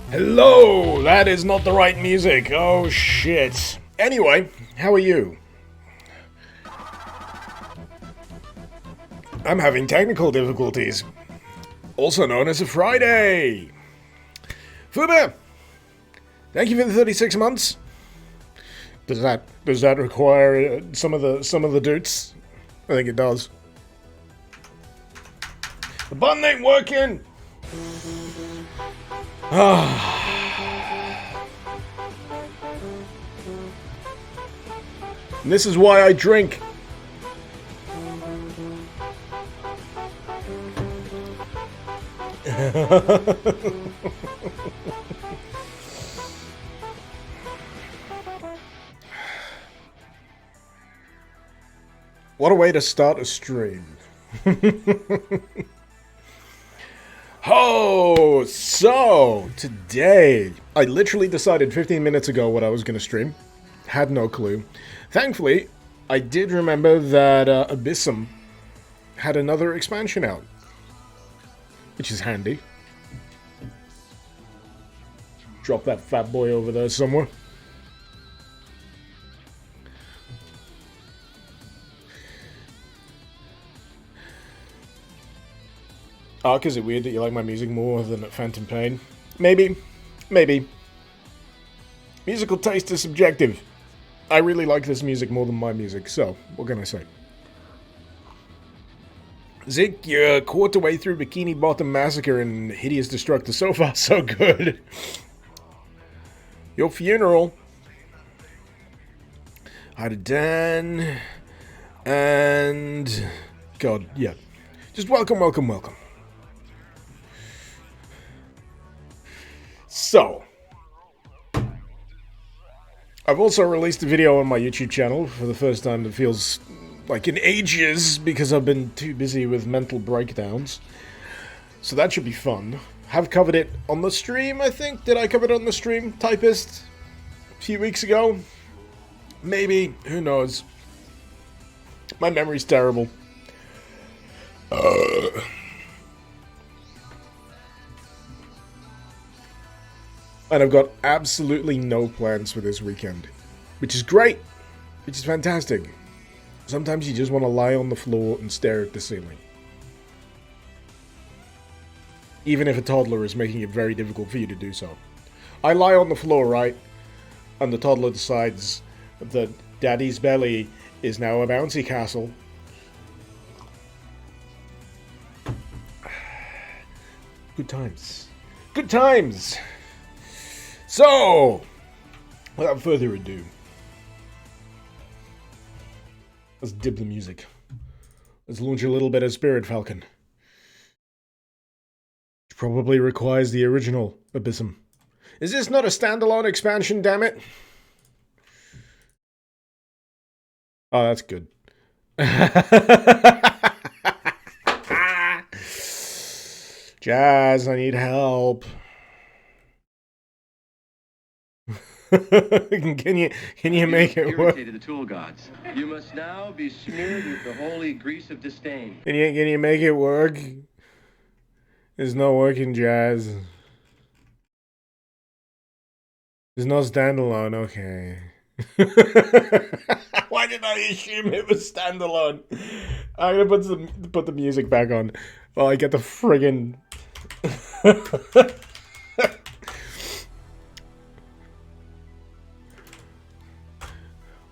Hello! That is not the right music. Oh shit. Anyway, how are you? I'm having technical difficulties. Also known as a Friday. Fuba! Thank you for the 36 months. Does that require some of the dudes? I think it does. The button ain't working! And this is why I drink. What a way to start a stream. Oh, so today I literally decided 15 minutes ago what I was going to stream. Had no clue. Thankfully, I did remember that Abyssm had another expansion out, which is handy. Drop that fat boy over there somewhere. Ark, is it weird that you like my music more than Phantom Pain? Maybe. Maybe. Musical taste is subjective. I really like this music more than my music, so what can I say? Zik, you're a quarter way through Bikini Bottom Massacre and Hideous Destructor. So far, so good. Your funeral. Hi to Dan. And... God, yeah. Just welcome, welcome, welcome. So, I've also released a video on my YouTube channel for the first time that feels like in ages because I've been too busy with mental breakdowns. So that should be fun. Have covered it on the stream, I think. Did I cover it on the stream, Typist? A few weeks ago? Maybe. Who knows? My memory's terrible. And I've got absolutely no plans for this weekend. Which is great. Which is fantastic. Sometimes you just want to lie on the floor and stare at the ceiling. Even if a toddler is making it very difficult for you to do so. I lie on the floor, right? And the toddler decides that Daddy's belly is now a bouncy castle. Good times. Good times! So, without further ado, let's dip the music. Let's launch a little bit of Spirit Falcon. Which probably requires the original Abyssm. Is this not a standalone expansion, damn it? Oh, that's good. Jazz, I need help. Can you make it work? Irritated the tool gods. You must now be smeared with the holy grease of disdain. Can you make it work? There's no working, Jazz. There's no standalone. Okay. Why did I assume it was standalone? I'm gonna put the music back on while I get the friggin'.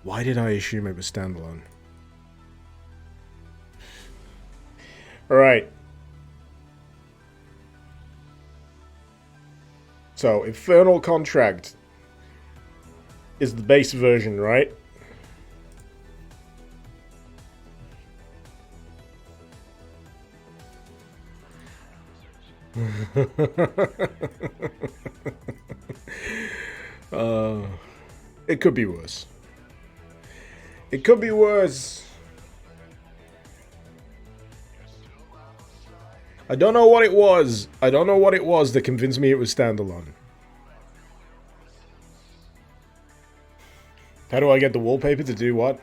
Why did I assume it was standalone? Alright. So, Infernal Contract is the base version, right? It could be worse. It could be worse. I don't know what it was. I don't know what it was that convinced me it was standalone. How do I get the wallpaper to do what?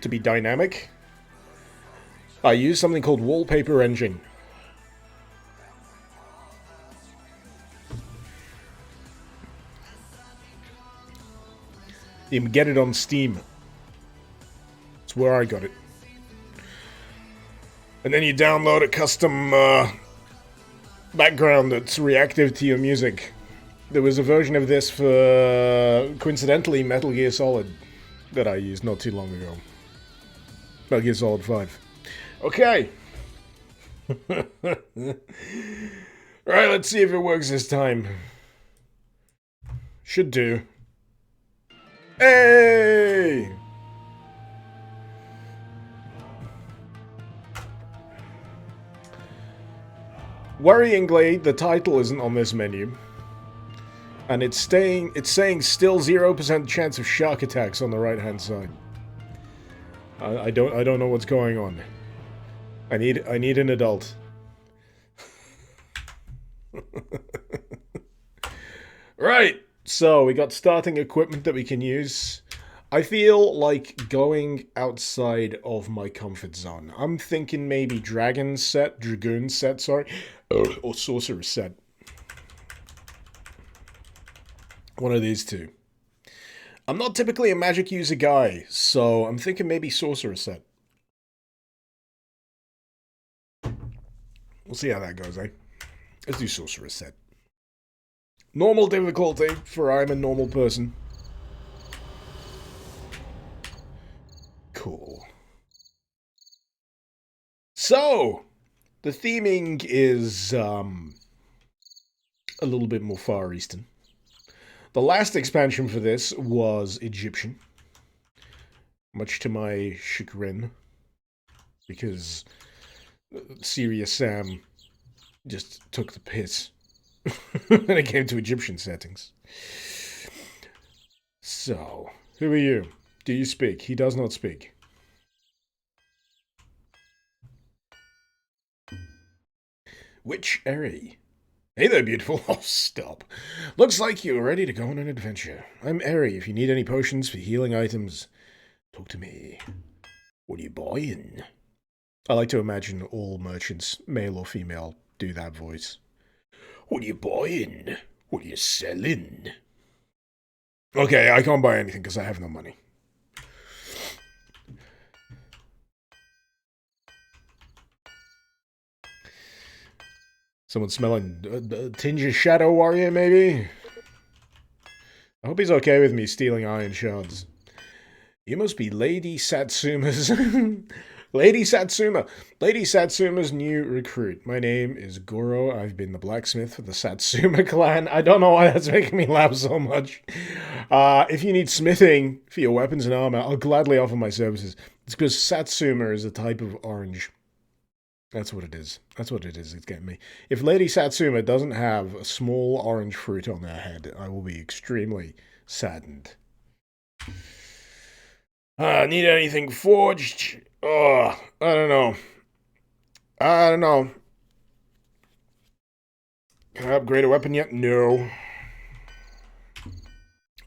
To be dynamic? I use something called Wallpaper Engine. You can get it on Steam. That's where I got it. And then you download a custom background that's reactive to your music. There was a version of this for, coincidentally, Metal Gear Solid that I used not too long ago. Metal Gear Solid 5. Okay. Right, let's see if it works this time. Should do. Hey! Worryingly, the title isn't on this menu. And it's saying still 0% chance of shark attacks on the right-hand side. I don't know what's going on. I need an adult. Right, so we got starting equipment that we can use. I feel like going outside of my comfort zone. I'm thinking maybe Dragoon set, sorry, or Sorcerer set. One of these two. I'm not typically a magic user guy, so I'm thinking maybe Sorcerer set. We'll see how that goes, eh? Let's do Sorcerer set. Normal difficulty, for I'm a normal person. Cool. So, the theming is a little bit more Far Eastern. The last expansion for this was Egyptian. Much to my chagrin. Because Serious Sam just took the piss when it came to Egyptian settings. So, who are you? Do you speak? He does not speak. Witch Eri. Hey there, beautiful. Oh, stop. Looks like you're ready to go on an adventure. I'm Eri. If you need any potions for healing items, talk to me. What are you buying? I like to imagine all merchants, male or female, do that voice. What are you buying? What are you selling? Okay, I can't buy anything because I have no money. Someone smelling a tinge of Shadow Warrior, maybe? I hope he's okay with me stealing iron shards. You must be Lady Satsuma's... Lady Satsuma! Lady Satsuma's new recruit. My name is Goro. I've been the blacksmith for the Satsuma clan. I don't know why that's making me laugh so much. If you need smithing for your weapons and armor, I'll gladly offer my services. It's because Satsuma is a type of orange. That's what it is. That's what it is. It's getting me. If Lady Satsuma doesn't have a small orange fruit on their head, I will be extremely saddened. Need anything forged? Oh, I don't know. Can I upgrade a weapon yet? No.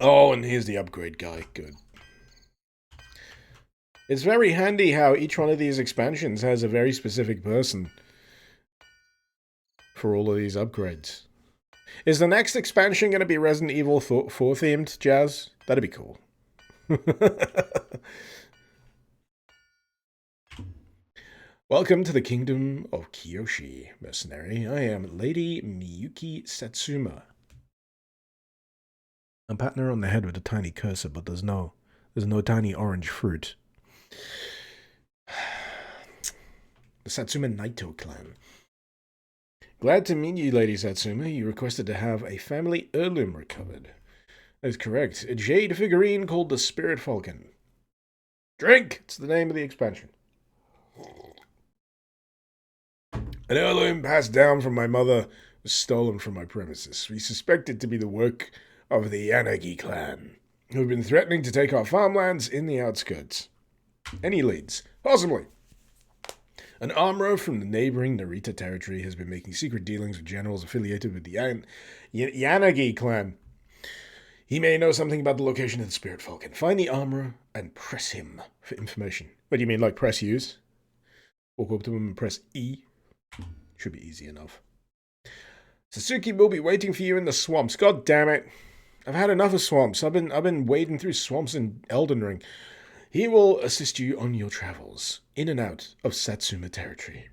Oh, and here's the upgrade guy. Good. It's very handy how each one of these expansions has a very specific person for all of these upgrades. Is the next expansion going to be Resident Evil 4 themed, Jazz? That'd be cool. Welcome to the kingdom of Kyoshi, mercenary. I am Lady Miyuki Satsuma. I'm patting her on the head with a tiny cursor, but there's no tiny orange fruit. The Satsuma Naito clan. Glad to meet you, Lady Satsuma. You requested to have a family heirloom recovered. That is correct. A jade figurine called the Spirit Falcon. Drink! It's the name of the expansion. An heirloom passed down from my mother was stolen from my premises. We suspect it to be the work of the Yanagi clan, who have been threatening to take our farmlands in the outskirts. Any leads? Possibly. An armorer from the neighboring Narita territory has been making secret dealings with generals affiliated with the Yanagi clan. He may know something about the location of the Spirit Falcon. Find the armorer and press him for information. What do you mean, like press use? Walk up to him and press E. Should be easy enough. Sasuke will be waiting for you in the swamps. God damn it. I've had enough of swamps. I've been wading through swamps in Elden Ring. He will assist you on your travels in and out of Satsuma territory.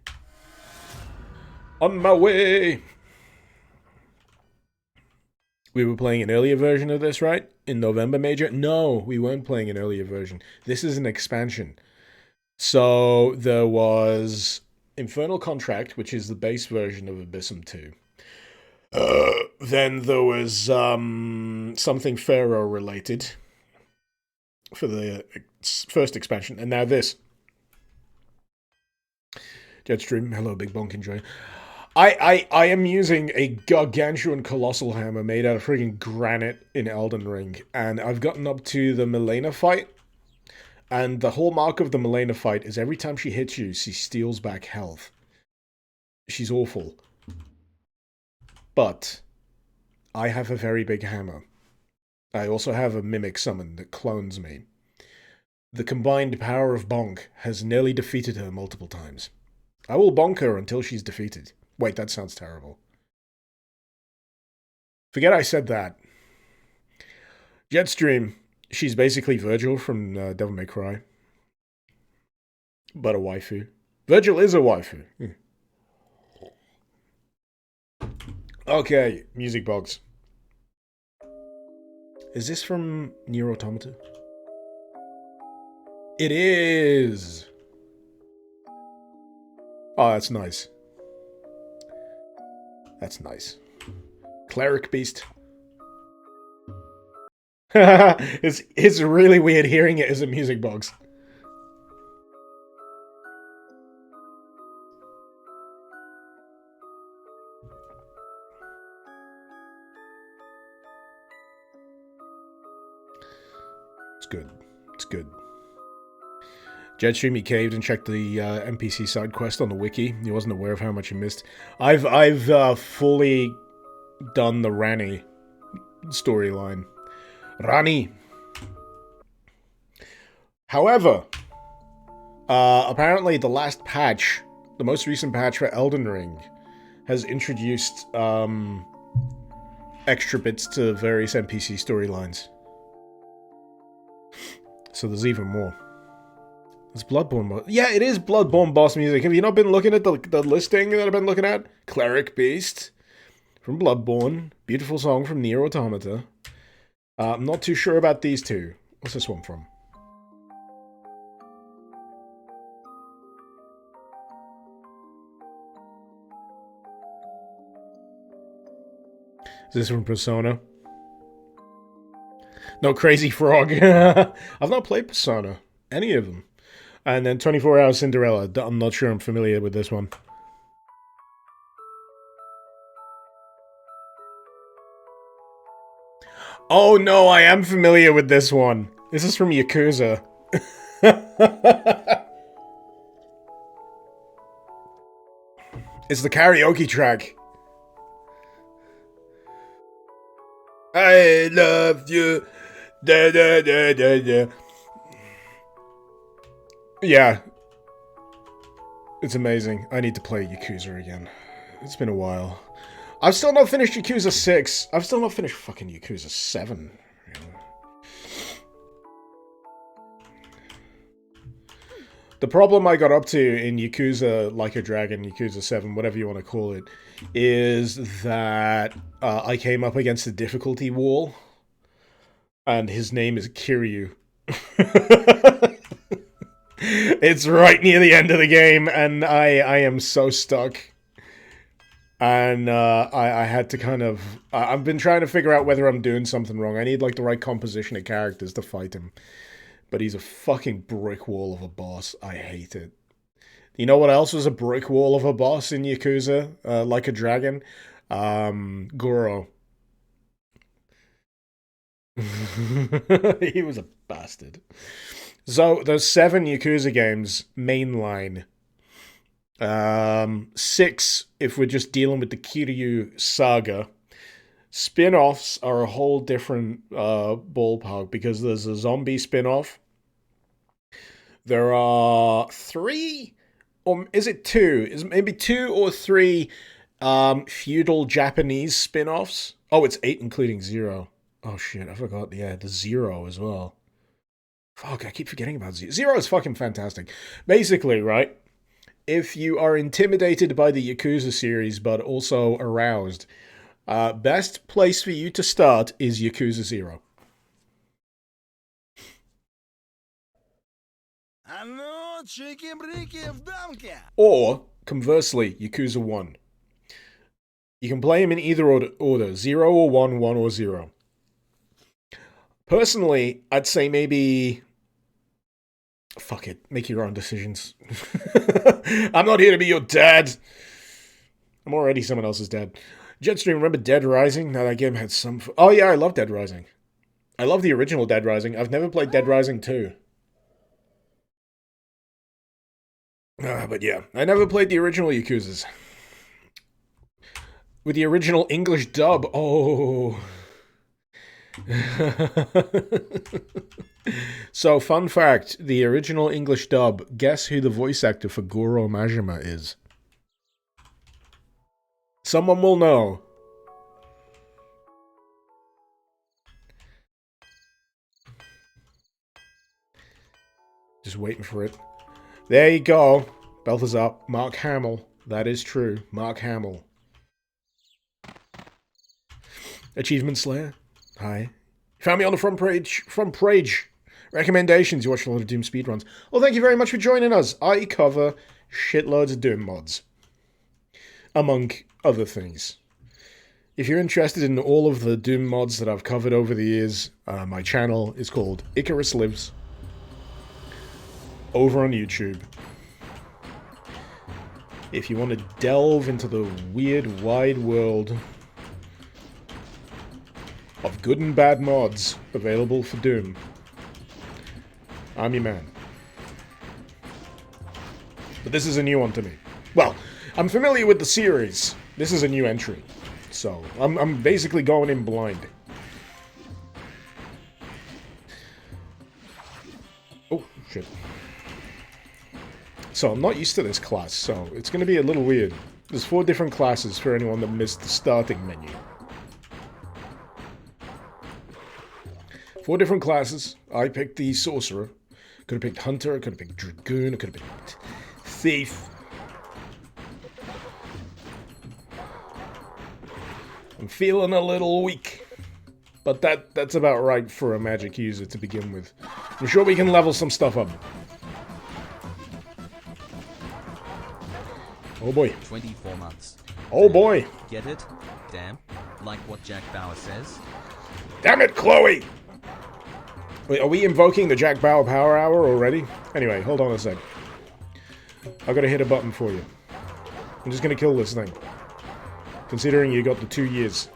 On my way. We were playing an earlier version of this, right? In November, Major? No, we weren't playing an earlier version. This is an expansion. So there was Infernal Contract, which is the base version of Abyssm 2. Then there was something Pharaoh related for the first expansion, and now this. Jetstream, hello, Big Bonk, enjoy. I am using a gargantuan colossal hammer made out of friggin' granite in Elden Ring, and I've gotten up to the Milena fight, and the hallmark of the Milena fight is every time she hits you, she steals back health. She's awful. But I have a very big hammer. I also have a mimic summon that clones me. The combined power of Bonk has nearly defeated her multiple times. I will bonk her until she's defeated. Wait, that sounds terrible. Forget I said that. Jetstream, she's basically Virgil from Devil May Cry. But a waifu. Virgil is a waifu. Okay, music box. Is this from Nier Automata? It is! Oh, that's nice. That's nice. Cleric Beast. It's really weird hearing it as a music box. It's good. It's good. Jetstream, he caved and checked the NPC side quest on the wiki. He wasn't aware of how much he missed. I've fully done the Rani storyline. Rani. However, apparently the last patch, the most recent patch for Elden Ring, has introduced extra bits to various NPC storylines. So there's even more. It's Bloodborne. Yeah, it is Bloodborne boss music. Have you not been looking at the listing that I've been looking at? Cleric Beast from Bloodborne. Beautiful song from Nier Automata. I'm not too sure about these two. What's this one from? Is this from Persona? No, Crazy Frog. I've not played Persona. Any of them. And then 24 Hours Cinderella. I'm not sure I'm familiar with this one. Oh no, I am familiar with this one. This is from Yakuza. It's the karaoke track. I love you. Da, da, da, da, da. Yeah. It's amazing. I need to play Yakuza again. It's been a while. I've still not finished Yakuza 6. I've still not finished fucking Yakuza 7. The problem I got up to in Yakuza Like a Dragon, Yakuza 7, whatever you want to call it, is that I came up against a difficulty wall. And his name is Kiryu. It's right near the end of the game, and I am so stuck. And I had to kind of... I've been trying to figure out whether I'm doing something wrong. I need, like, the right composition of characters to fight him. But he's a fucking brick wall of a boss. I hate it. You know what else was a brick wall of a boss in Yakuza? Like a Dragon? Goro. He was a bastard. So, there's 7 Yakuza games, mainline. 6, if we're just dealing with the Kiryu saga. Spin-offs are a whole different ballpark, because there's a zombie spin-off. There are 3, or is it 2? Is it maybe 2 or 3 feudal Japanese spin-offs? Oh, it's 8 including 0. Oh shit, I forgot. Yeah, the Zero as well. Fuck, I keep forgetting about Zero. Zero is fucking fantastic. Basically, right? If you are intimidated by the Yakuza series, but also aroused, best place for you to start is Yakuza 0. Or, conversely, Yakuza 1. You can play them in either order 0 or 1, 1 or 0. Personally, I'd say maybe... Fuck it, make your own decisions. I'm not here to be your dad. I'm already someone else's dad. Jetstream, remember Dead Rising? Now that game had some... Oh yeah, I love Dead Rising. I love the original Dead Rising. I've never played Dead Rising 2. But yeah, I never played the original Yakuzas. With the original English dub, oh... So, fun fact, the original English dub, guess who the voice actor for Goro Majima is? Someone will know. Just waiting for it. There you go. Balthazar. Mark Hamill. That is true. Mark Hamill. Achievement Slayer. Hi. Found me on the front page. Recommendations. You watch a lot of Doom speedruns. Well, thank you very much for joining us. I cover shitloads of Doom mods. Among other things. If you're interested in all of the Doom mods that I've covered over the years, my channel is called Icarus Lives. Over on YouTube. If you want to delve into the weird, wide world of good and bad mods available for Doom, I'm your man. But this is a new one to me. Well, I'm familiar with the series. This is a new entry. So, I'm basically going in blind. Oh, shit. So, I'm not used to this class, so it's going to be a little weird. There's 4 different classes for anyone that missed the starting menu. 4 different classes. I picked the Sorcerer. Could have picked Hunter, I could have picked Dragoon, I could have picked Thief. I'm feeling a little weak. But that's about right for a magic user to begin with. I'm sure we can level some stuff up. Oh boy. 24 months. Oh boy. Get it? Damn. Like what Jack Bauer says? Damn it, Chloe! Wait, are we invoking the Jack Bauer Power Hour already? Anyway, hold on a sec. I gotta hit a button for you. I'm just gonna kill this thing. Considering you got the 2 years.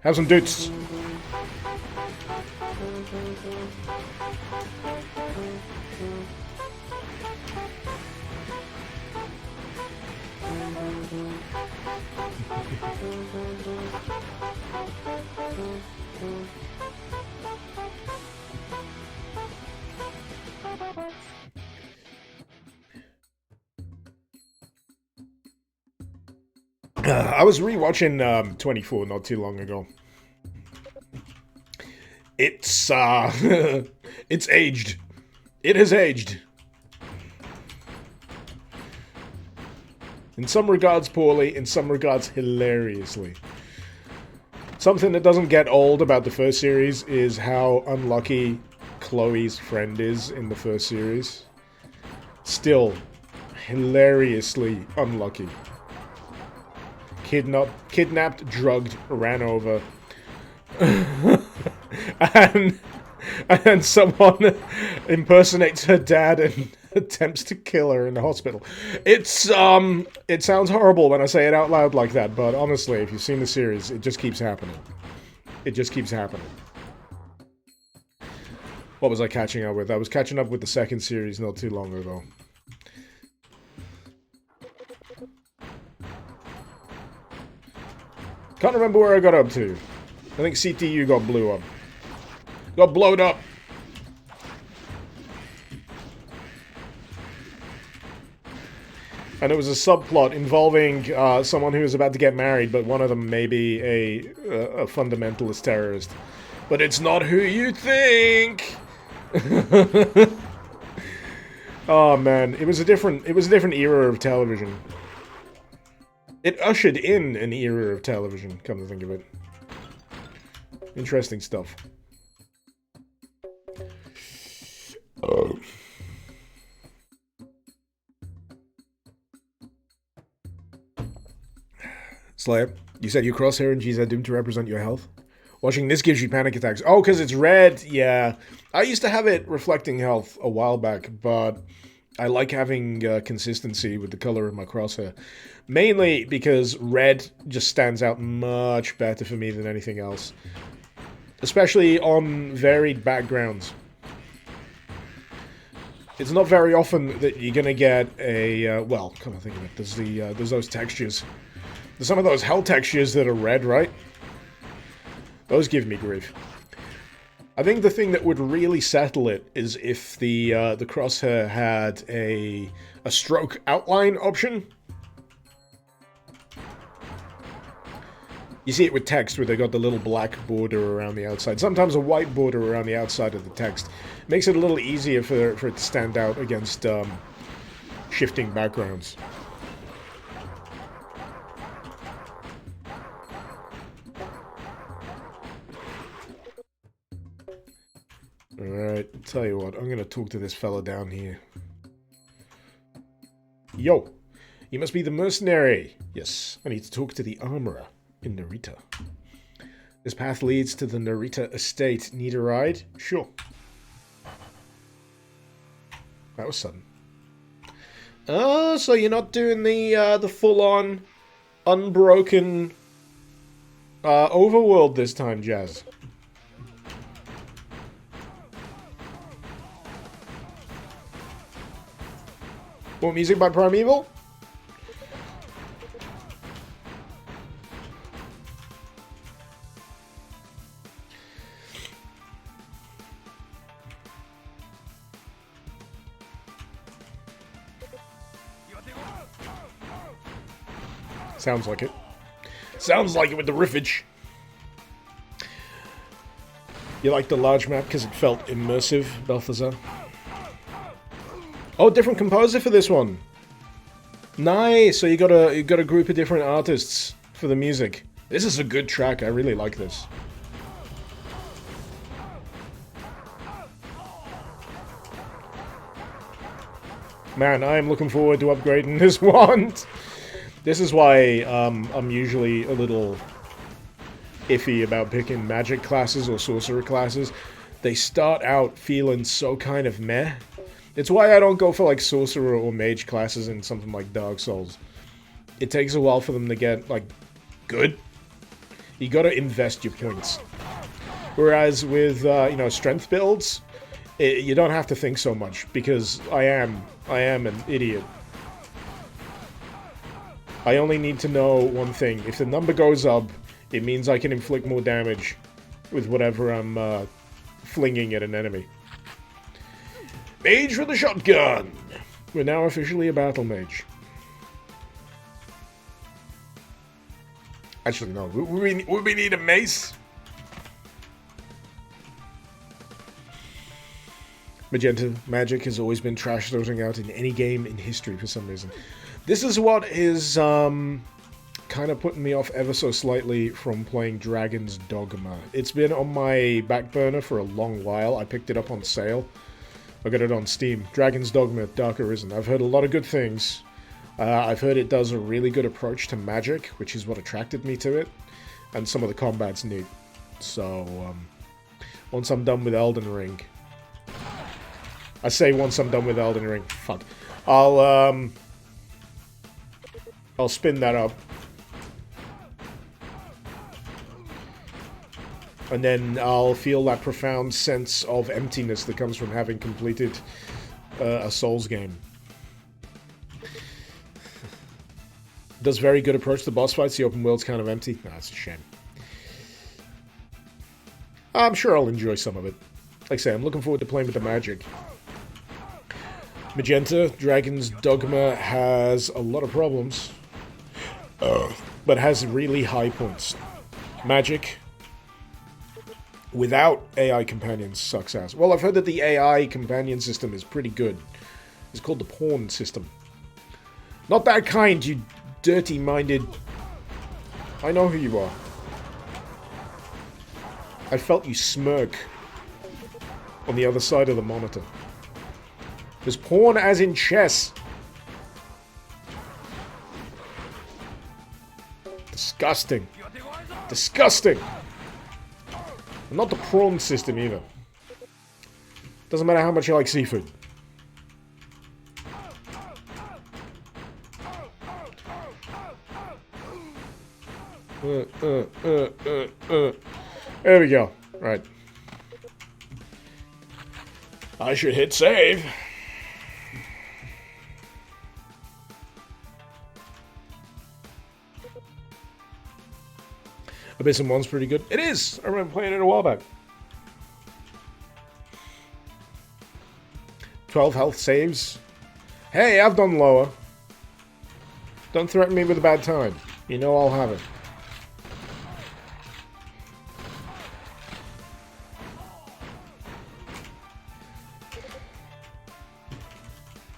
Have some dudes. I was rewatching 24 not too long ago. It's it's aged. It has aged. In some regards poorly, in some regards hilariously. Something that doesn't get old about the first series is how unlucky Chloe's friend is in the first series. Still, hilariously unlucky. Kidnapped, drugged, ran over, and someone impersonates her dad and attempts to kill her in the hospital. It's it sounds horrible when I say it out loud like that, but honestly, if you've seen the series, it just keeps happening. It just keeps happening. What was I catching up with? I was catching up with the second series not too long ago. Can't remember where I got up to. I think CTU got blew up. Got blowed up. And it was a subplot involving someone who was about to get married, but one of them may be a fundamentalist terrorist. But it's not who you think. Oh man, it was a different era of television. It ushered in an era of television, come to think of it. Interesting stuff. Slayer, you said your crosshair and G's are doomed to represent your health? Watching this gives you panic attacks. Oh, because it's red. Yeah. I used to have it reflecting health a while back, but I like having consistency with the color of my crosshair. Mainly because red just stands out much better for me than anything else. Especially on varied backgrounds. It's not very often that you're gonna get a, well, come on, think of it, there's those textures. There's some of those hell textures that are red, right? Those give me grief. I think the thing that would really settle it is if the crosshair had a stroke outline option. You see it with text where they got the little black border around the outside. Sometimes a white border around the outside of the text. Makes it a little easier for it to stand out against shifting backgrounds. Alright, tell you what, I'm gonna talk to this fella down here. Yo! You must be the mercenary! Yes, I need to talk to the armorer in Narita. This path leads to the Narita estate. Need a ride? Sure. That was sudden. Oh, so you're not doing the full-on, unbroken overworld this time, Jazz. What, music by Primeval? Sounds like it. Sounds like it with the riffage. You like the large map because it felt immersive, Balthazar? Oh, different composer for this one. Nice. So you got a group of different artists for the music. This is a good track. I really like this. Man, I am looking forward to upgrading this wand. This is why I'm usually a little iffy about picking magic classes or sorcerer classes. They start out feeling so kind of meh. It's why I don't go for like sorcerer or mage classes in something like Dark Souls. It takes a while for them to get like good. You gotta invest your points. Whereas with you know, strength builds, you don't have to think so much because I am an idiot. I only need to know one thing. If the number goes up, it means I can inflict more damage with whatever I'm flinging at an enemy. Mage with a shotgun! We're now officially a battle mage. Actually, no. We need a mace? Magenta magic has always been trash throwing out in any game in history for some reason. This is what is kind of putting me off ever so slightly from playing Dragon's Dogma. It's been on my back burner for a long while. I picked it up on sale. I got it on Steam. Dragon's Dogma, Dark Arisen. I've heard a lot of good things. I've heard it does a really good approach to magic, which is what attracted me to it. And some of the combat's neat. So, once I'm done with Elden Ring... I say once I'm done with Elden Ring. Fuck. I'll spin that up. And then I'll feel that profound sense of emptiness that comes from having completed a Souls game. Does very good approach to boss fights. The open world's kind of empty. Nah, it's a shame. I'm sure I'll enjoy some of it. Like I say, I'm looking forward to playing with the magic. Magenta, Dragon's Dogma has a lot of problems. But has really high points. Magic. without AI companions sucks ass. Well, I've heard that the AI companion system is pretty good. It's called the pawn system. Not that kind, you dirty-minded... I know who you are. I felt you smirk on the other side of the monitor. There's pawn as in chess. Disgusting. Disgusting. And not the prawn system either. Doesn't matter how much you like seafood. There we go. Right. I should hit save. Abyssm 1's pretty good. It is! I remember playing it a while back. 12 health saves. Hey, I've done lower. Don't threaten me with a bad time. You know I'll have it.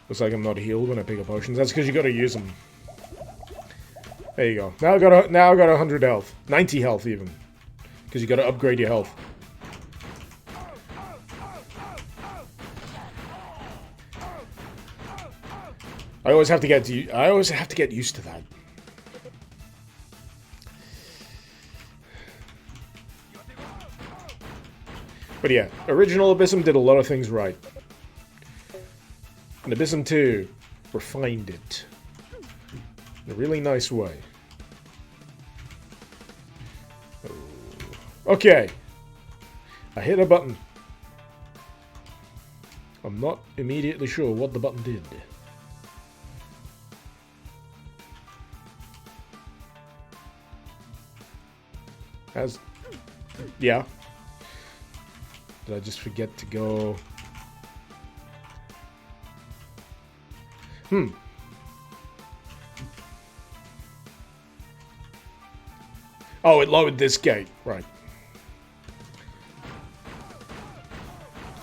Looks like I'm not healed when I pick up potions. That's because you gotta use them. There you go. Now I got 100 health. 90 health even. Because you gotta upgrade your health. I always have to get used to that. But yeah, original Abyssm did a lot of things right. And Abyssm 2 refined it in a really nice way. Okay. I hit a button. I'm not immediately sure what the button did. Yeah. Did I just forget to go? Oh, it lowered this gate. Right.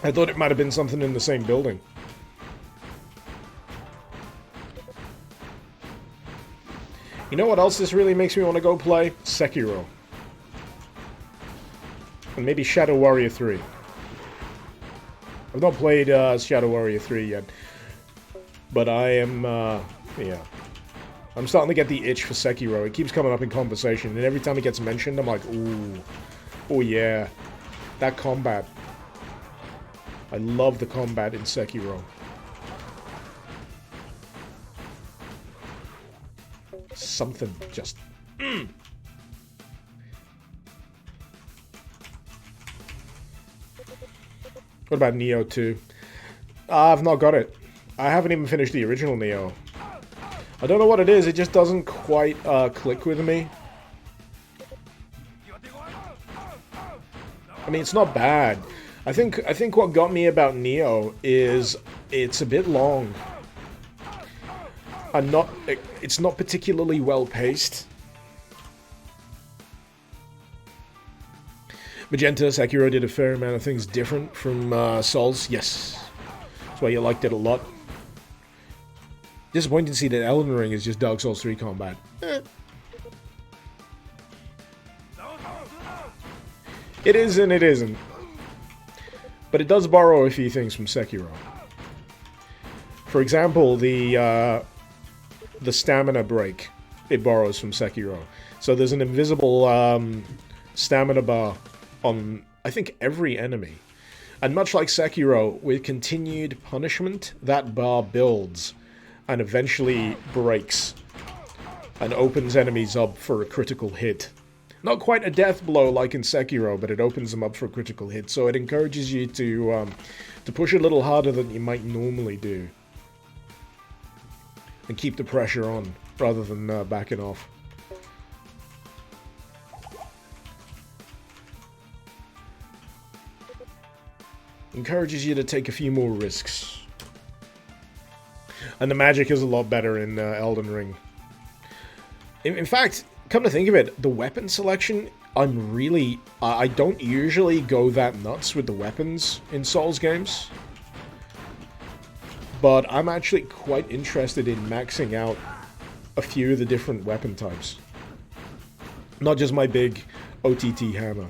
I thought it might have been something in the same building. You know what else this really makes me want to go play? Sekiro. And maybe Shadow Warrior 3. I've not played Shadow Warrior 3 yet. But I am, yeah. I'm starting to get the itch for Sekiro. It keeps coming up in conversation, and every time it gets mentioned, I'm like, ooh. Oh yeah. That combat. I love the combat in Sekiro. Something just... What about Neo 2? I've not got it. I haven't even finished the original Neo. I don't know what it is, it just doesn't quite click with me. I mean, it's not bad. I think what got me about Neo is it's a bit long. It's not particularly well paced. Magenta, Sekiro did a fair amount of things different from Souls. Yes. That's why you liked it a lot. Disappointing to see that Elden Ring is just Dark Souls 3 combat. It is and it isn't. But it does borrow a few things from Sekiro. For example, the stamina break, it borrows from Sekiro. So there's an invisible stamina bar on, I think, every enemy. And much like Sekiro, with continued punishment, that bar builds and eventually breaks and opens enemies up for a critical hit. Not quite a death blow like in Sekiro, but it opens them up for a critical hit. So it encourages you to push a little harder than you might normally do. And keep the pressure on, rather than backing off. Encourages you to take a few more risks. And the magic is a lot better in Elden Ring. In fact, come to think of it, the weapon selection I'm really... I don't usually go that nuts with the weapons in Souls games. But I'm actually quite interested in maxing out a few of the different weapon types. Not just my big OTT hammer.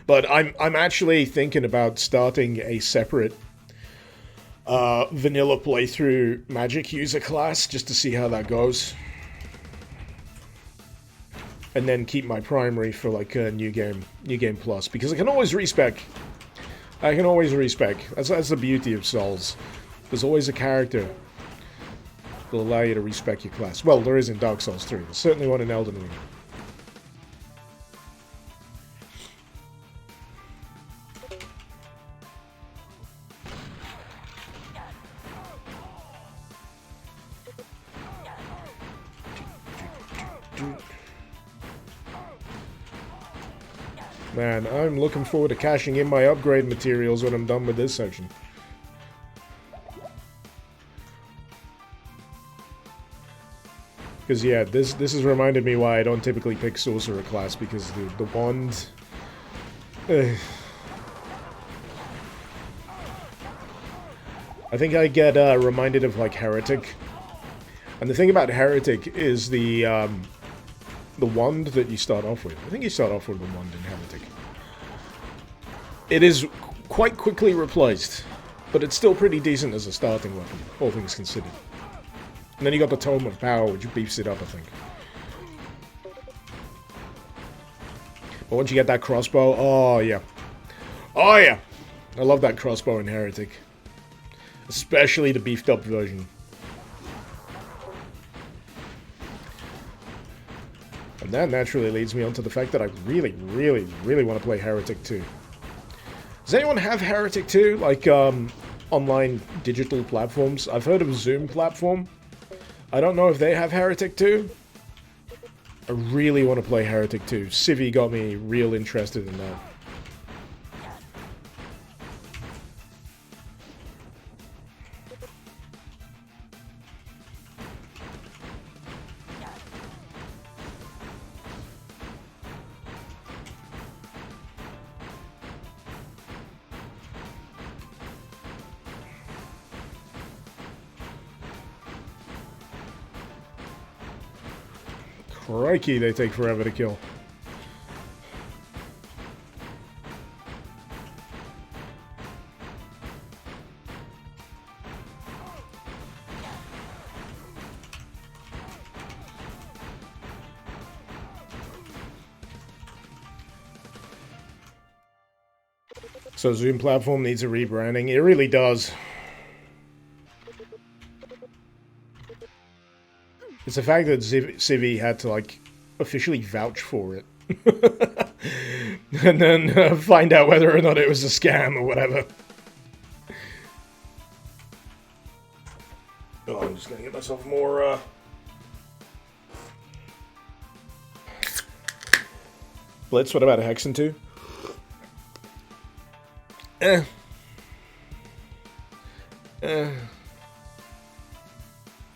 But I'm actually thinking about starting a separate vanilla playthrough magic user class just to see how that goes. And then keep my primary for like a new game plus, because I can always respec. That's the beauty of Souls. There's always a character that'll allow you to respec your class. Well, there is in Dark Souls 3. There's certainly one in Elden Ring. Man, I'm looking forward to cashing in my upgrade materials when I'm done with this section. Because, yeah, this has reminded me why I don't typically pick Sorcerer class, because the wand... I think I get reminded of, like, Heretic. And the thing about Heretic is the wand that you start off with. I think you start off with the wand in Heretic. It is quite quickly replaced, but it's still pretty decent as a starting weapon, all things considered. And then you got the Tome of Power, which beefs it up, I think. But once you get that crossbow, oh yeah. Oh yeah! I love that crossbow in Heretic. Especially the beefed up version. And that naturally leads me on to the fact that I really, really, really want to play Heretic 2. Does anyone have Heretic 2? Like, online digital platforms? I've heard of Zoom platform. I don't know if they have Heretic 2. I really want to play Heretic 2. Civi got me real interested in that. Crikey, they take forever to kill. So Zoom platform needs a rebranding. It really does. It's the fact that Civi had to, like, officially vouch for it. And then find out whether or not it was a scam or whatever. Oh, I'm just gonna get myself more, Blitz, what about a Hexen 2?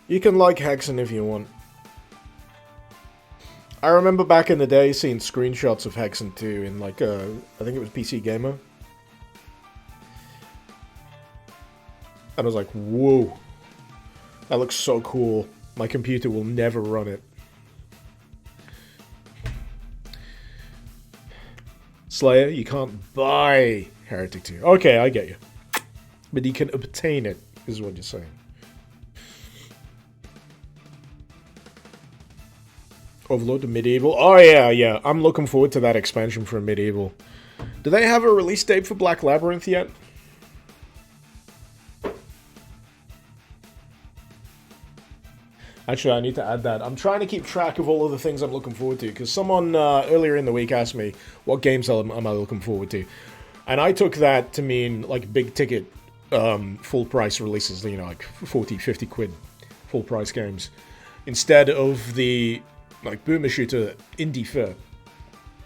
You can like Hexen if you want. I remember back in the day seeing screenshots of Hexen 2 in like I think it was PC Gamer. And I was like, whoa. That looks so cool. My computer will never run it. Slayer, you can't buy Heretic 2. Okay, I get you. But you can obtain it, is what you're saying. Overlord to Medieval. Oh yeah, yeah. I'm looking forward to that expansion for Medieval. Do they have a release date for Black Labyrinth yet? Actually, I need to add that. I'm trying to keep track of all of the things I'm looking forward to, because someone earlier in the week asked me, what games am I looking forward to? And I took that to mean, like, big ticket, full price releases, you know, like 40, 50 quid full price games. Instead of the, like, boomer shooter indie fare.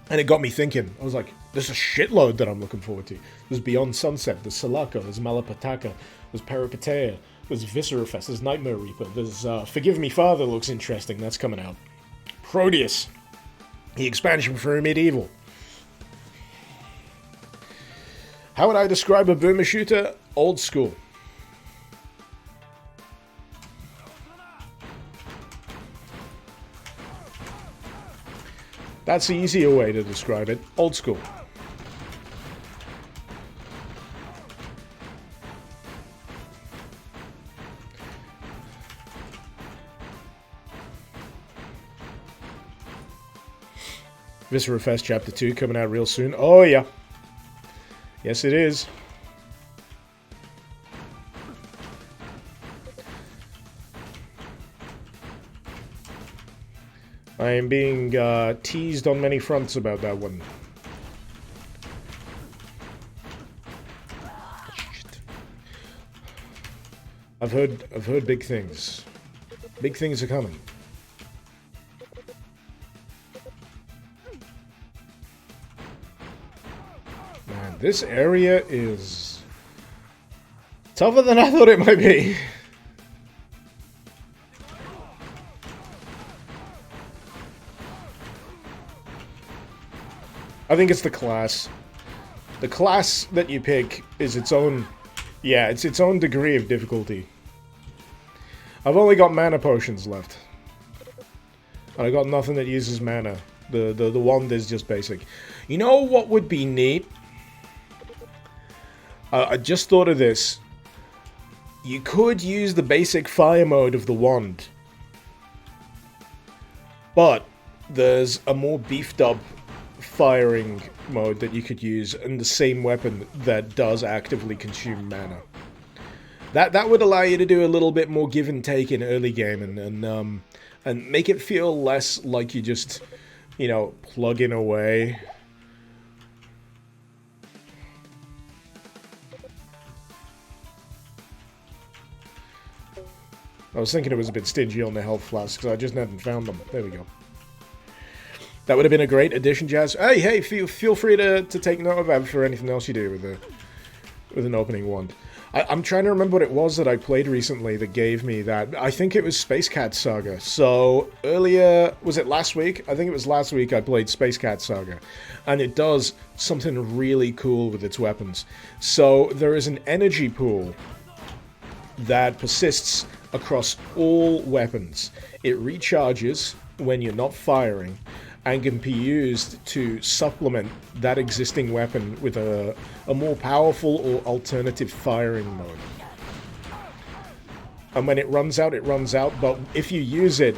And it got me thinking. I was like, there's a shitload that I'm looking forward to. There's Beyond Sunset, there's Salaka, there's Malapataka, there's Peripateia, there's Viscera Fest, there's Nightmare Reaper, there's Forgive Me Father looks interesting, that's coming out. Proteus, the expansion for Medieval. How would I describe a boomer shooter? Old school. That's the easier way to describe it. Old school. Viscera Fest Chapter 2 coming out real soon. Oh, yeah. Yes, it is. I am being teased on many fronts about that one. Shit. I've heard big things. Big things are coming. Man, this area is tougher than I thought it might be. I think it's the class. The class that you pick is its own... Yeah, it's its own degree of difficulty. I've only got mana potions left. And I got nothing that uses mana. The wand is just basic. You know what would be neat? I just thought of this. You could use the basic fire mode of the wand. But there's a more beefed up firing mode that you could use and the same weapon that does actively consume mana. That would allow you to do a little bit more give and take in early game and make it feel less like you just, you know, plugging away. I was thinking it was a bit stingy on the health flasks because I just hadn't found them. There we go. That would have been a great addition, Jazz. Hey, feel free to take note of that for anything else you do with an opening wand. I'm trying to remember what it was that I played recently that gave me that. I think it was Space Cat Saga. So earlier, was it last week? I think it was last week I played Space Cat Saga. And it does something really cool with its weapons. So there is an energy pool that persists across all weapons. It recharges when you're not firing and can be used to supplement that existing weapon with a more powerful or alternative firing mode. And when it runs out, but if you use it,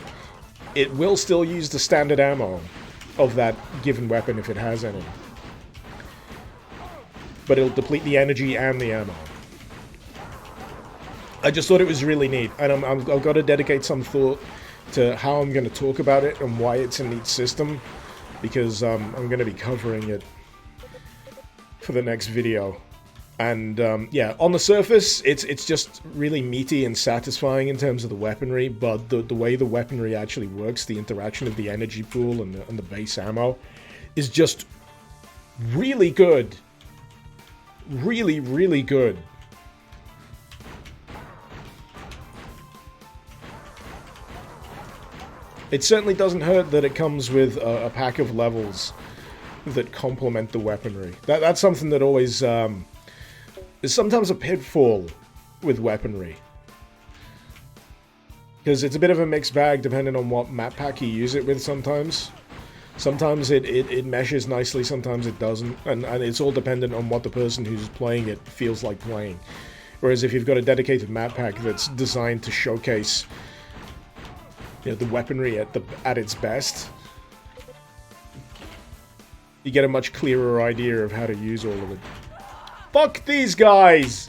it will still use the standard ammo of that given weapon if it has any. But it'll deplete the energy and the ammo. I just thought it was really neat, and I've got to dedicate some thought to how I'm going to talk about it and why it's a neat system, because I'm going to be covering it for the next video. And yeah, on the surface, it's just really meaty and satisfying in terms of the weaponry, but the way the weaponry actually works, the interaction of the energy pool and the base ammo, is just really good. Really, really good. It certainly doesn't hurt that it comes with a pack of levels that complement the weaponry. That's something that always is sometimes a pitfall with weaponry. Because it's a bit of a mixed bag depending on what map pack you use it with sometimes. Sometimes it meshes nicely, sometimes it doesn't. And it's all dependent on what the person who's playing it feels like playing. Whereas if you've got a dedicated map pack that's designed to showcase, you know, the weaponry at its best, you get a much clearer idea of how to use all of it. Fuck these guys!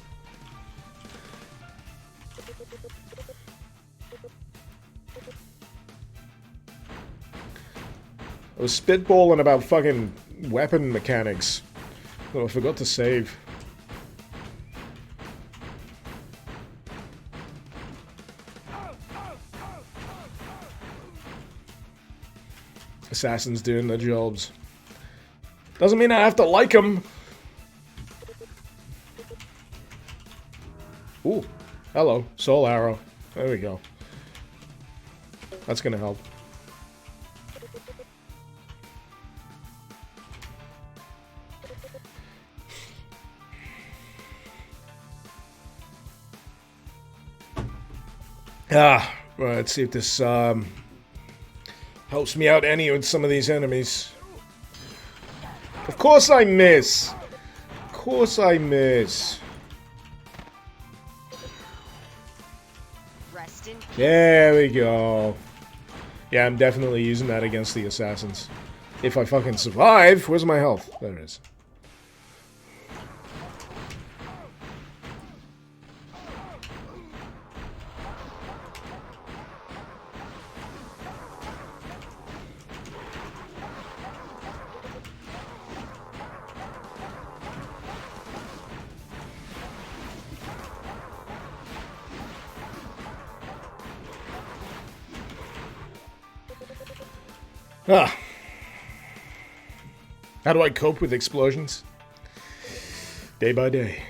I was spitballing about fucking weapon mechanics. Oh, I forgot to save. Assassins doing their jobs. Doesn't mean I have to like them. Ooh, hello, soul arrow. There we go. That's gonna help. Right, let's see if this helps me out any with some of these enemies. Of course I miss! Of course I miss. Rest in peace. There we go. Yeah, I'm definitely using that against the assassins. If I fucking survive, where's my health? There it is. Ah. How do I cope with explosions? Day by day.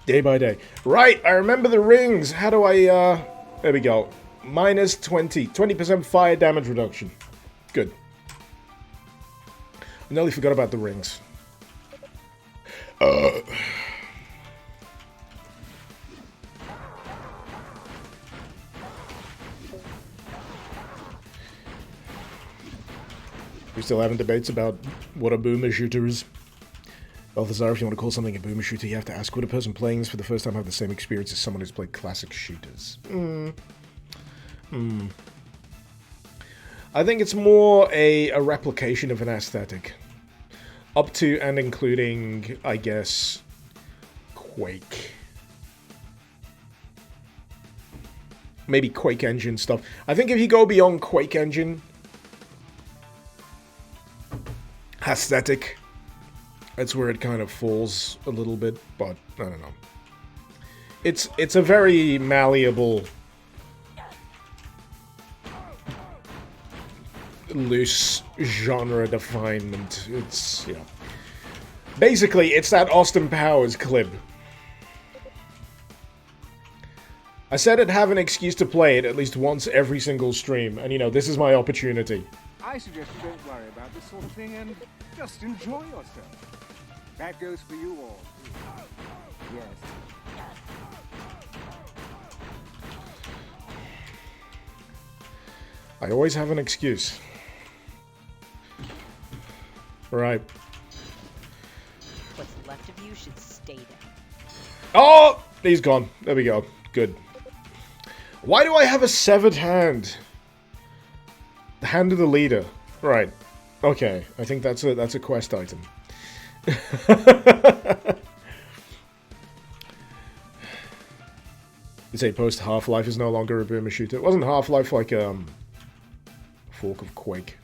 Day by day. Right, I remember the rings. How do I, there we go. Minus 20. 20% fire damage reduction. Good. I nearly forgot about the rings. We're still having debates about what a boomer shooter is. Balthazar, if you want to call something a boomer shooter, you have to ask, would a person playing this for the first time have the same experience as someone who's played classic shooters? I think it's more a replication of an aesthetic. Up to and including, I guess, Quake. Maybe Quake Engine stuff. I think if you go beyond Quake Engine aesthetic, that's where it kind of falls a little bit, but I don't know. It's a very malleable, loose genre definement. It's, you know, basically it's that Austin Powers clip. I said I'd have an excuse to play it at least once every single stream, and you know, this is my opportunity. I suggest you don't worry about this sort of thing and just enjoy yourself. That goes for you all. Yes. I always have an excuse. Right. What's left of you should stay there. Oh! He's gone. There we go. Good. Why do I have a severed hand? The hand of the leader. Right. Okay. I think that's a quest item. You say post Half-Life is no longer a boomer shooter. It wasn't Half-Life like fork of Quake.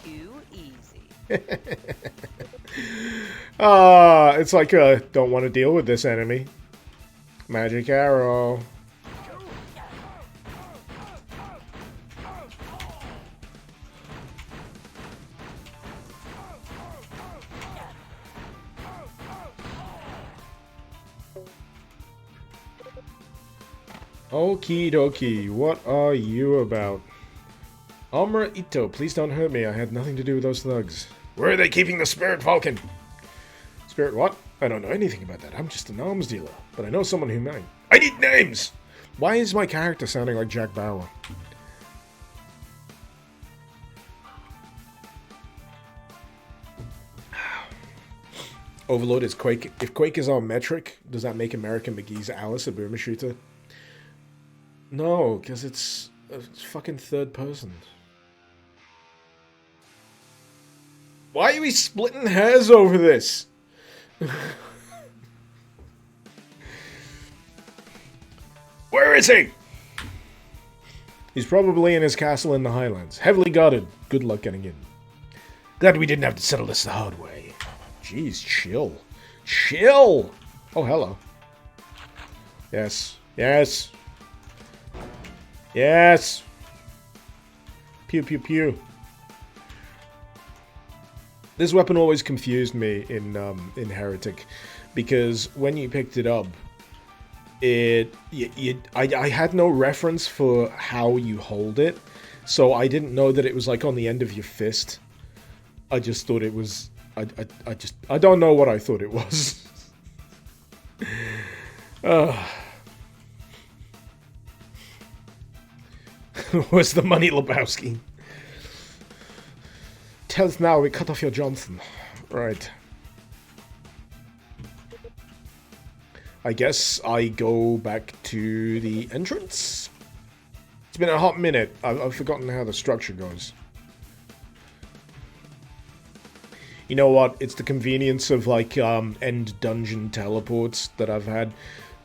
Too easy. It's like, don't want to deal with this enemy. Magic arrow. Okie dokie, what are you about? Amra Ito, please don't hurt me. I had nothing to do with those thugs. Where are they keeping the Spirit Falcon? Spirit what? I don't know anything about that. I'm just an arms dealer. But I know someone who might. I need names! Why is my character sounding like Jack Bauer? Overlord is Quake. If Quake is our metric, does that make American McGee's Alice a boomer shooter? No, because it's fucking third person. Why are we splitting hairs over this? Where is he? He's probably in his castle in the Highlands. Heavily guarded. Good luck getting in. Glad we didn't have to settle this the hard way. Jeez, chill. Chill! Oh, hello. Yes. Yes. Yes! Pew, pew, pew. This weapon always confused me in Heretic, because when you picked it up, I had no reference for how you hold it, So I didn't know that it was like on the end of your fist. I just thought it was... I don't know what I thought it was. Where's the money, Lebowski? Tell us now, we cut off your Johnson. Right. I guess I go back to the entrance. It's been a hot minute. I've forgotten how the structure goes. You know what? It's the convenience of, like, end dungeon teleports that I've had.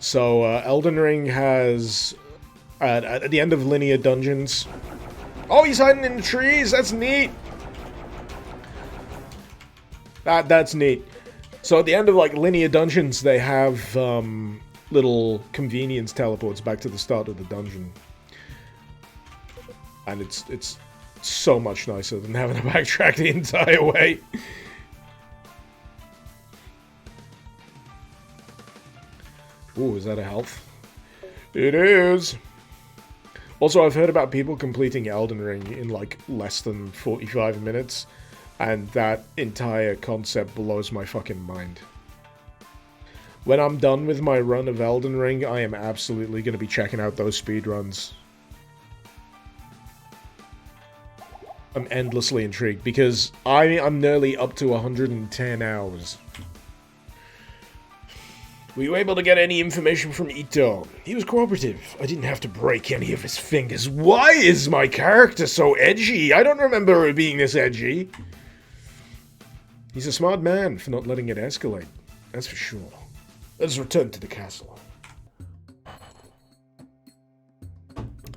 So, Elden Ring has... at the end of linear dungeons... Oh, he's hiding in the trees! That's neat! That's neat. So at the end of, like, linear dungeons, they have, little convenience teleports back to the start of the dungeon. And it's so much nicer than having to backtrack the entire way. Ooh, is that a health? It is! Also, I've heard about people completing Elden Ring in, like, less than 45 minutes. And that entire concept blows my fucking mind. When I'm done with my run of Elden Ring, I am absolutely going to be checking out those speedruns. I'm endlessly intrigued, because I'm nearly up to 110 hours. Were you able to get any information from Ito? He was cooperative. I didn't have to break any of his fingers. Why is my character so edgy? I don't remember it being this edgy. He's a smart man for not letting it escalate. That's for sure. Let's return to the castle.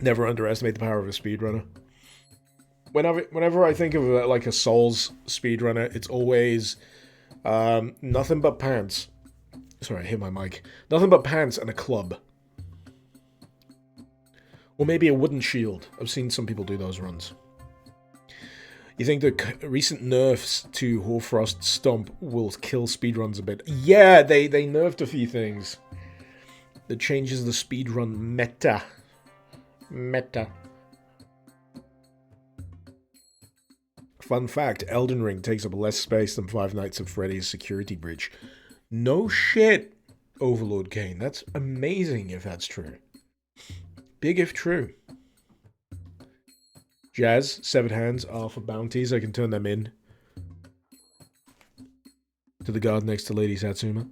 Never underestimate the power of a speedrunner. Whenever I think of like a Souls speedrunner, it's always nothing but pants. Sorry, I hit my mic. Nothing but pants and a club. Or maybe a wooden shield. I've seen some people do those runs. You think the recent nerfs to Hoarfrost Stomp will kill speedruns a bit? Yeah, they nerfed a few things. That changes the speedrun meta. Fun fact, Elden Ring takes up less space than Five Nights at Freddy's security breach. No shit, Overlord Kane. That's amazing if that's true. Big if true. Jazz, severed hands are for bounties. I can turn them in. To the guard next to Lady Satsuma.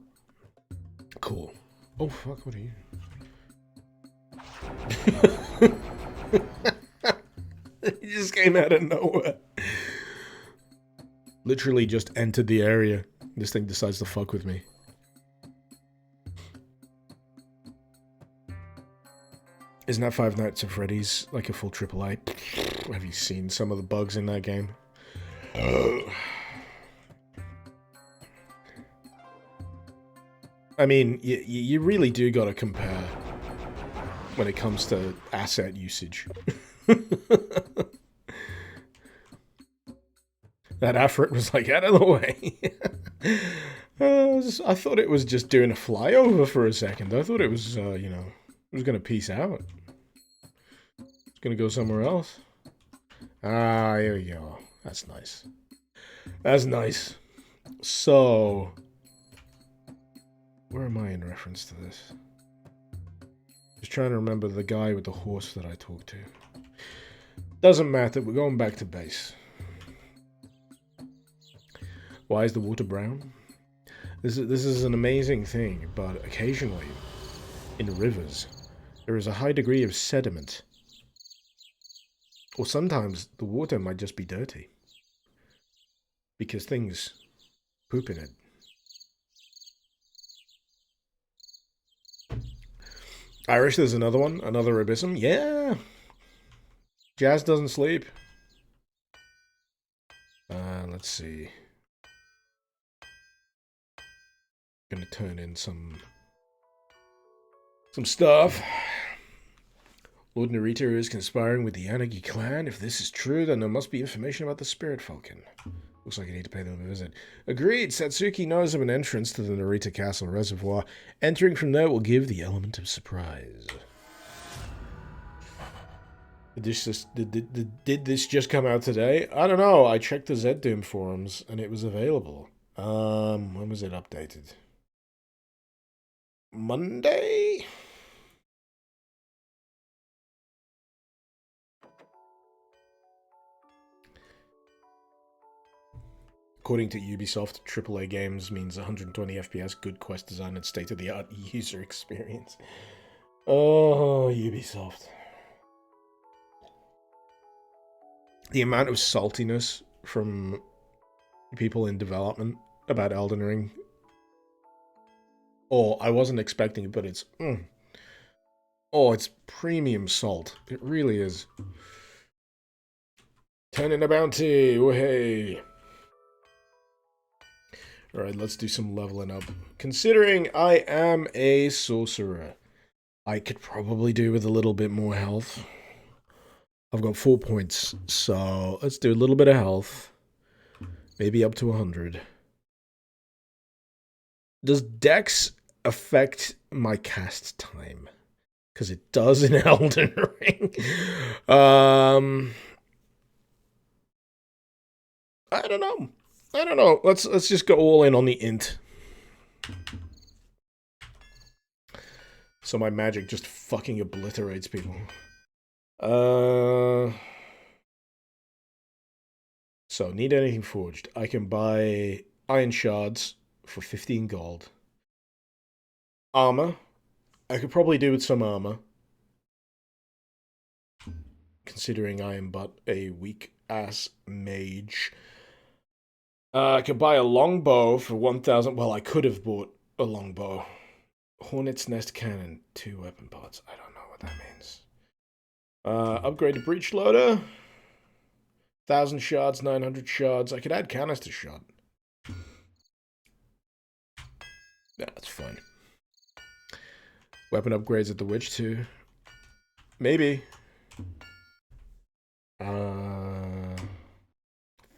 Cool. Oh, fuck, what are you? He just came out of nowhere. Literally just entered the area. This thing decides to fuck with me. Isn't that Five Nights at Freddy's like a full AAA? Have you seen some of the bugs in that game? I mean, you really do gotta compare when it comes to asset usage. That Afrit was like, out of the way. I thought it was just doing a flyover for a second. I thought it was, you know, it was going to peace out. It's going to go somewhere else. Ah, here we go. That's nice. That's nice. So, where am I in reference to this? Just trying to remember the guy with the horse that I talked to. Doesn't matter, we're going back to base. Why is the water brown? This is an amazing thing, but occasionally, in rivers, there is a high degree of sediment. Or sometimes the water might just be dirty. Because things poop in it. Irish, there's another one, another Abyssm. Yeah! Jazz doesn't sleep. Let's see. Gonna turn in some stuff. Lord Narita is conspiring with the Yanagi clan. If this is true, then there must be information about the Spirit Falcon. Looks like I need to pay them a visit. Agreed. Satsuki knows of an entrance to the Narita Castle Reservoir. Entering from there will give the element of surprise. Did this just come out today? I don't know. I checked the Z-Doom forums and it was available. When was it updated? Monday? According to Ubisoft, AAA games means 120 FPS, good quest design, and state-of-the-art user experience. Oh, Ubisoft. The amount of saltiness from people in development about Elden Ring. Oh, I wasn't expecting it, but it's... Oh, it's premium salt. It really is. Turn in a bounty! Woohey! Alright, let's do some leveling up. Considering I am a sorcerer, I could probably do with a little bit more health. I've got 4 points, so let's do a little bit of health. Maybe up to 100. Does Dex affect my cast time? Because it does in Elden Ring. I don't know. Let's just go all in on the int. So my magic just fucking obliterates people. So, need anything forged. I can buy iron shards for 15 gold. Armor. I could probably do with some armor. Considering I am but a weak-ass mage. I could buy a longbow for 1,000. Well, I could have bought a longbow. Hornet's Nest Cannon. 2 weapon parts. I don't know what that means. Upgrade to breech loader. 1,000 shards, 900 shards. I could add canister shot. Yeah, that's fine. Weapon upgrades at the witch too. Maybe.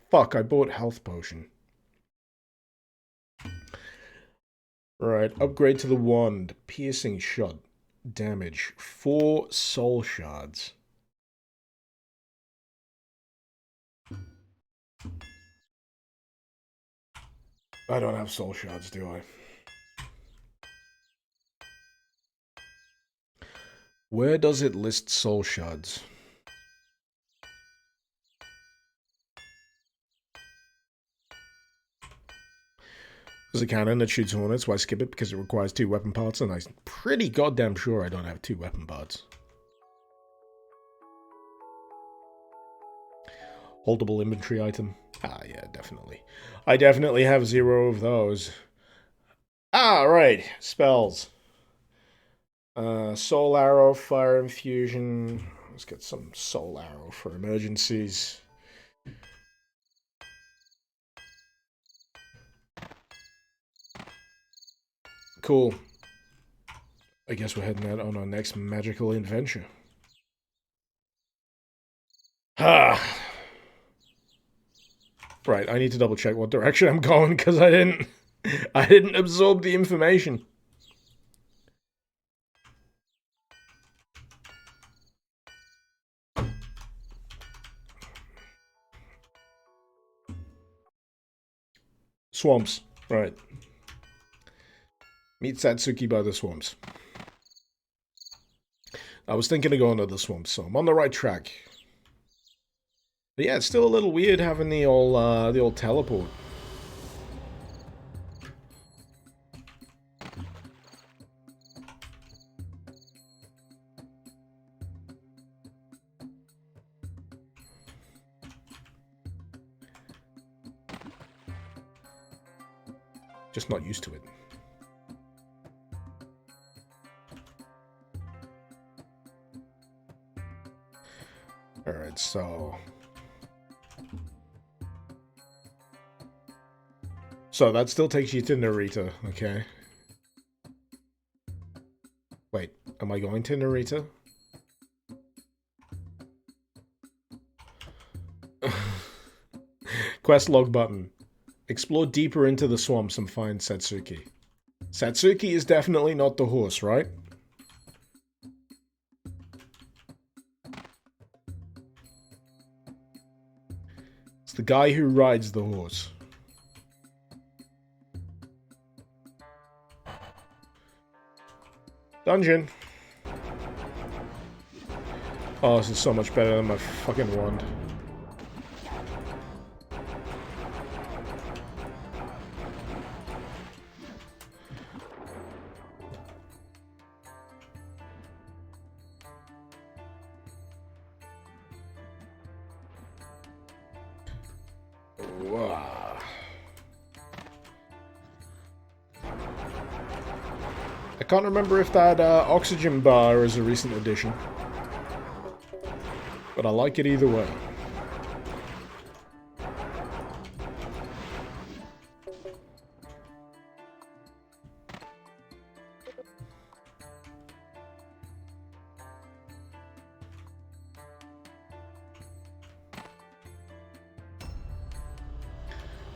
Fuck, I bought health potion. Right, upgrade to the wand. Piercing shot. Damage. 4 soul shards. I don't have soul shards, do I? Where does it list soul shards? There's a cannon that shoots hornets. Why skip it? Because it requires 2 weapon parts, and I'm pretty goddamn sure I don't have 2 weapon parts. Holdable inventory item. Ah, yeah, definitely. I definitely have 0 of those. Ah, right. Spells. Soul Arrow, Fire Infusion. Let's get some Soul Arrow for emergencies. Cool. I guess we're heading out on our next magical adventure. Ah. Right, I need to double check what direction I'm going because I didn't absorb the information. Swamps. Right. Meet Satsuki by the swamps. I was thinking of going to the swamps, so I'm on the right track. But yeah, it's still a little weird having the old teleport. Just not used to it. Alright, so that still takes you to Narita, okay? Wait, am I going to Narita? Quest log button. Explore deeper into the swamps and find Satsuki. Satsuki is definitely not the horse, right? guy who rides the horse. Dungeon. Oh, this is so much better than my fucking wand. Wow. I can't remember if that oxygen bar is a recent addition, but I like it either way.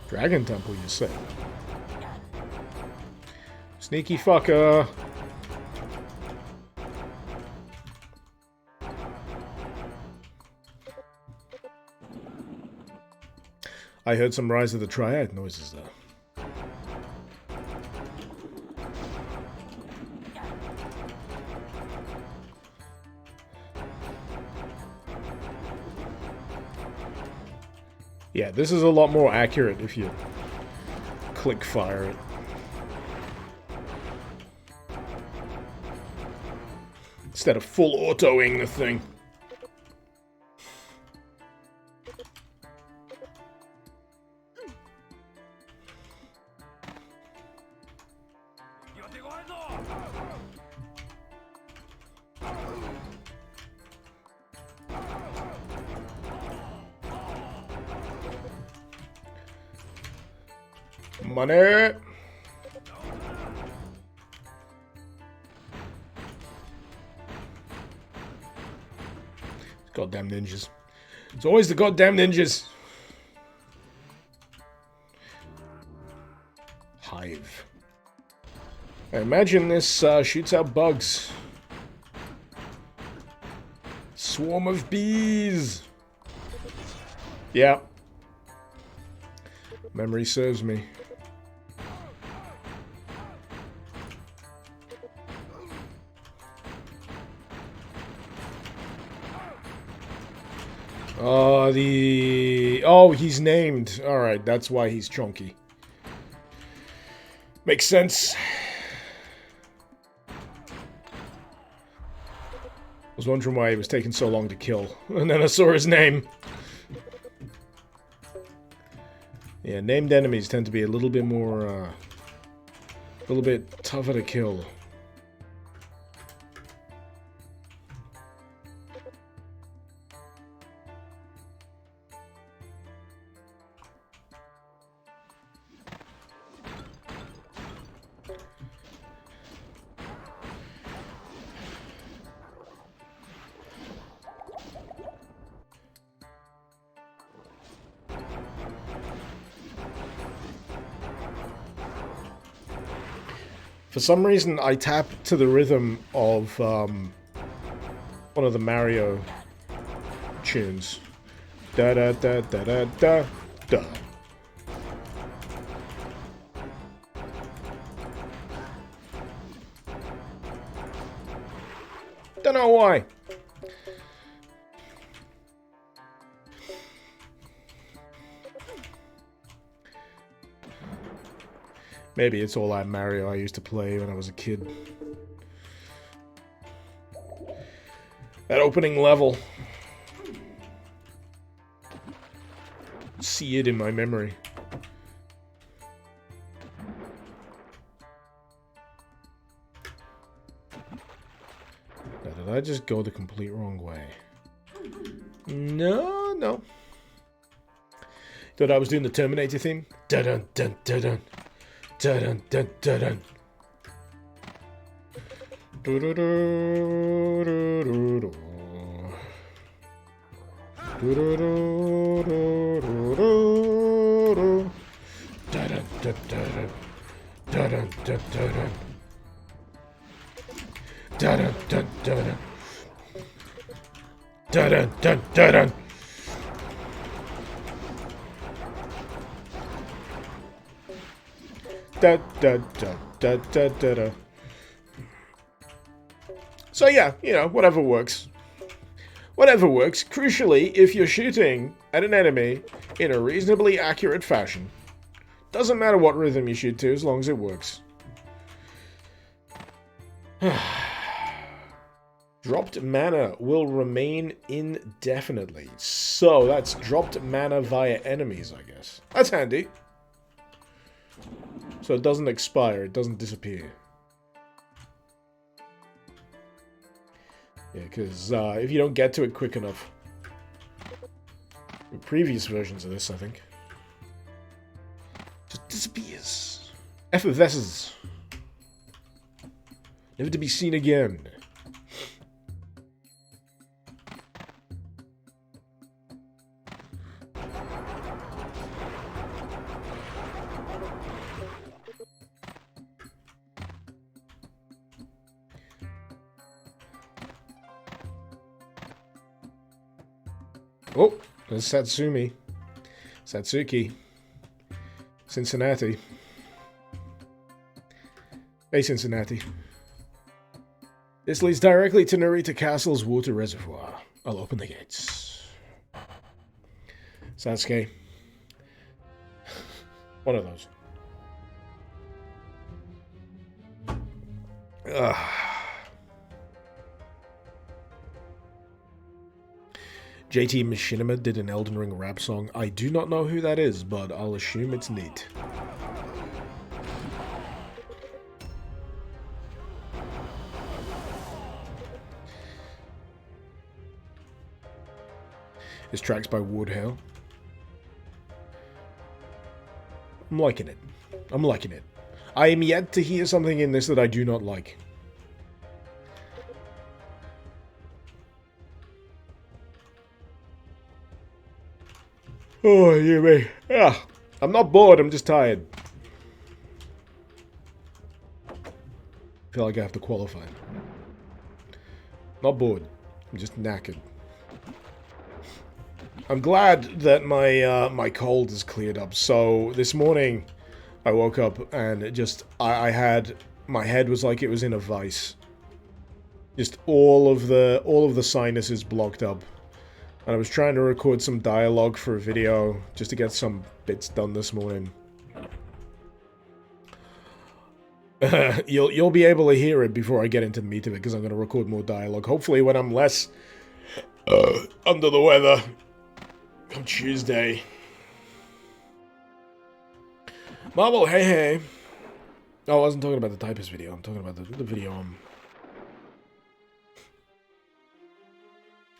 Dragon Temple, you say? Sneaky fucker. I heard some Rise of the Triad noises there. Yeah, this is a lot more accurate if you click fire it. Instead of full autoing the thing. Money! Goddamn ninjas. It's always the goddamn ninjas. Hive. I imagine this shoots out bugs. Swarm of bees. Yeah. Memory serves me. Oh, he's named. Alright, that's why he's chunky. Makes sense. I was wondering why he was taking so long to kill. And then I saw his name. Yeah, named enemies tend to be a little bit more, a little bit tougher to kill. For some reason, I tap to the rhythm of one of the Mario tunes. Da da da da da da da. Don't know why. Maybe it's all that Mario I used to play when I was a kid. That opening level. See it in my memory. Now, did I just go the complete wrong way? No, no. Thought I was doing the Terminator theme? Dun dun dun dun. Dun dun dun dun. Do do do do do do. Do do do do do do. Dun dun dun dun dun dun dun. Dun dun dun dun. Dun dun dun dun. Da, da, da, da, da, da, da. So yeah, you know, whatever works. Whatever works. Crucially, if you're shooting at an enemy in a reasonably accurate fashion, doesn't matter what rhythm you shoot to as long as it works. Dropped mana will remain indefinitely. So that's dropped mana via enemies, I guess. That's handy. So it doesn't expire, it doesn't disappear. Yeah, because if you don't get to it quick enough. In previous versions of this, I think. Just disappears. Effervesces. Never to be seen again. Oh, there's Satsumi. Satsuki. Cincinnati. Hey, Cincinnati. This leads directly to Narita Castle's water reservoir. I'll open the gates. Sasuke. One of those. Ugh. JT Machinima did an Elden Ring rap song. I do not know who that is, but I'll assume it's neat. This track's by Woodhale. I'm liking it. I'm liking it. I am yet to hear something in this that I do not like. Oh, you me. Yeah. I'm not bored, I'm just tired. I feel like I have to qualify. Not bored. I'm just knackered. I'm glad that my cold has cleared up. So this morning I woke up and it just I had my head was like it was in a vice. Just all of the sinuses blocked up. And I was trying to record some dialogue for a video just to get some bits done this morning. You'll be able to hear it before I get into the meat of it because I'm going to record more dialogue. Hopefully when I'm less under the weather come Tuesday. Marvel, hey hey. Oh, I wasn't talking about the typist video. I'm talking about the video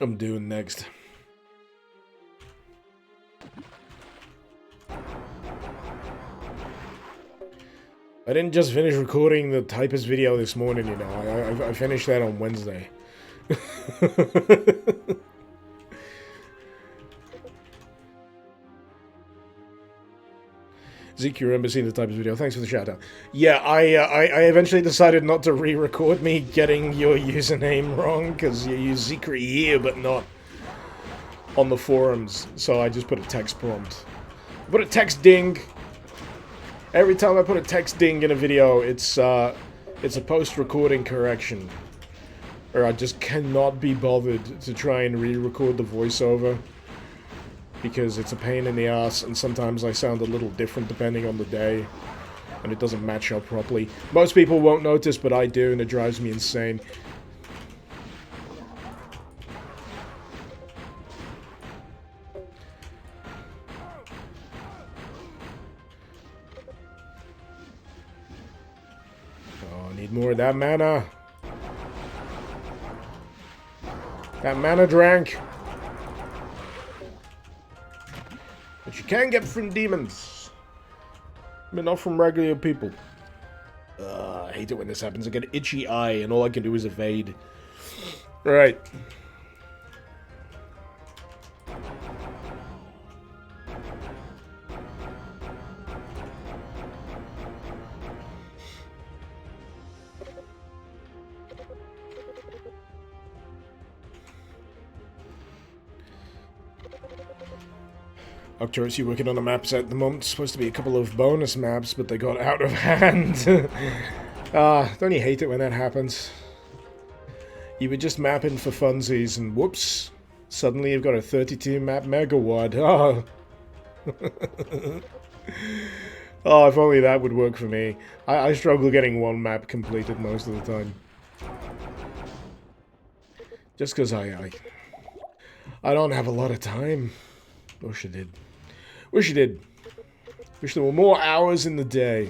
I'm doing next. I didn't just finish recording the typist video this morning, you know. I finished that on Wednesday. Zeke, you remember seeing the typist video? Thanks for the shout out. Yeah, I eventually decided not to re-record me getting your username wrong, because you use Zikri here, but not on the forums. So I just put a text prompt. I put a text ding. Every time I put a text ding in a video, it's a post-recording correction. Or I just cannot be bothered to try and re-record the voiceover. Because it's a pain in the ass, and sometimes I sound a little different depending on the day. And it doesn't match up properly. Most people won't notice, but I do, and it drives me insane. More of that mana. That mana drank. But you can get from demons. But not from regular people. I hate it when this happens. I get an itchy eye and all I can do is evade. Alright. Arcturus, working on the maps at the moment. Supposed to be a couple of bonus maps, but they got out of hand. Don't you hate it when that happens? You were just mapping for funsies, and whoops, suddenly you've got a 32 map megawatt. Oh. Oh, if only that would work for me. I struggle getting one map completed most of the time. Just because I don't have a lot of time. Wish I did. Wish I did. Wish there were more hours in the day.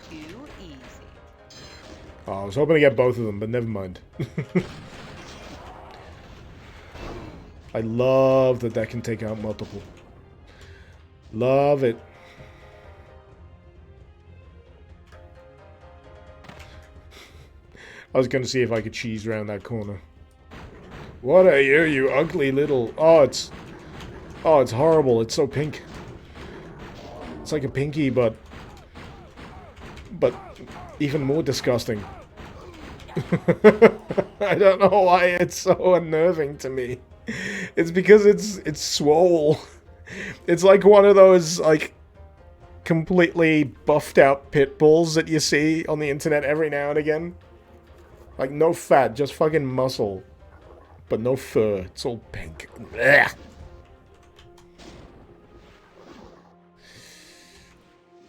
Too easy. Oh, I was hoping to get both of them, but never mind. I love that that can take out multiple. Love it. I was going to see if I could cheese around that corner. What are you, you ugly little... Oh, it's horrible. It's so pink. It's like a pinky, but even more disgusting. I don't know why it's so unnerving to me. It's because it's swole. It's like one of those, like, completely buffed out pit bulls that you see on the internet every now and again. Like, no fat, just fucking muscle. But no fur. It's all pink. Blech.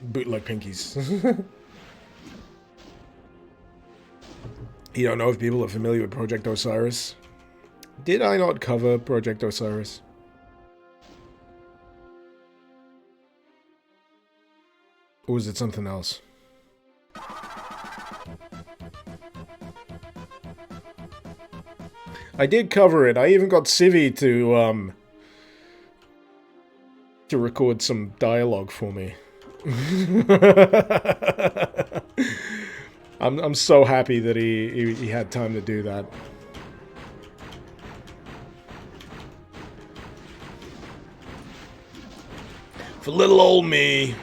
Bootleg pinkies. You don't know if people are familiar with Project Osiris? Did I not cover Project Osiris? Or was it something else? I did cover it. I even got Civi to record some dialogue for me. I'm so happy that he had time to do that. For little old me.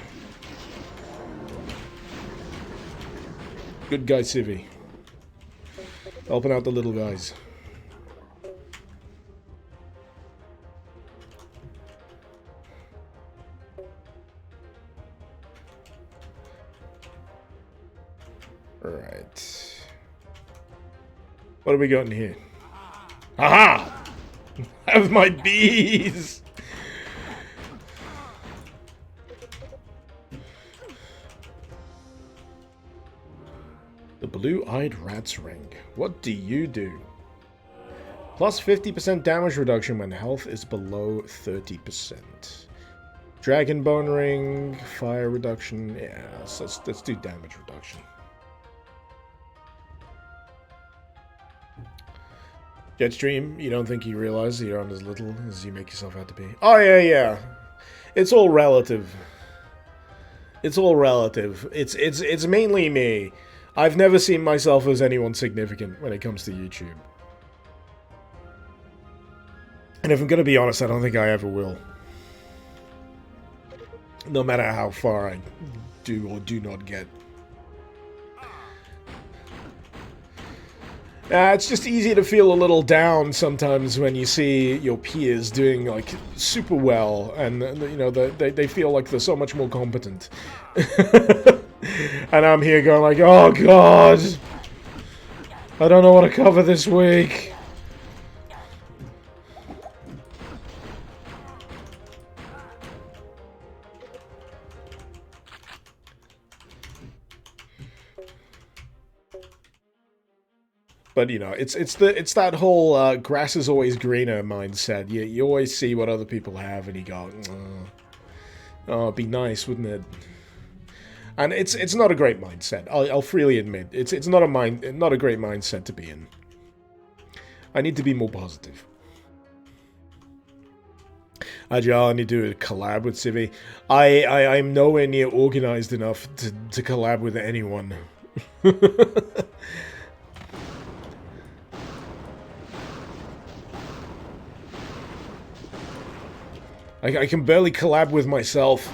Good guy Civi. Helping out the little guys. Alright. What have we got in here? Aha! Have my bees! The blue-eyed rat's ring. What do you do? Plus 50% damage reduction when health is below 30%. Dragon bone ring, fire reduction. Yeah, let's do damage reduction. Jetstream, you don't think you realize that you're on as little as you make yourself out to be? Oh, yeah. It's all relative. It's all relative. It's mainly me. I've never seen myself as anyone significant when it comes to YouTube. And if I'm gonna be honest, I don't think I ever will. No matter how far I do or do not get. It's just easy to feel a little down sometimes when you see your peers doing, like, super well, and, you know, they feel like they're so much more competent. And I'm here going like, oh god! I don't know what to cover this week. But you know, it's that whole grass is always greener mindset. You always see what other people have, and you go, oh, it'd be nice, wouldn't it? And it's not a great mindset. I'll freely admit it's not a great mindset to be in. I need to be more positive. Agile, I need to do a collab with Civi. I'm nowhere near organized enough to collab with anyone. I can barely collab with myself.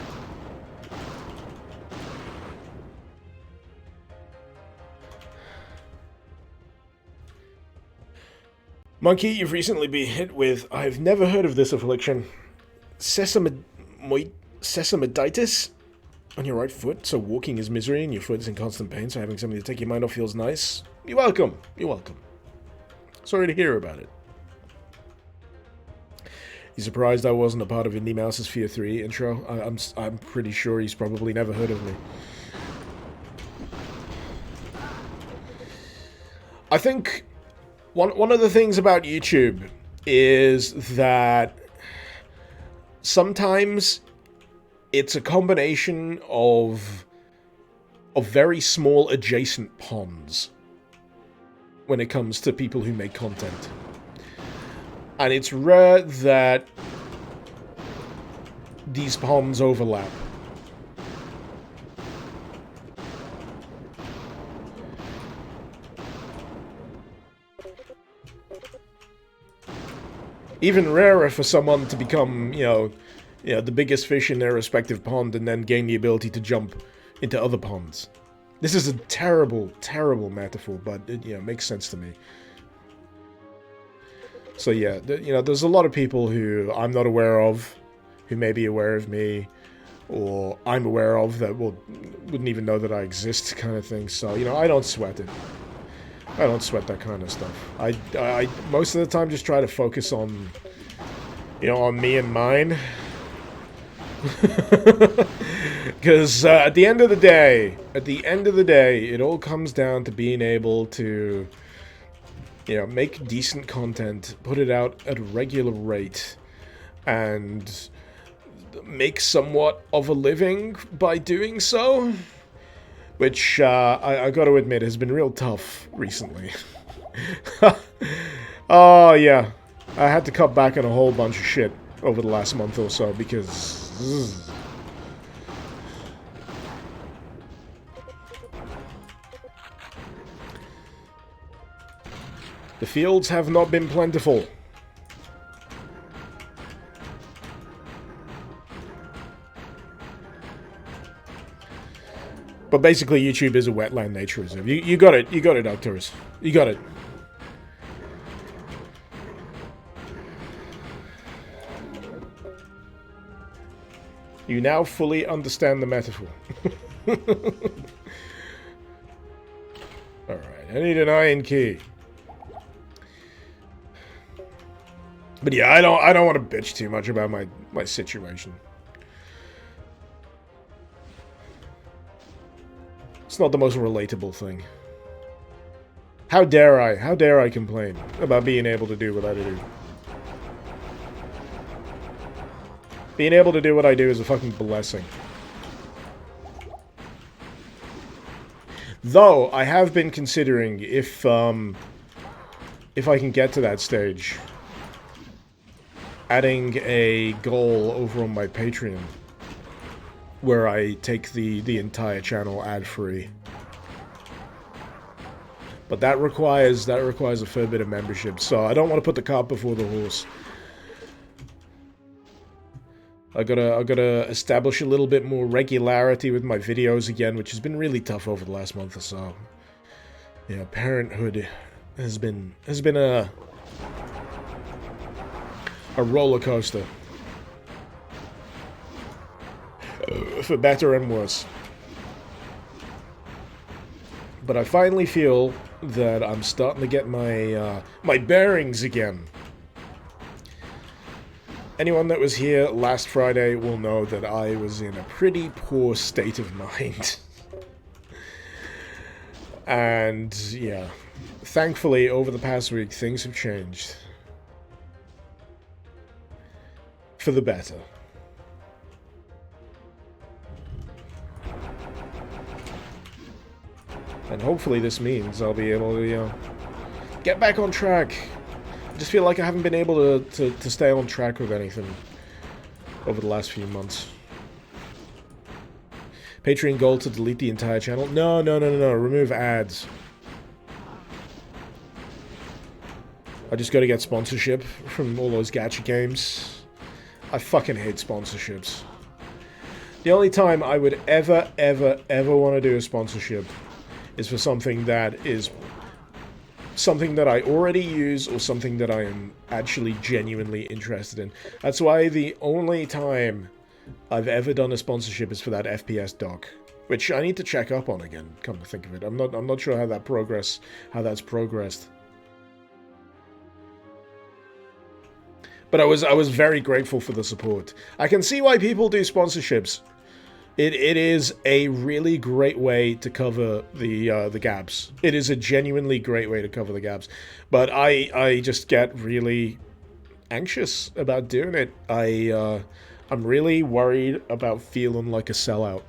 Monkey, you've recently been hit with, I've never heard of this affliction, sesamoditis on your right foot, so walking is misery and your foot is in constant pain, so having somebody to take your mind off feels nice. You're welcome. You're welcome. Sorry to hear about it. He's surprised I wasn't a part of Indie Mouse's Fear 3 intro. I'm pretty sure he's probably never heard of me. I think one of the things about YouTube is that sometimes it's a combination of very small adjacent ponds when it comes to people who make content. And it's rare that these ponds overlap. Even rarer for someone to become, you know, the biggest fish in their respective pond and then gain the ability to jump into other ponds. This is a terrible, terrible metaphor, but it, makes sense to me. So yeah, there's a lot of people who I'm not aware of, who may be aware of me, or I'm aware of that wouldn't even know that I exist, kind of thing. So I don't sweat it. I don't sweat that kind of stuff. I most of the time just try to focus on, on me and mine. Because at the end of the day, it all comes down to being able to, make decent content, put it out at a regular rate, and make somewhat of a living by doing so. Which, I gotta admit, has been real tough recently. Oh, yeah. I had to cut back on a whole bunch of shit over the last month or so, because... the fields have not been plentiful. But basically, YouTube is a wetland nature reserve. You got it, Arcturus. You got it. You now fully understand the metaphor. Alright, I need an iron key. But yeah, I don't want to bitch too much about my situation. It's not the most relatable thing. How dare I complain about being able to do what I do. Being able to do what I do is a fucking blessing. Though, I have been considering if I can get to that stage, adding a goal over on my Patreon, where I take the entire channel ad-free. But that requires a fair bit of membership, so I don't want to put the cart before the horse. I gotta establish a little bit more regularity with my videos again, which has been really tough over the last month or so. Yeah, parenthood has been a roller coaster. For better and worse. But I finally feel that I'm starting to get my my bearings again. Anyone that was here last Friday will know that I was in a pretty poor state of mind. And yeah, thankfully over the past week things have changed. For the better. And hopefully this means I'll be able to, get back on track. I just feel like I haven't been able to stay on track with anything over the last few months. Patreon goal to delete the entire channel? No. Remove ads. I just gotta get sponsorship from all those gacha games. I fucking hate sponsorships. The only time I would ever want to do a sponsorship is for something that is something that I already use or something that I am actually genuinely interested in. That's why the only time I've ever done a sponsorship is for that FPS doc, which I need to check up on again, come to think of it. I'm not sure how that's progressed. But I was very grateful for the support. I can see why people do sponsorships. It is a really great way to cover the gaps. It is a genuinely great way to cover the gaps. But I just get really anxious about doing it. I'm really worried about feeling like a sellout.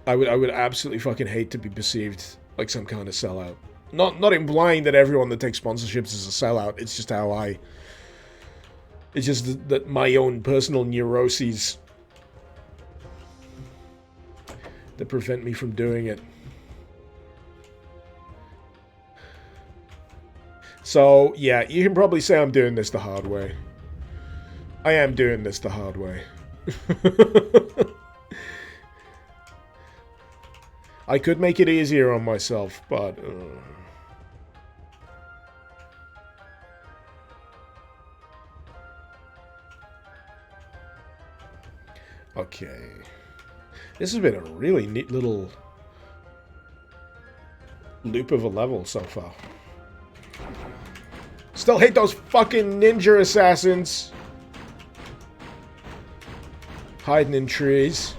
I would absolutely fucking hate to be perceived like some kind of sellout. Not implying that everyone that takes sponsorships is a sellout. It's just how it's just that my own personal neuroses that prevent me from doing it. So, yeah, you can probably say I'm doing this the hard way. I am doing this the hard way. I could make it easier on myself, but... Okay. This has been a really neat little loop of a level so far. Still hate those fucking ninja assassins. Hiding in trees.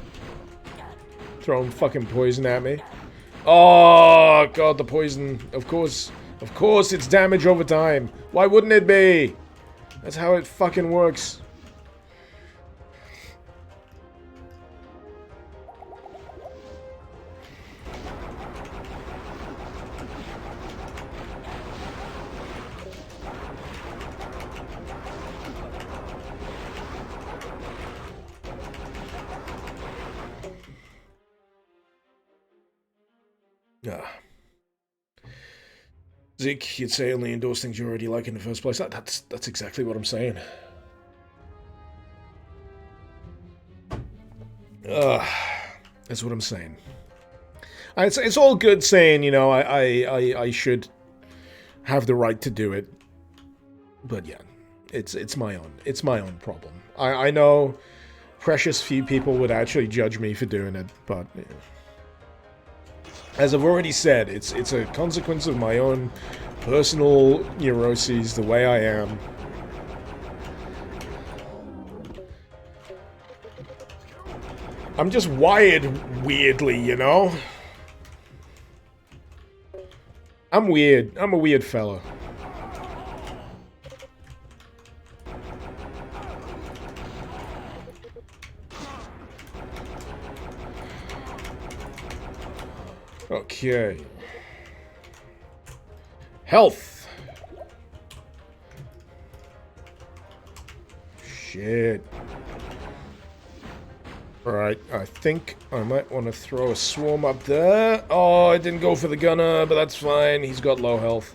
Throwing fucking poison at me. Oh, God, the poison. Of course it's damage over time. Why wouldn't it be? That's how it fucking works. Zeke, you'd say only endorse things you already like in the first place. That's exactly what I'm saying. That's what I'm saying. It's all good saying, you know, I should have the right to do it. But yeah, it's my own problem. I know precious few people would actually judge me for doing it, but yeah. As I've already said, it's a consequence of my own personal neuroses, the way I am. I'm just wired weirdly, you know? I'm weird. I'm a weird fella. Okay. Health. Shit. Alright, I think I might want to throw a swarm up there. Oh, I didn't go for the gunner, but that's fine. He's got low health.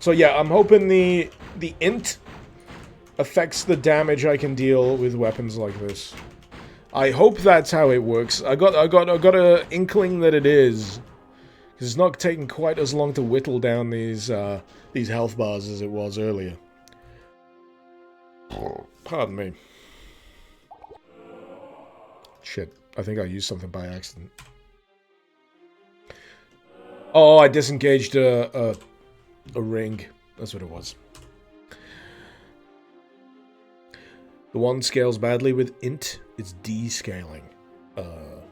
So yeah, I'm hoping the int affects the damage I can deal with weapons like this. I hope that's how it works. I got a inkling that it is, because it's not taking quite as long to whittle down these health bars as it was earlier. Pardon me. Shit, I think I used something by accident. Oh, I disengaged a ring. That's what it was. The one scales badly with int. It's descaling. Oh,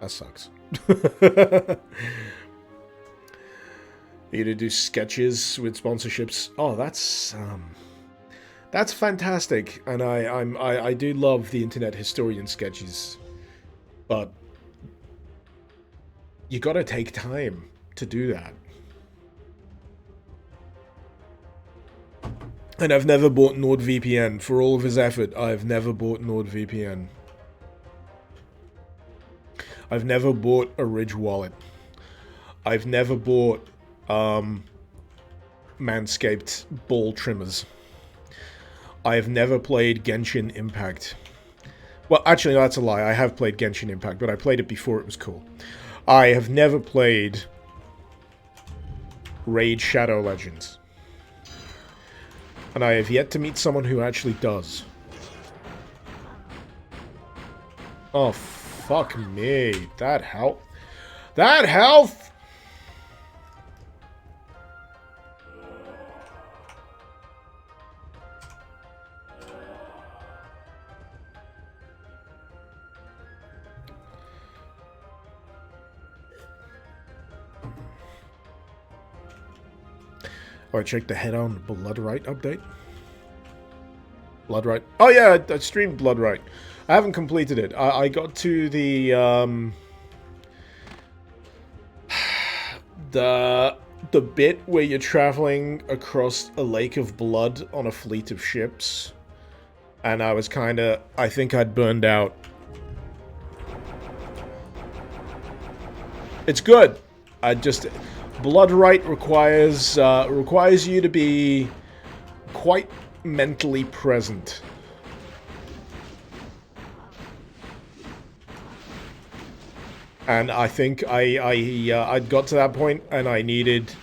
that sucks. You to do sketches with sponsorships. Oh, that's fantastic, and I do love the internet historian sketches, but you gotta take time to do that. And I've never bought NordVPN. For all of his effort, I've never bought NordVPN. I've never bought a Ridge wallet. I've never bought Manscaped ball trimmers. I have never played Genshin Impact. Well, actually, that's a lie. I have played Genshin Impact, but I played it before it was cool. I have never played Raid Shadow Legends. And I have yet to meet someone who actually does. Oh, fuck me. That health. That health! Oh, I checked the head-on Bloodright update. Bloodright. Oh yeah, I streamed Bloodright. I haven't completed it. I got to the the bit where you're traveling across a lake of blood on a fleet of ships, and I was I think I'd burned out. It's good. Bloodright requires you to be quite mentally present. And I think I'd got to that point, and I needed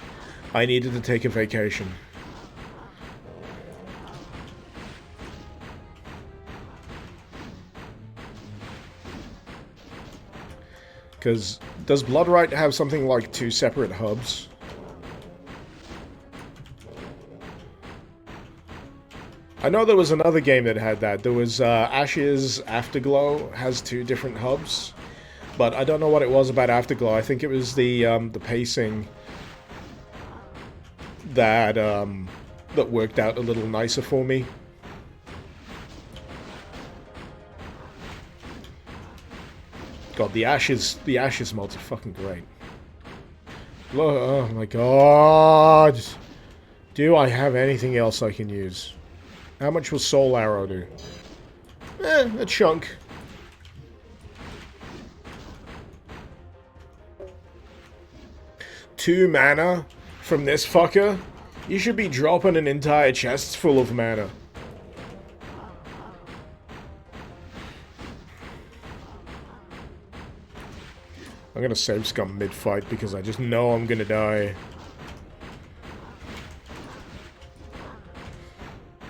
to take a vacation. Because does Bloodright have something like 2 separate hubs? I know there was another game that had that. There was Ashes Afterglow has 2 different hubs, but I don't know what it was about Afterglow. I think it was the pacing that that worked out a little nicer for me. God, the Ashes mods are fucking great. Oh my god! Do I have anything else I can use? How much will Soul Arrow do? A chunk. Two mana from this fucker? You should be dropping an entire chest full of mana. I'm gonna save scum mid-fight because I just know I'm gonna die.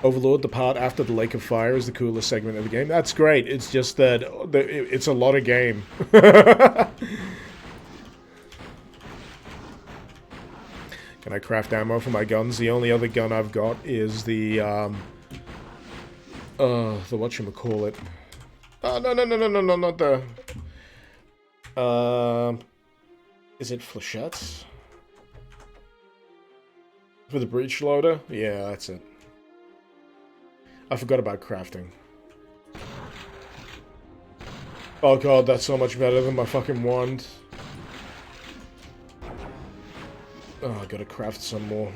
Overlord, the part after the Lake of Fire, is the coolest segment of the game. That's great. It's just that it's a lot of game. Can I craft ammo for my guns? The only other gun I've got is the whatchamacallit. Oh, no, not the... is it flechettes? For the breech loader? Yeah, that's it. I forgot about crafting. Oh god, that's so much better than my fucking wand. Oh, I gotta craft some more.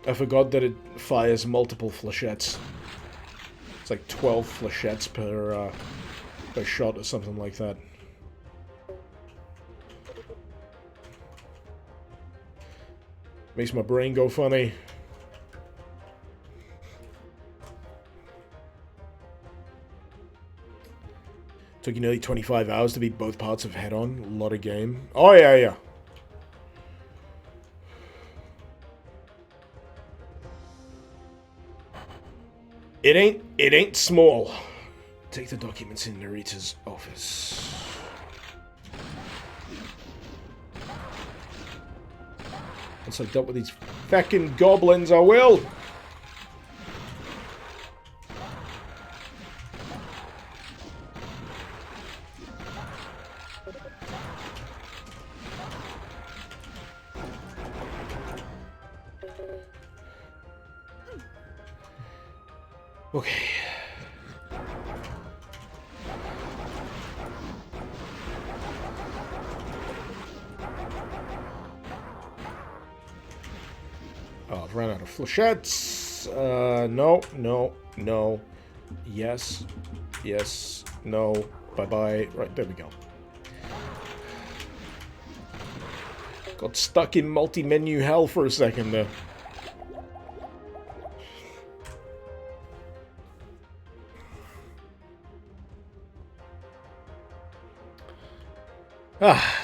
I forgot that it fires multiple flechettes. It's like 12 flechettes per shot or something like that. Makes my brain go funny. Took you nearly 25 hours to beat both parts of Head-On. A lot of game. Oh, yeah. It ain't small. Take the documents in Narita's office. Once I've dealt with these feckin' goblins, I will. Okay. Oh, I've run out of flechettes. No. Yes. No. Bye-bye. Right, there we go. Got stuck in multi-menu hell for a second there. Ah.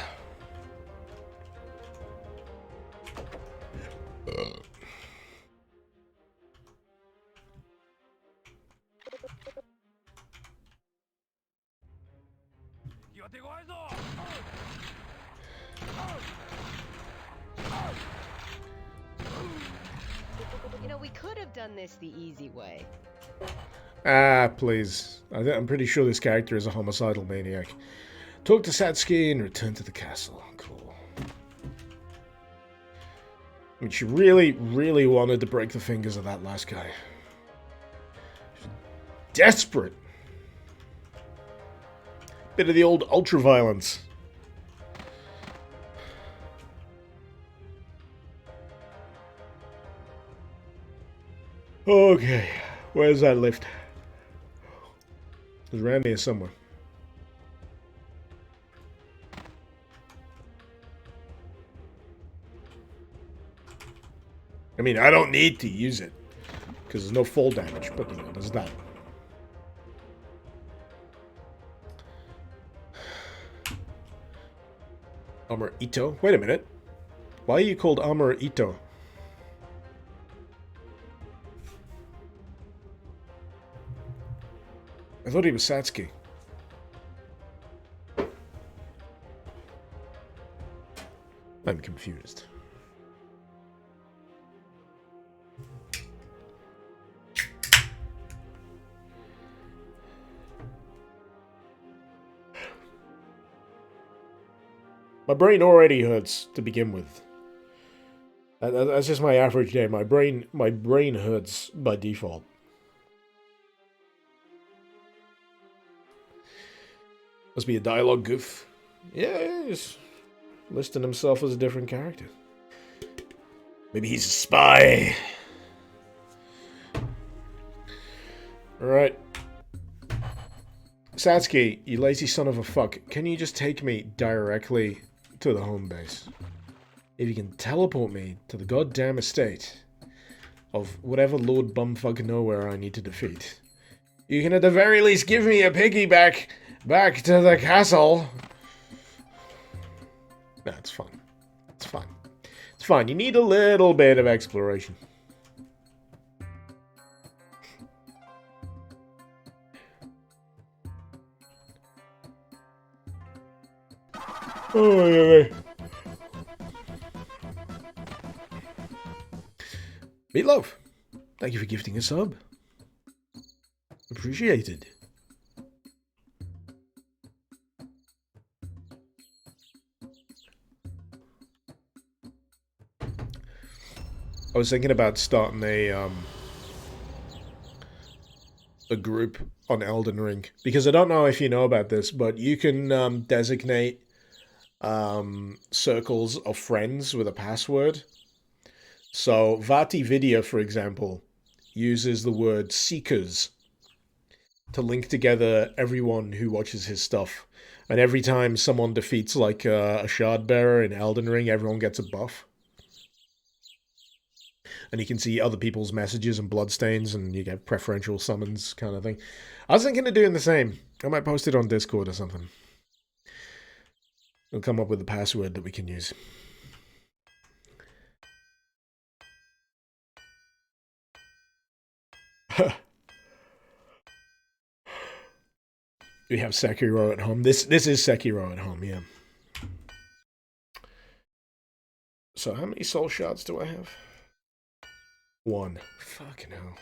You know, we could have done this the easy way. Ah, please. I'm pretty sure this character is a homicidal maniac. Talk to Satsuki and return to the castle. Cool. I mean, she really, really wanted to break the fingers of that last guy. Desperate. Bit of the old ultra-violence. Okay, where's that lift? It's around here somewhere. I mean, I don't need to use it, because there's no fall damage, but, you know, there's that. Armor Ito? Wait a minute. Why are you called Armor Ito? I thought he was Satsuki. I'm confused. My brain already hurts to begin with. That's just my average day. My brain hurts by default. Must be a dialogue goof. Yeah, he's listing himself as a different character. Maybe he's a spy. Alright. Satsuki, you lazy son of a fuck. Can you just take me directly to the home base? If you can teleport me to the goddamn estate of whatever Lord Bumfuck Nowhere I need to defeat, you can at the very least give me a piggyback back to the castle. That's fine. It's fine. It's fine. You need a little bit of exploration. Oh, yeah. Meatloaf, thank you for gifting a sub. Appreciated. I was thinking about starting a group on Elden Ring, because I don't know if you know about this, but you can designate circles of friends with a password. So Vati Vidya, for example, uses the word seekers to link together everyone who watches his stuff. And every time someone defeats like a shard bearer in Elden Ring, everyone gets a buff. And you can see other people's messages and bloodstains, and you get preferential summons kind of thing. I was thinking of doing the same. I might post it on Discord or something. We'll come up with a password that we can use. We have Sekiro at home. This is Sekiro at home, yeah. So how many soul shards do I have? 1. Fucking hell.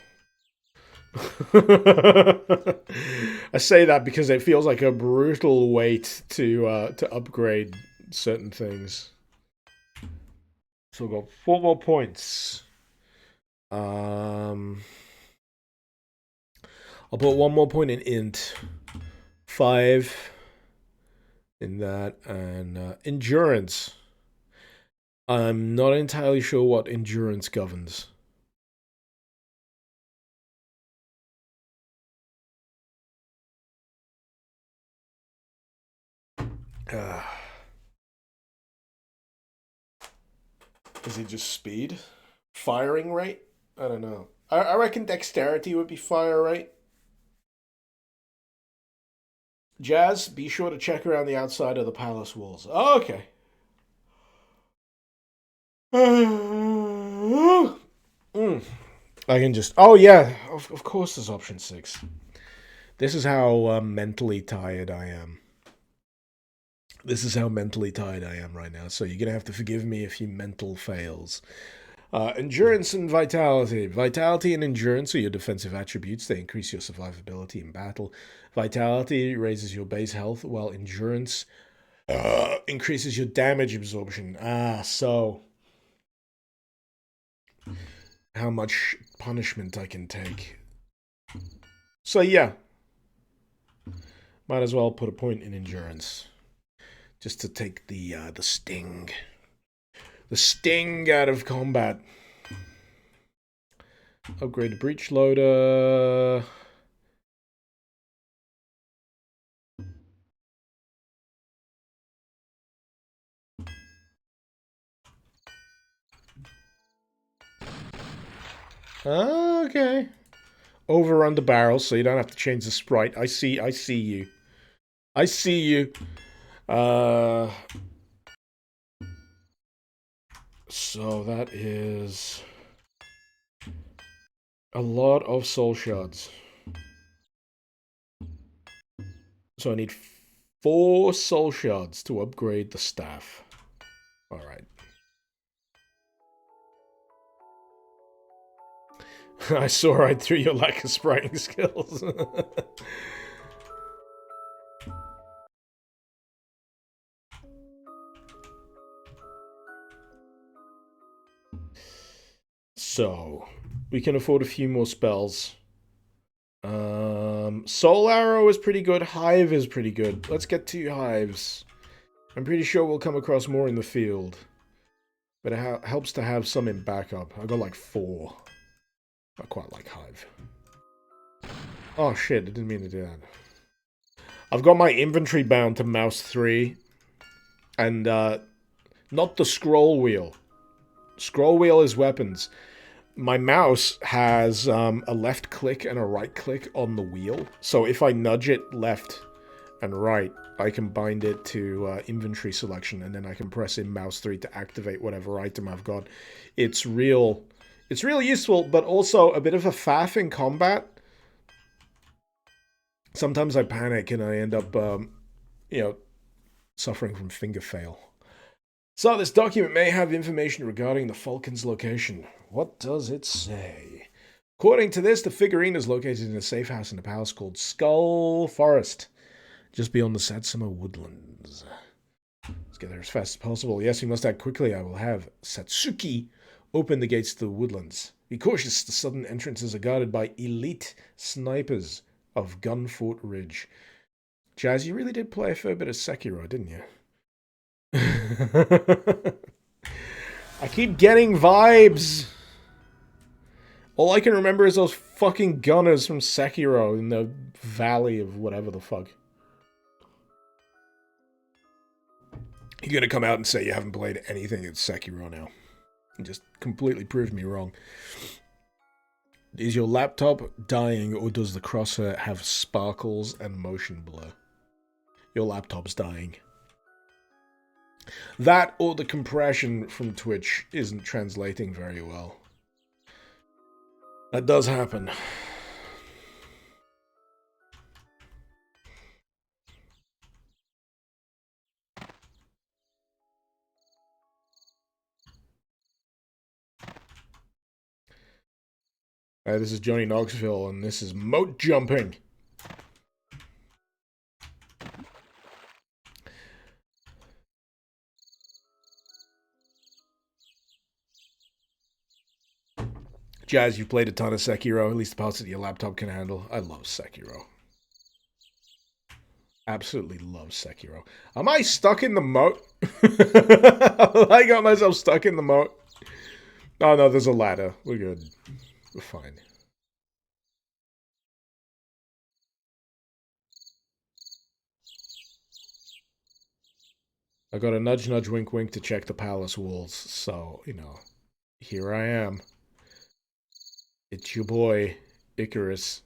I say that because it feels like a brutal wait to upgrade certain things. So we've got 4 more points. I'll put 1 more point in int. 5 in that, and endurance. I'm not entirely sure what endurance governs. Is it just speed? Firing rate? I don't know. I reckon dexterity would be fire rate. Jazz, be sure to check around the outside of the palace walls. Oh, okay. I can just... Oh, yeah. Of course there's option 6. This is how mentally tired I am. This is how mentally tired I am right now. So you're going to have to forgive me a few mental fails. Endurance and vitality. Vitality and endurance are your defensive attributes. They increase your survivability in battle. Vitality raises your base health, while endurance increases your damage absorption. So how much punishment I can take. So yeah, might as well put a point in endurance, just to take the sting out of combat. Upgrade the breach loader. Okay. Overrun the barrel so you don't have to change the sprite. I see you. I see you. So that is a lot of soul shards. So I need 4 soul shards to upgrade the staff. Alright. I saw right through your lack of spriting skills. So, we can afford a few more spells. Soul Arrow is pretty good. Hive is pretty good. Let's get 2 hives. I'm pretty sure we'll come across more in the field. But it helps to have some in backup. I got like 4. I quite like Hive. Oh shit, I didn't mean to do that. I've got my inventory bound to mouse 3. And, not the scroll wheel. Scroll wheel is weapons. My mouse has a left click and a right click on the wheel. So if I nudge it left and right, I can bind it to inventory selection, and then I can press in mouse 3 to activate whatever item I've got. It's really useful, but also a bit of a faff in combat. Sometimes I panic and I end up, suffering from finger fail. So this document may have information regarding the Falcon's location. What does it say? According to this, the figurine is located in a safe house in a palace called Skull Forest, just beyond the Satsuma Woodlands. Let's get there as fast as possible. Yes, we must act quickly. I will have Satsuki open the gates to the woodlands. Be cautious, the southern entrances are guarded by elite snipers of Gunfort Ridge. Jazz, you really did play a fair bit of Sekiro, didn't you? I keep getting vibes. All I can remember is those fucking gunners from Sekiro in the valley of whatever the fuck. You're gonna come out and say you haven't played anything in Sekiro now. And just completely prove me wrong. Is your laptop dying, or does the crosshair have sparkles and motion blur? Your laptop's dying. That or the compression from Twitch isn't translating very well. That does happen. This is Johnny Knoxville, and this is moat jumping. Jazz, you've played a ton of Sekiro, at least the parts that your laptop can handle. I love Sekiro. Absolutely love Sekiro. Am I stuck in the moat? I got myself stuck in the moat. Oh no, there's a ladder. We're good. We're fine. I got a nudge, nudge, wink, wink to check the palace walls. So, here I am. It's your boy, Icarus.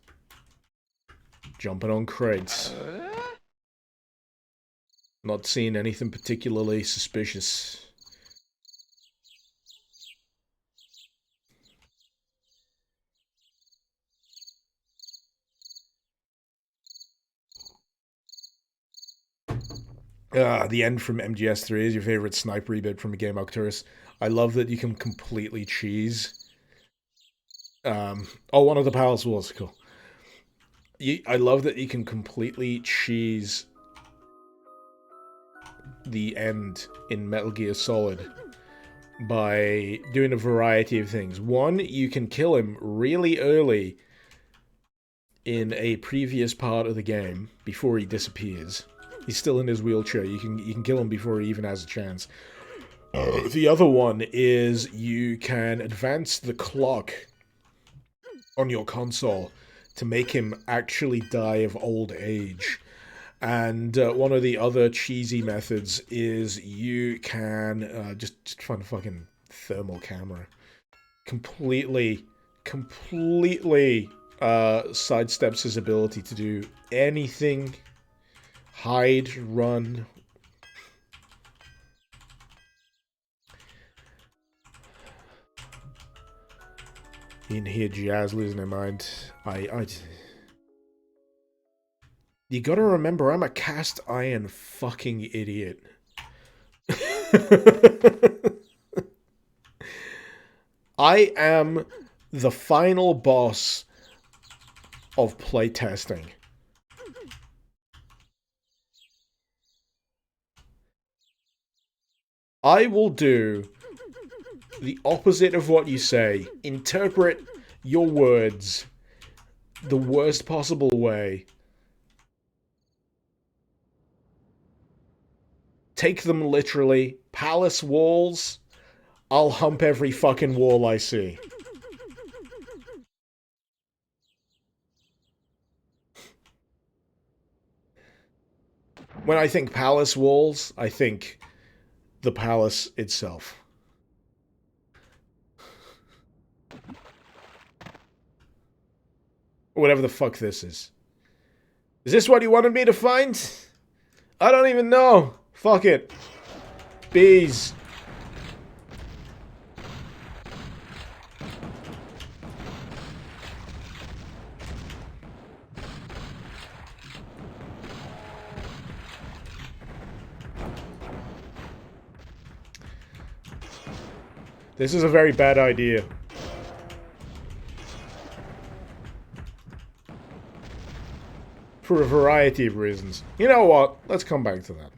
Jumping on crates. Not seeing anything particularly suspicious. The end from MGS3 is your favorite sniper bit from a game, Octurus. I love that you can completely cheese. One of the palace walls, cool. I love that you can completely cheese the end in Metal Gear Solid by doing a variety of things. One, you can kill him really early in a previous part of the game before he disappears. He's still in his wheelchair. You can kill him before he even has a chance. The other one is you can advance the clock on your console to make him actually die of old age. And one of the other cheesy methods is you can just find a fucking thermal camera. Completely sidesteps his ability to do anything. Hide, run. You can hear Jazz losing her mind. You gotta remember, I'm a cast iron fucking idiot. I am the final boss of playtesting. I will do the opposite of what you say. Interpret your words the worst possible way. Take them literally. Palace walls. I'll hump every fucking wall I see. When I think palace walls, I think the palace itself. Whatever the fuck this is. Is this what you wanted me to find? I don't even know. Fuck it. Bees. This is a very bad idea. For a variety of reasons. You know what? Let's come back to that.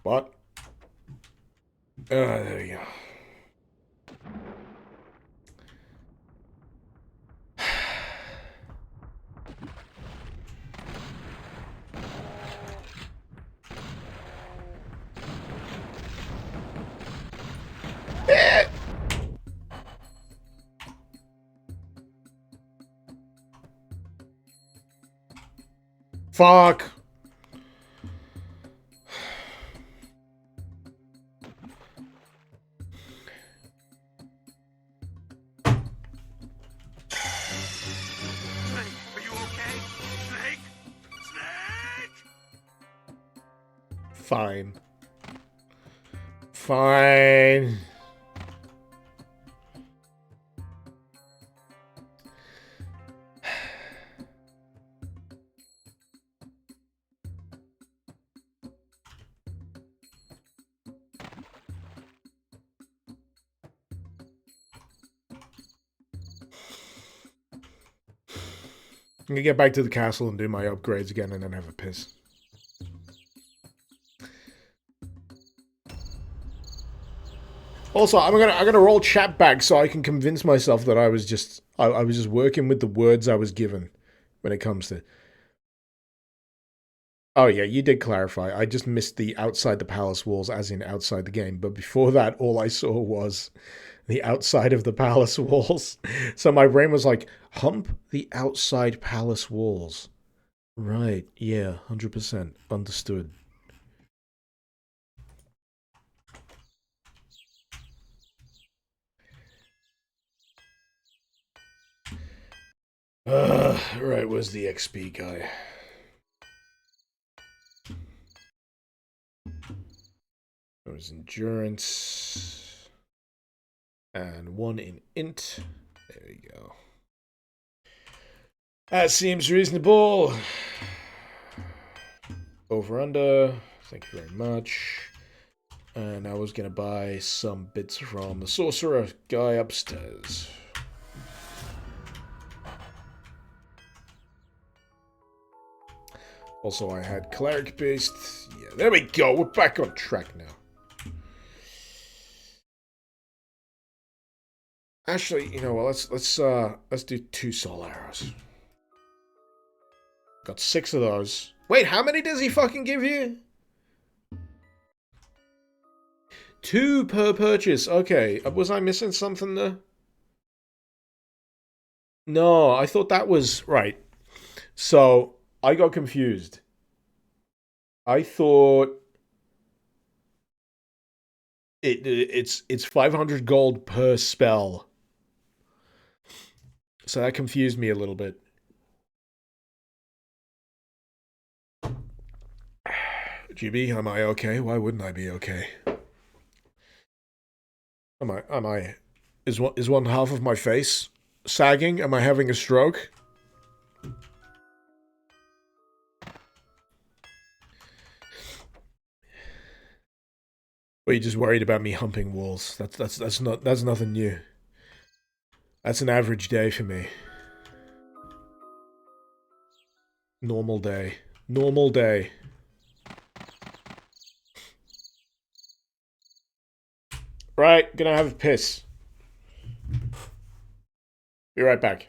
What? There we go. Fuck. Fine. Fine. I'm gonna get back to the castle and do my upgrades again and then have a piss. Also, I'm gonna roll chat back so I can convince myself that I was just working with the words I was given when it comes to Oh yeah, you did clarify. I just missed the outside the palace walls, as in outside the game. But before that, all I saw was the outside of the palace walls. So my brain was like, hump the outside palace walls. Right, yeah, 100%. Understood. Right, where's the XP guy? There's endurance. And 1 in int. There we go. That seems reasonable. Over under. Thank you very much. And I was gonna buy some bits from the sorcerer guy upstairs. Also, I had cleric based. Yeah, there we go. We're back on track now. Actually, you know what? Let's do 2 soul arrows. Got 6 of those. Wait, how many does he fucking give you? 2 per purchase. Okay, was I missing something there? No, I thought that was right. So I got confused. I thought it's 500 gold per spell. So that confused me a little bit. GB, am I okay? Why wouldn't I be okay? Is one half of my face sagging? Am I having a stroke? Or are you just worried about me humping walls? That's nothing new. That's an average day for me. Normal day. Normal day. Right, gonna have a piss. Be right back.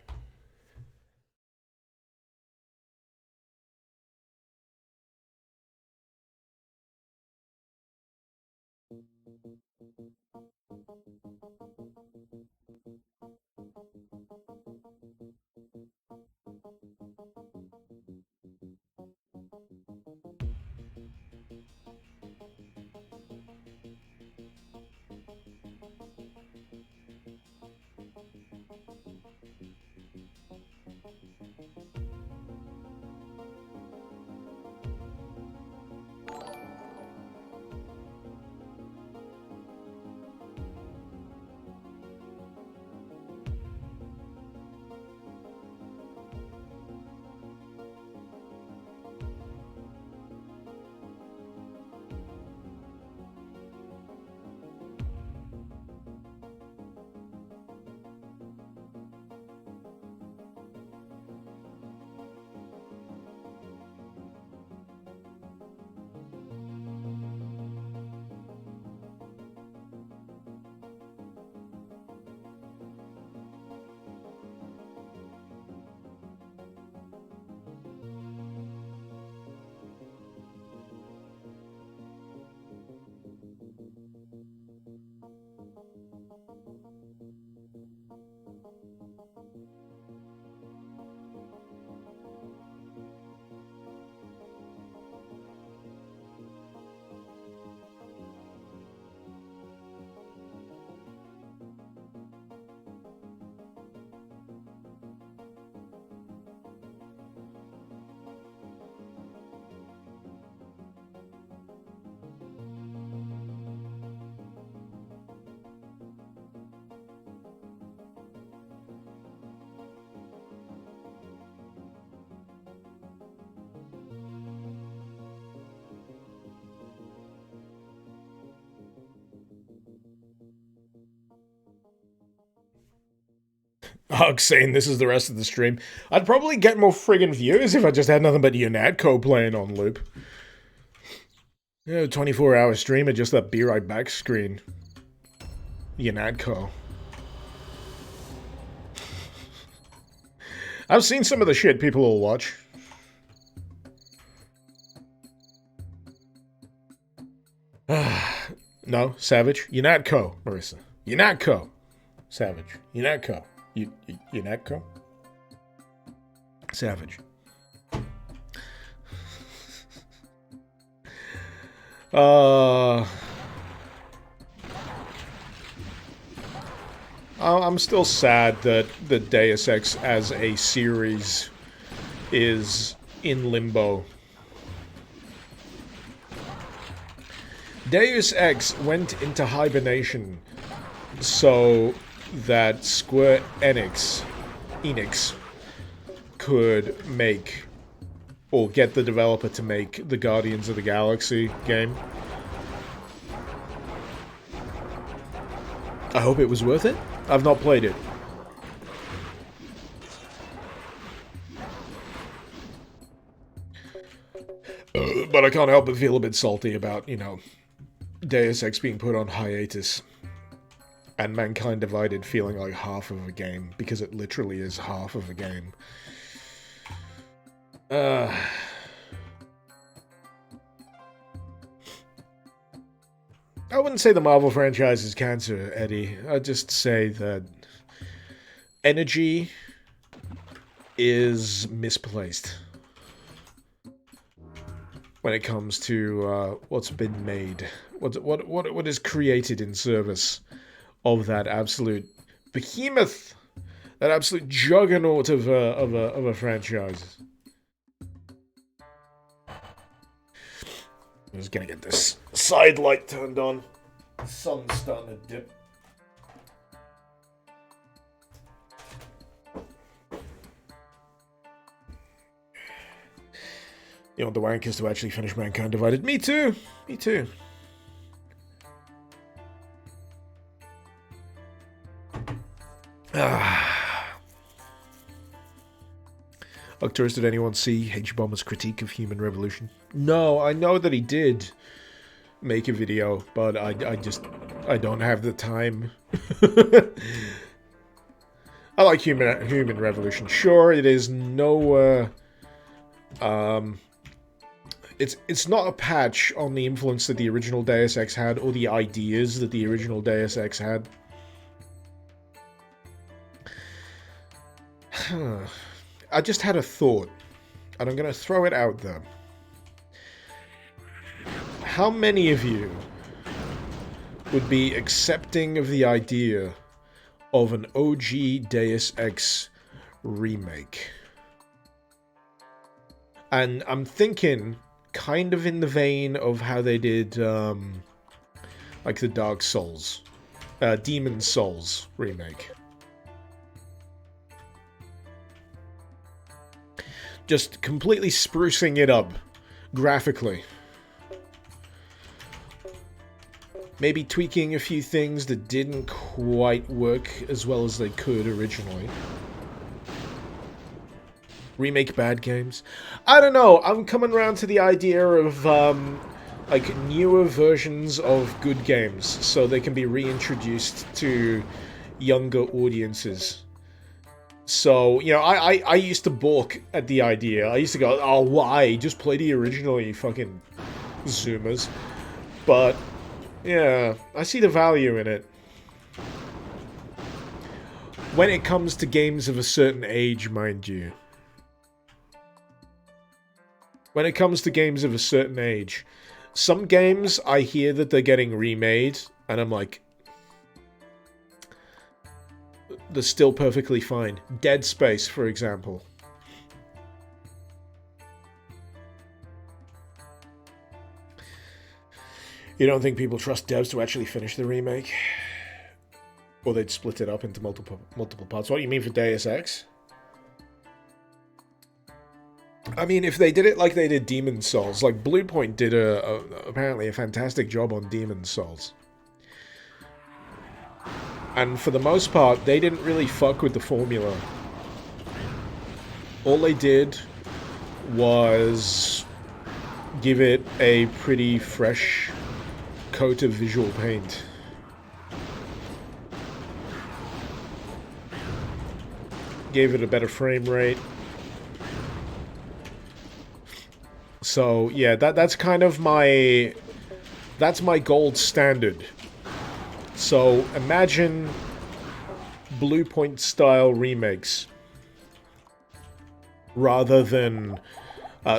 Hug saying this is the rest of the stream. I'd probably get more friggin' views if I just had nothing but Yonadco playing on loop. 24-hour stream at just that be right back screen. Yonadco. I've seen some of the shit people will watch. No, Savage. You're not Co, Marissa. You're not Co. Savage. You're not Co. You're not Co? Savage. I'm still sad that the Deus Ex as a series is in limbo. Deus Ex went into hibernation so that Square Enix could make, or get the developer to make, the Guardians of the Galaxy game. I hope it was worth it. I've not played it. But I can't help but feel a bit salty about, you know, Deus Ex being put on hiatus and Mankind Divided feeling like half of a game, because it literally is half of a game. I wouldn't say the Marvel franchise is cancer, Eddie. I'd just say that energy is misplaced when it comes to what's been made, what is created in service of that absolute behemoth, that absolute juggernaut of a franchise. I'm just gonna get this side light turned on. The sun's starting to dip. You want the wankers to actually finish Mankind Divided? Me too! Me too. Arcturus, did anyone see H-Bomber's critique of Human Revolution? No, I know that he did make a video, but I don't have the time. I like Human Revolution. Sure, it is no, it's not a patch on the influence that the original Deus Ex had, or the ideas that the original Deus Ex had. I just had a thought, and I'm going to throw it out there. How many of you would be accepting of the idea of an OG Deus Ex remake? And I'm thinking kind of in the vein of how they did, like the Dark Souls, Demon Souls remake. Just completely sprucing it up, graphically. Maybe tweaking a few things that didn't quite work as well as they could originally. Remake bad games. I don't know, I'm coming around to the idea of, like, newer versions of good games, so they can be reintroduced to younger audiences. So, you know, I used to balk at the idea. I used to go, oh, why? Just play the original, you fucking zoomers. But, yeah, I see the value in it. When it comes to games of a certain age, mind you. When it comes to games of a certain age. Some games, I hear that they're getting remade, and I'm like, they're still perfectly fine. Dead Space, for example. You don't think people trust devs to actually finish the remake? Or they'd split it up into multiple parts? What do you mean for Deus Ex? I mean, if they did it like they did Demon Souls, like Bluepoint did apparently a fantastic job on Demon Souls. And for the most part, they didn't really fuck with the formula. All they did was give it a pretty fresh coat of visual paint. Gave it a better frame rate. So, yeah, that's kind of my That's my gold standard. So imagine Blue Point style remakes rather than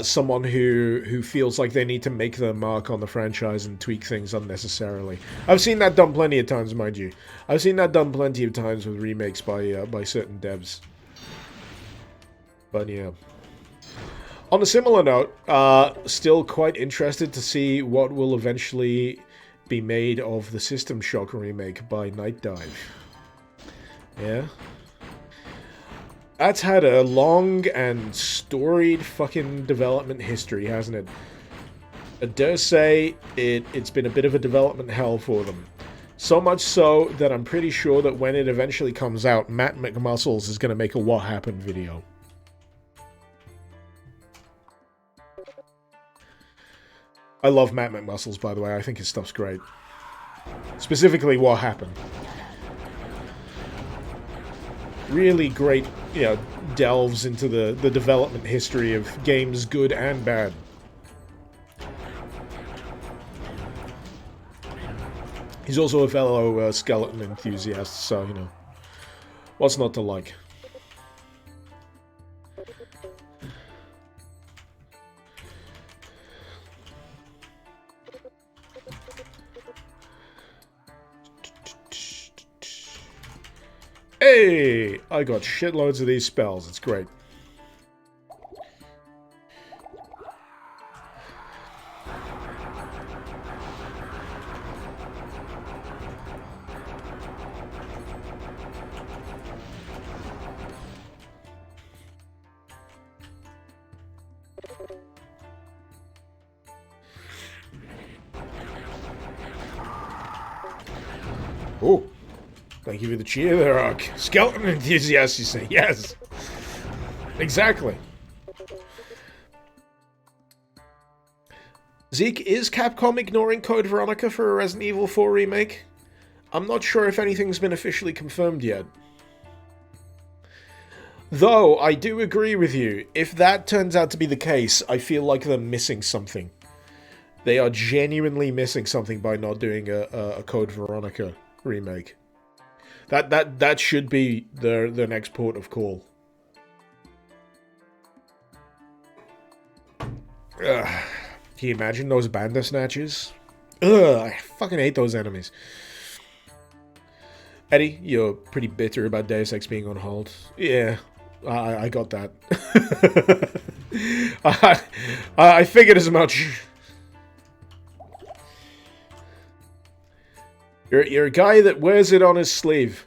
someone who feels like they need to make their mark on the franchise and tweak things unnecessarily. I've seen that done plenty of times, mind you. I've seen that done plenty of times with remakes by certain devs. But yeah. On a similar note, still quite interested to see what will eventually be made of the System Shock remake by Night Dive. Yeah? That's had a long and storied fucking development history, hasn't it? I dare say it's been a bit of a development hell for them. So much so that I'm pretty sure that when it eventually comes out, Matt McMuscles is going to make a What Happened video. I love Matt McMuscles, by the way. I think his stuff's great. Specifically, What Happened. Really great, you know, delves into the development history of games, good and bad. He's also a fellow skeleton enthusiast, so, you know, what's not to like? Hey! I got shitloads of these spells. It's great. Oh. Thank you for the cheer there, Ark. Skeleton enthusiast, you say? Yes. Exactly. Zeke, is Capcom ignoring Code Veronica for a Resident Evil 4 remake? I'm not sure if anything's been officially confirmed yet. Though, I do agree with you. If that turns out to be the case, I feel like they're missing something. They are genuinely missing something by not doing a Code Veronica remake. That should be their next port of call. Ugh. Can you imagine those Bandersnatches? Ugh, I fucking hate those enemies. Eddie, you're pretty bitter about Deus Ex being on hold. Yeah, I got that. I figured as much. You're a guy that wears it on his sleeve.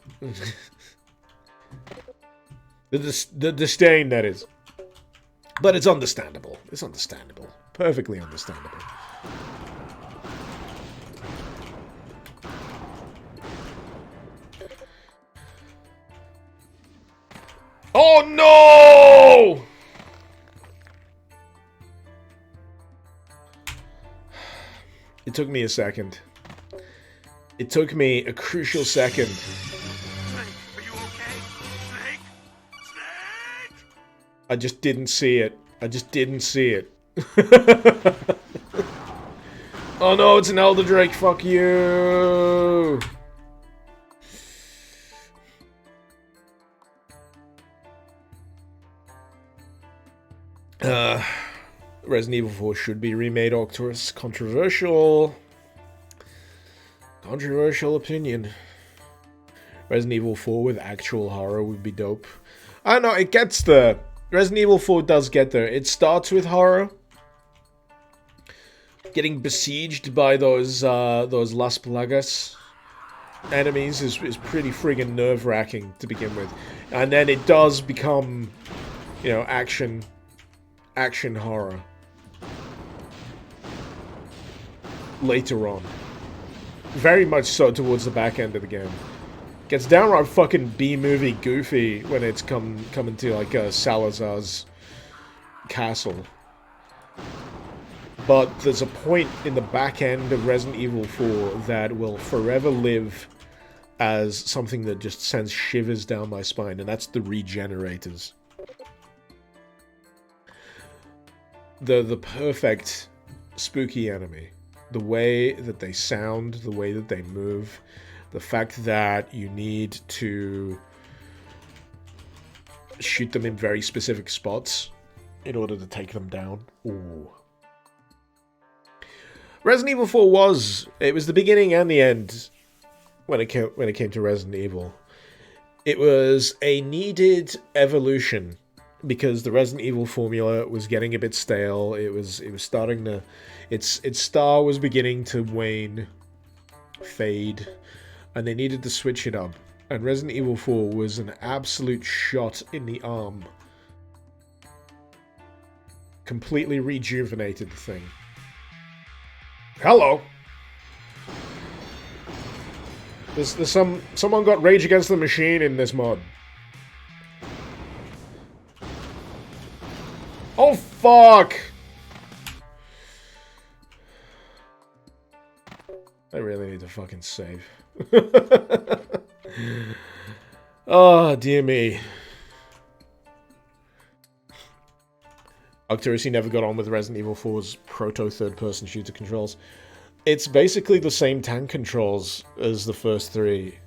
the disdain, that is. But it's understandable. It's understandable. Perfectly understandable. Oh no! It took me a second. It took me a crucial second. Snake, are you okay? Snake? Snake! I just didn't see it. I just didn't see it. Oh no, it's an Elder Drake. Fuck you. Resident Evil 4 should be remade, Octorus. Controversial. Controversial opinion. Resident Evil 4 with actual horror would be dope. I don't know, it gets there. Resident Evil 4 does get there. It starts with horror. Getting besieged by those Las Plagas enemies is pretty friggin' nerve-wracking to begin with. And then it does become, you know, action horror. Later on. Very much so towards the back end of the game. Gets downright fucking B-movie goofy when it's coming to like Salazar's castle. But there's a point in the back end of Resident Evil 4 that will forever live as something that just sends shivers down my spine, and that's the Regenerators. The perfect spooky enemy. The way that they sound, the way that they move, the fact that you need to shoot them in very specific spots in order to take them down. Ooh. Resident Evil 4 was the beginning and the end when it came to Resident Evil. It was a needed evolution because the Resident Evil formula was getting a bit stale. It was starting to its star was beginning to wane, fade, and they needed to switch it up. And Resident Evil 4 was an absolute shot in the arm. Completely rejuvenated the thing. Hello. There's someone got Rage Against the Machine in this mod. Oh fuck! I really need to fucking save. Oh, dear me. Octarisi never got on with Resident Evil 4's proto third-person shooter controls. It's basically the same tank controls as the first three.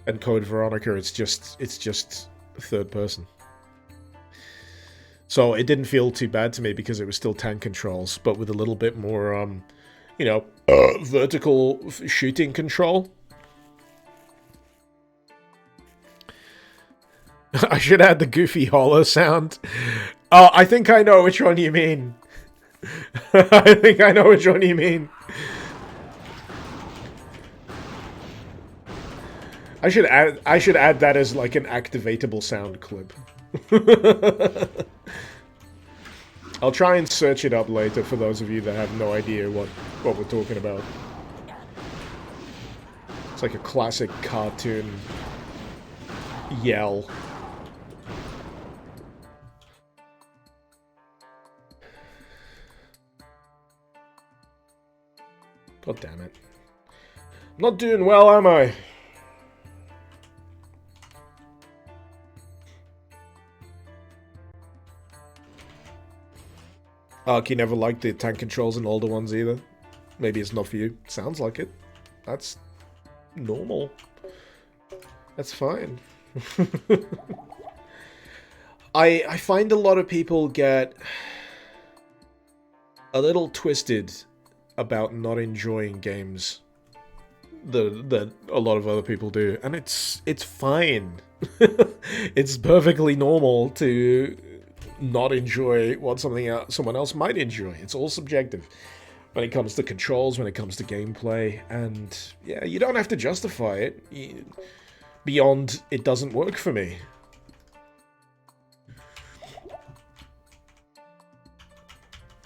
And Code Veronica, it's just third person. So it didn't feel too bad to me because it was still tank controls, but with a little bit more, you know, vertical shooting control. I should add the goofy hollow sound. Oh, I think I know which one you mean. I think I know which one you mean. I should add that as like an activatable sound clip. I'll try and search it up later for those of you that have no idea what we're talking about. It's like a classic cartoon yell. God damn it. I'm not doing well, am I? Ark, you never liked the tank controls in older ones either. Maybe it's not for you. Sounds like it. That's normal. That's fine. I find a lot of people get a little twisted about not enjoying games that a lot of other people do, and it's fine. It's perfectly normal to not enjoy what someone else might enjoy. It's all subjective when it comes to controls, when it comes to gameplay, and yeah, you don't have to justify it beyond it doesn't work for me.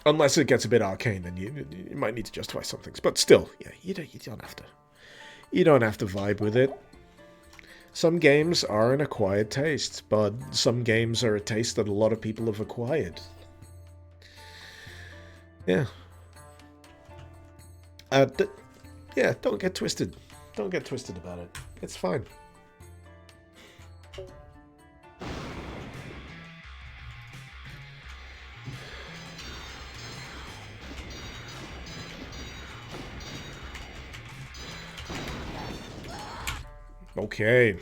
Unless it gets a bit arcane, then you might need to justify some things. But still, yeah, you don't have to. You don't have to vibe with it. Some games are an acquired taste, but some games are a taste that a lot of people have acquired. Yeah. Yeah, don't get twisted. Don't get twisted about it. It's fine. Okay.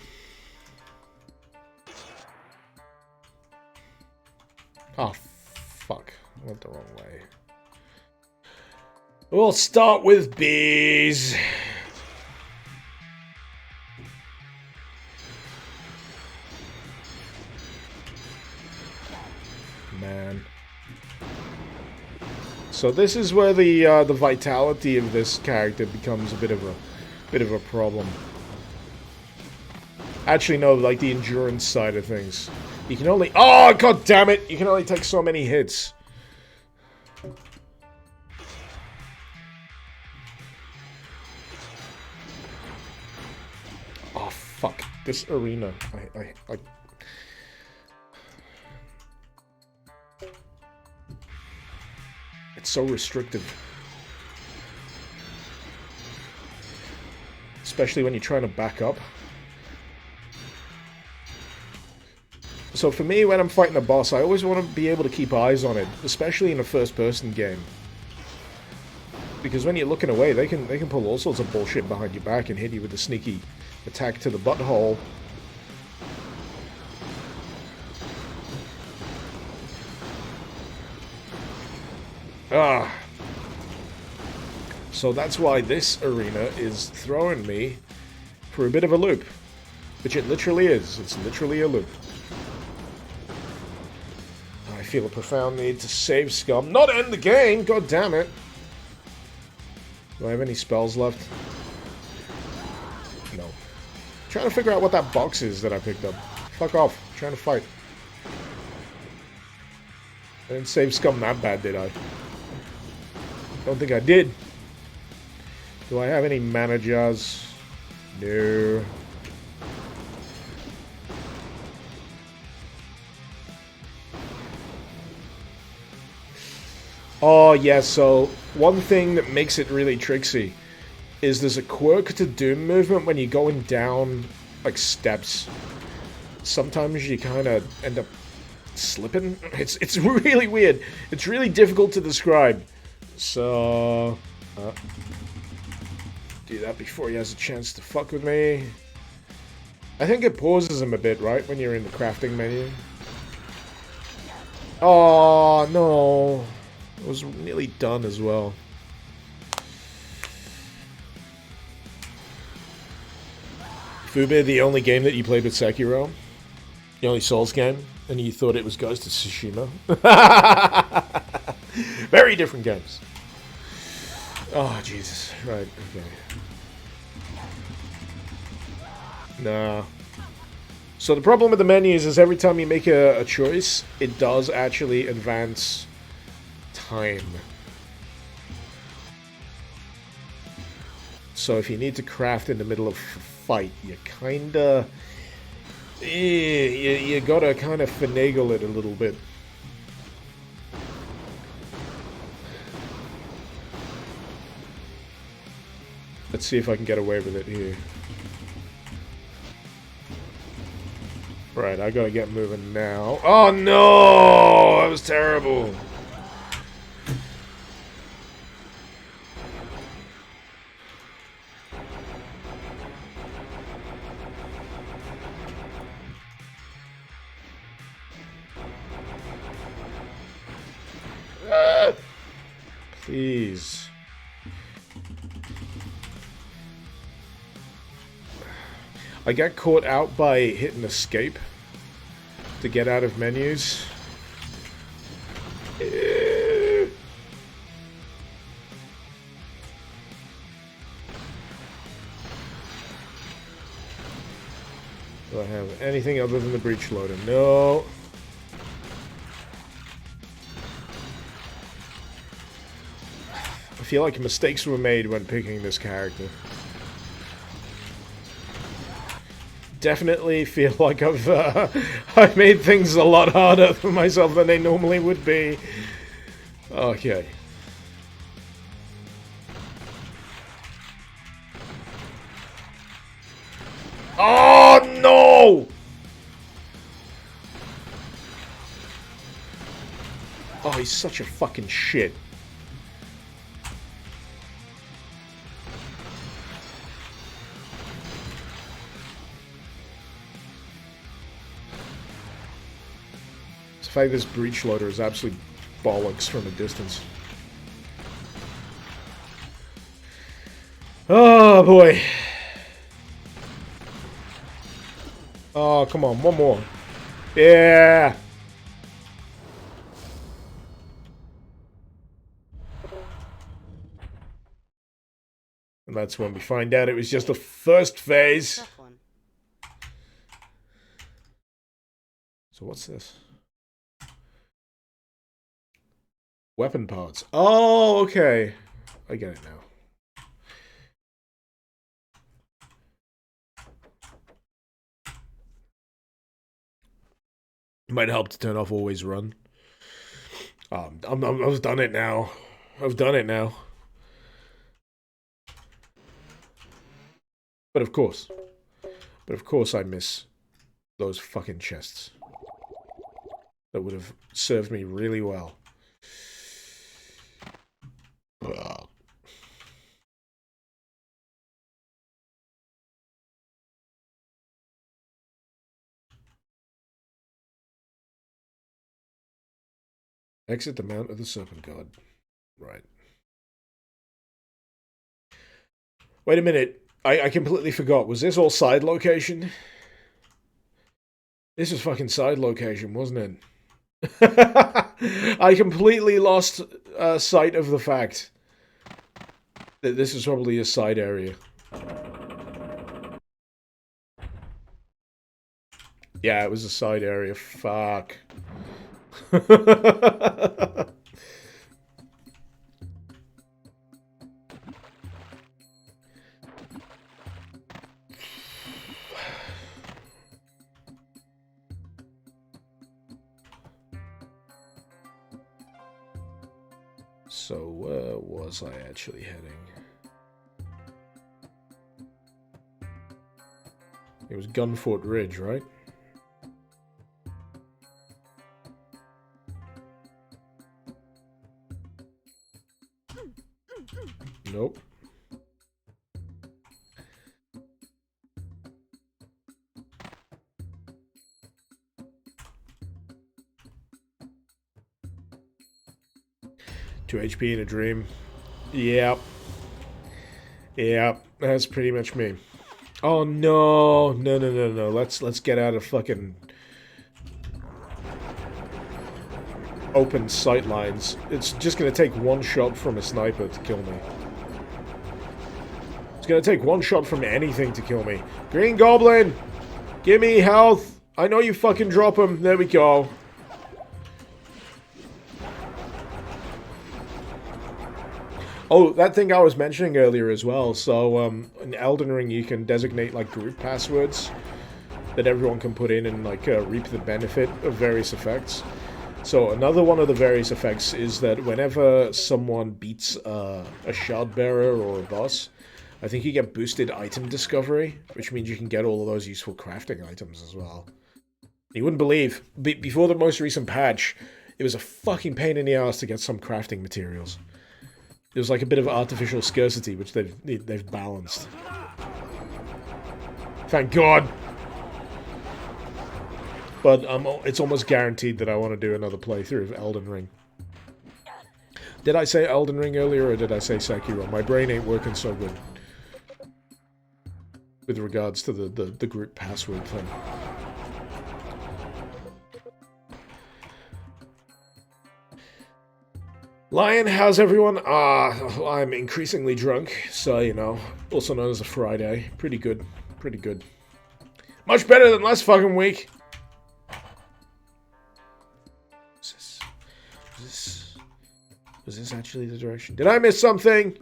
Oh, fuck. I went the wrong way. We'll start with bees. Man. So this is where the vitality of this character becomes a bit of a problem. Actually, no, like the endurance side of things. You can only... Oh, god damn it! You can only take so many hits. Oh, fuck. This arena. I... It's so restrictive. Especially when you're trying to back up. So for me, when I'm fighting a boss, I always want to be able to keep eyes on it, especially in a first-person game. Because when you're looking away, they can pull all sorts of bullshit behind your back and hit you with a sneaky attack to the butthole. Ah. So that's why this arena is throwing me for a bit of a loop. Which it literally is. It's literally a loop. I feel a profound need to save scum. Not end the game! God damn it! Do I have any spells left? No. Trying to figure out what that box is that I picked up. Fuck off. I'm trying to fight. I didn't save scum that bad, did I? Don't think I did. Do I have any mana jars? No. Oh, yeah, so one thing that makes it really tricksy is there's a quirk to Doom movement when you're going down, like, steps. Sometimes you kind of end up slipping. It's really weird. It's really difficult to describe. So... do that before he has a chance to fuck with me. I think it pauses him a bit, right, when you're in the crafting menu. Oh, no. It was nearly done as well. Fube, the only game that you played with Sekiro? The only Souls game? And you thought it was Ghost of Tsushima? Very different games. Oh, Jesus. Right, okay. Nah. So the problem with the menus is every time you make a choice, it does actually advance time. So if you need to craft in the middle of a fight, you kinda... you gotta kind of finagle it a little bit. Let's see if I can get away with it here. Right, I gotta get moving now. Oh no! That was terrible. Please. I got caught out by hitting escape to get out of menus. Do I have anything other than the breach loader? No. I feel like mistakes were made when picking this character. Definitely feel like I've made things a lot harder for myself than they normally would be. Okay. Oh no! Oh, he's such a fucking shit. The fact this breach loader is absolute bollocks from a distance. Oh boy. Oh, come on, one more. Yeah. And that's when we find out it was just the first phase. So what's this? Weapon parts. Oh, okay. I get it now. Might help to turn off always run. I've done it now. I've done it now. But of course I miss those fucking chests. That would have served me really well. Exit the Mount of the Serpent God. Right. Wait a minute. I completely forgot. Was this all side location? This was fucking side location, wasn't it? I completely lost sight of the fact that this is probably a side area. Yeah, it was a side area. Fuck. So, where was I actually heading? It was Gunfort Ridge, right? Nope. Two HP in a dream. Yep. Yep. That's pretty much me. Oh no. No. Let's get out of fucking open sight lines. It's just gonna take one shot from a sniper to kill me. It's gonna take one shot from anything to kill me. Green Goblin! Give me health! I know you fucking drop him. There we go. Oh, that thing I was mentioning earlier as well. So, in Elden Ring, you can designate, like, group passwords that everyone can put in and, like, reap the benefit of various effects. So, another one of the various effects is that whenever someone beats a shard bearer or a boss, I think you get boosted item discovery, which means you can get all of those useful crafting items as well. You wouldn't believe, before the most recent patch, it was a fucking pain in the ass to get some crafting materials. It was like a bit of artificial scarcity, which they've balanced. Thank God! But it's almost guaranteed that I want to do another playthrough of Elden Ring. Did I say Elden Ring earlier, or did I say Sekiro? My brain ain't working so good with regards to the group password thing. Lion, how's everyone? I'm increasingly drunk, so, you know, also known as a Friday. Pretty good. Pretty good. Much better than last fucking week. Was this actually the direction? Did I miss something?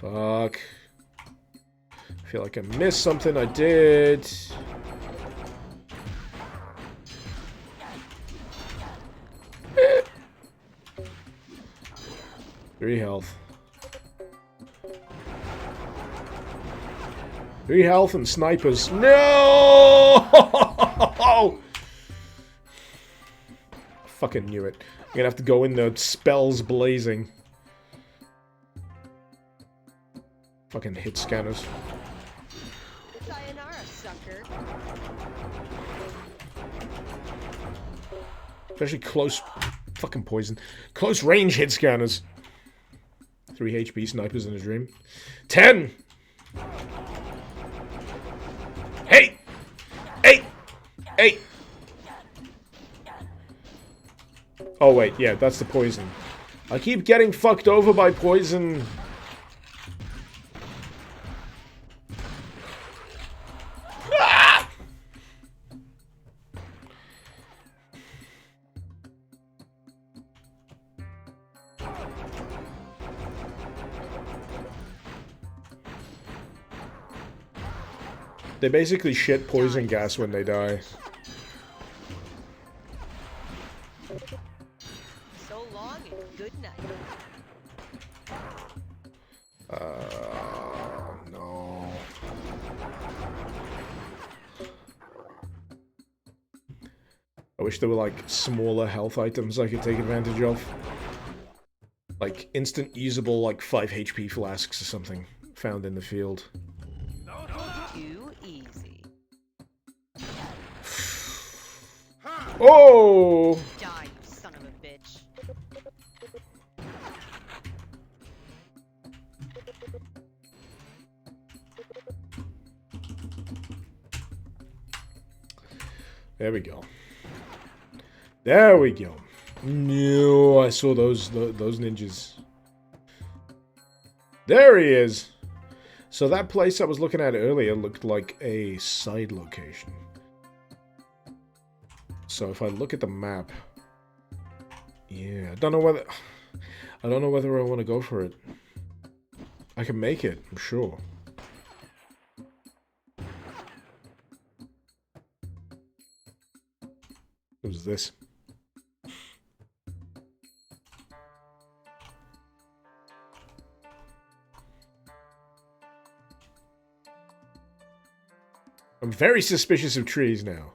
Fuck. I feel like I missed something. I did. Three health. 3 health and snipers. No! Fucking knew it. I'm gonna have to go in there, spells blazing. Fucking hit scanners. Sayonara, sucker. Especially close fucking poison. Close range hit scanners. 3 HP snipers in a dream. 10! Hey! 8! 8! Oh wait, yeah, that's the poison. I keep getting fucked over by poison. Ah! They basically shit poison gas when they die. So long and good night. No. I wish there were, like, smaller health items I could take advantage of. Like, instant usable, like, 5 HP flasks or something found in the field. Too easy. Oh! Die, you son of a bitch. There we go. There we go. No, I saw those ninjas. There he is. So that place I was looking at earlier looked like a side location. So if I look at the map, yeah, I don't know whether I want to go for it. I can make it, I'm sure. What was this? I'm very suspicious of trees now.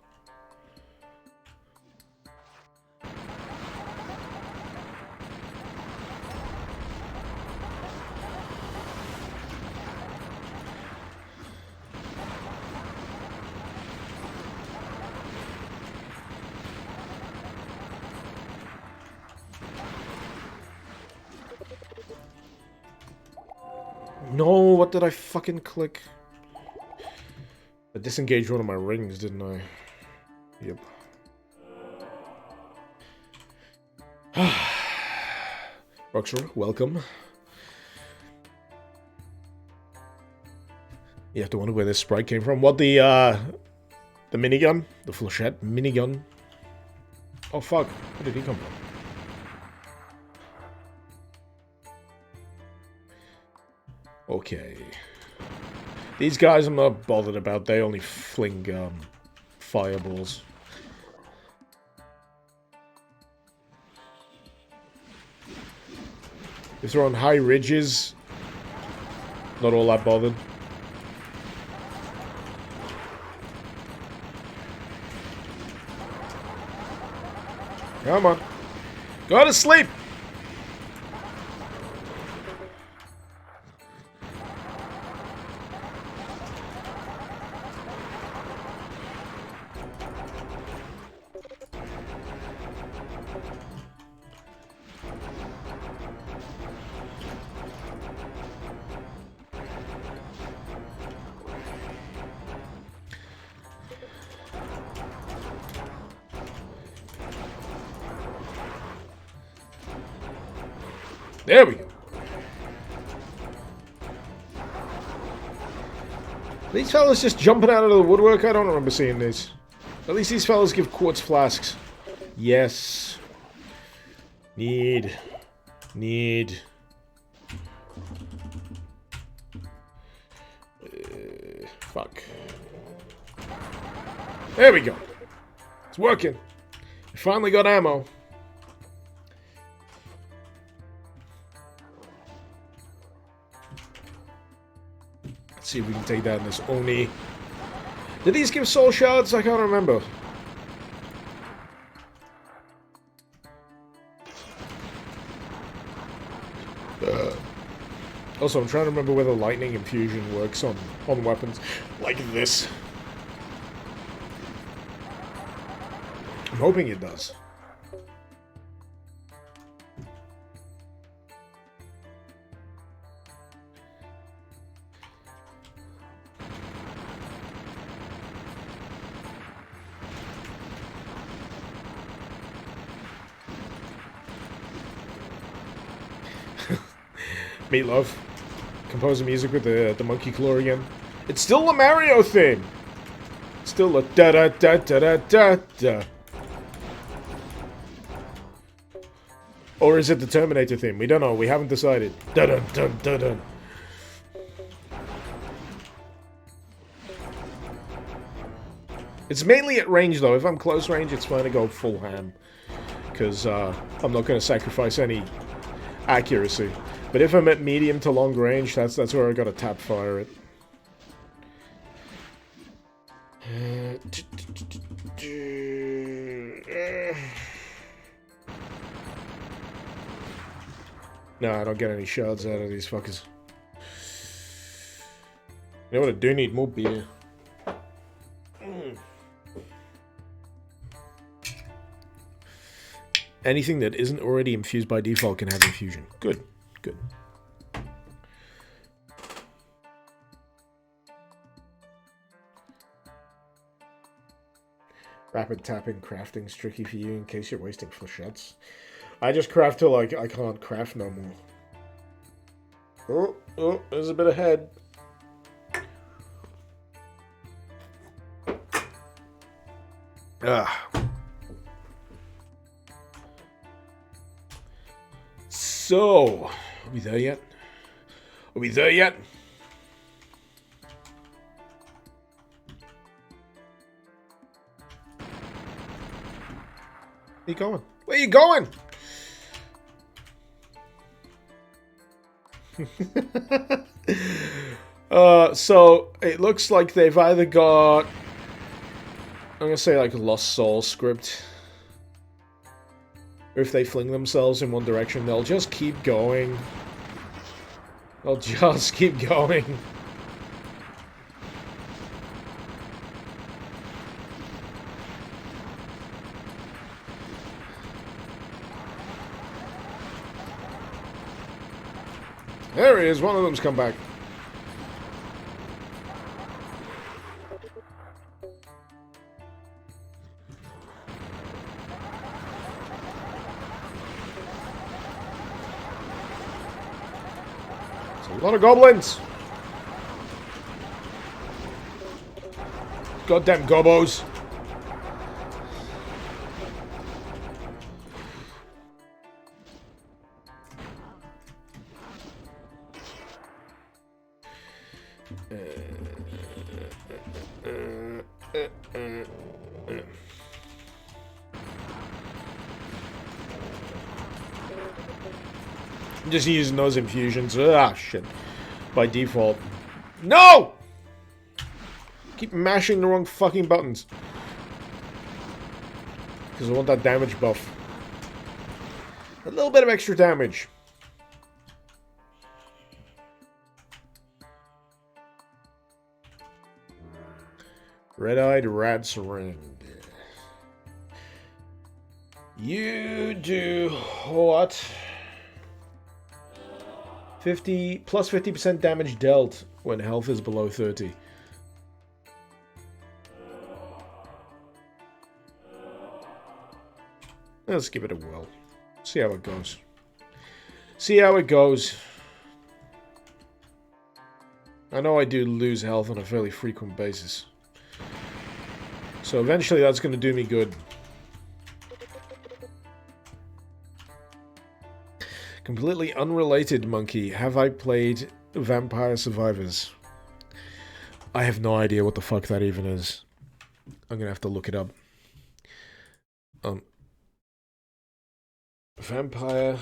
No, what did I fucking click? I disengaged one of my rings, didn't I? Yep. Roxor, welcome. You have to wonder where this sprite came from. What, the minigun? The flechette minigun? Oh fuck, where did he come from? Okay. These guys I'm not bothered about, they only fling, fireballs. If they're on high ridges, not all that bothered. Come on. Go to sleep! There we go. These fellas just jumping out of the woodwork? I don't remember seeing these. At least these fellas give quartz flasks. Yes. Need. Fuck. There we go. It's working. We finally got ammo. Let's see if we can take down this Oni. Did these give soul shards? I can't remember. Also, I'm trying to remember whether lightning infusion works on weapons like this. I'm hoping it does. Meatloaf. Composing music with the monkey claw again. It's still the Mario theme! Still a da-da-da-da-da-da-da. Or is it the Terminator theme? We don't know. We haven't decided. Da-dun-dun-dun-dun. It's mainly at range, though. If I'm close range, it's fine to go full ham. Because I'm not going to sacrifice any accuracy. But if I'm at medium to long range, that's where I gotta tap fire it. No, I don't get any shards out of these fuckers. You know what, I do need more beer. Anything that isn't already infused by default can have infusion. Good. Good. Rapid tapping crafting's tricky for you in case you're wasting flechettes. I just craft till like I can't craft no more. Oh, there's a bit of head. So, are we there yet? Are we there yet? Where you going? Where you going? So it looks like they've either got, I'm gonna say like a Lost Soul script. Or if they fling themselves in one direction, they'll just keep going. They'll just keep going. There he is, one of them's come back. It's a lot of goblins. Goddamn gobos. I'm just using those infusions. Ah, shit. By default. No! Keep mashing the wrong fucking buttons. Because I want that damage buff. A little bit of extra damage. Red-eyed rat ring. You do what? 50 plus 50% damage dealt when health is below 30. Let's give it a whirl. See how it goes. See how it goes. I know I do lose health on a fairly frequent basis. So eventually that's going to do me good. Completely unrelated, Monkey. Have I played Vampire Survivors? I have no idea what the fuck that even is. I'm gonna have to look it up. Vampire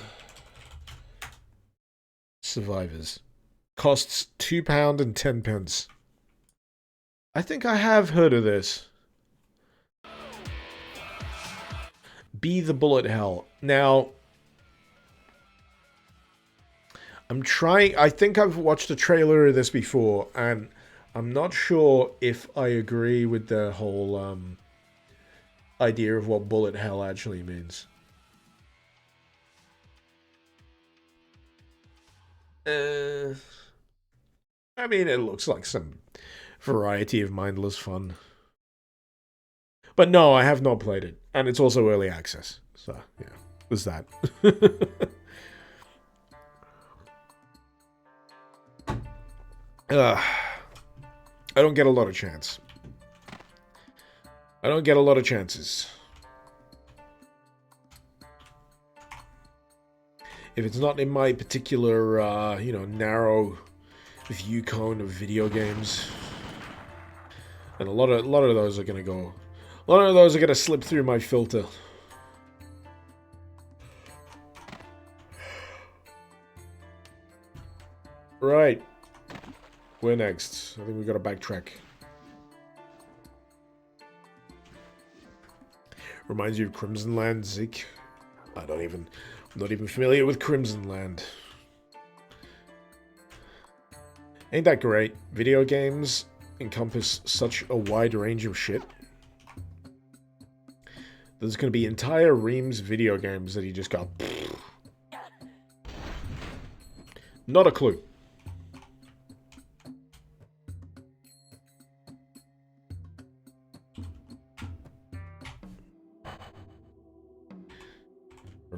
Survivors. Costs £2 and 10 pence. I think I have heard of this. Be the Bullet Hell. Now, I'm trying... I think I've watched a trailer of this before, and I'm not sure if I agree with the whole idea of what bullet hell actually means. I mean, it looks like some variety of mindless fun. But no, I have not played it. And it's also early access. So, yeah, there's that. I don't get a lot of chance. I don't get a lot of chances. If it's not in my particular, you know, narrow view cone of video games, and a lot of those are gonna go. A lot of those are gonna slip through my filter. Right. Where next? I think we gotta backtrack. Reminds you of Crimson Land, Zeke? I'm not even familiar with Crimson Land. Ain't that great? Video games encompass such a wide range of shit. There's gonna be entire reams of video games that you just got. Not a clue.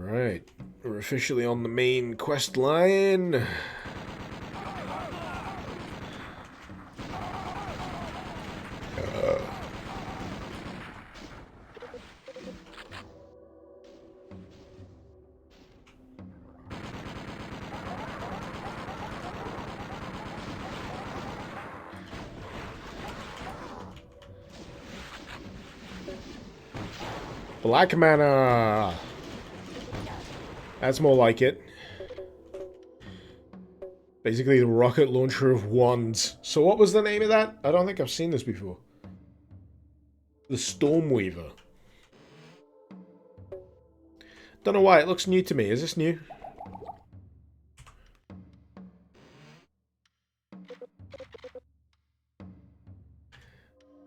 Alright, we're officially on the main quest line. Black mana! That's more like it. Basically the rocket launcher of wands. So what was the name of that? I don't think I've seen this before. The Stormweaver. Don't know why, it looks new to me. Is this new?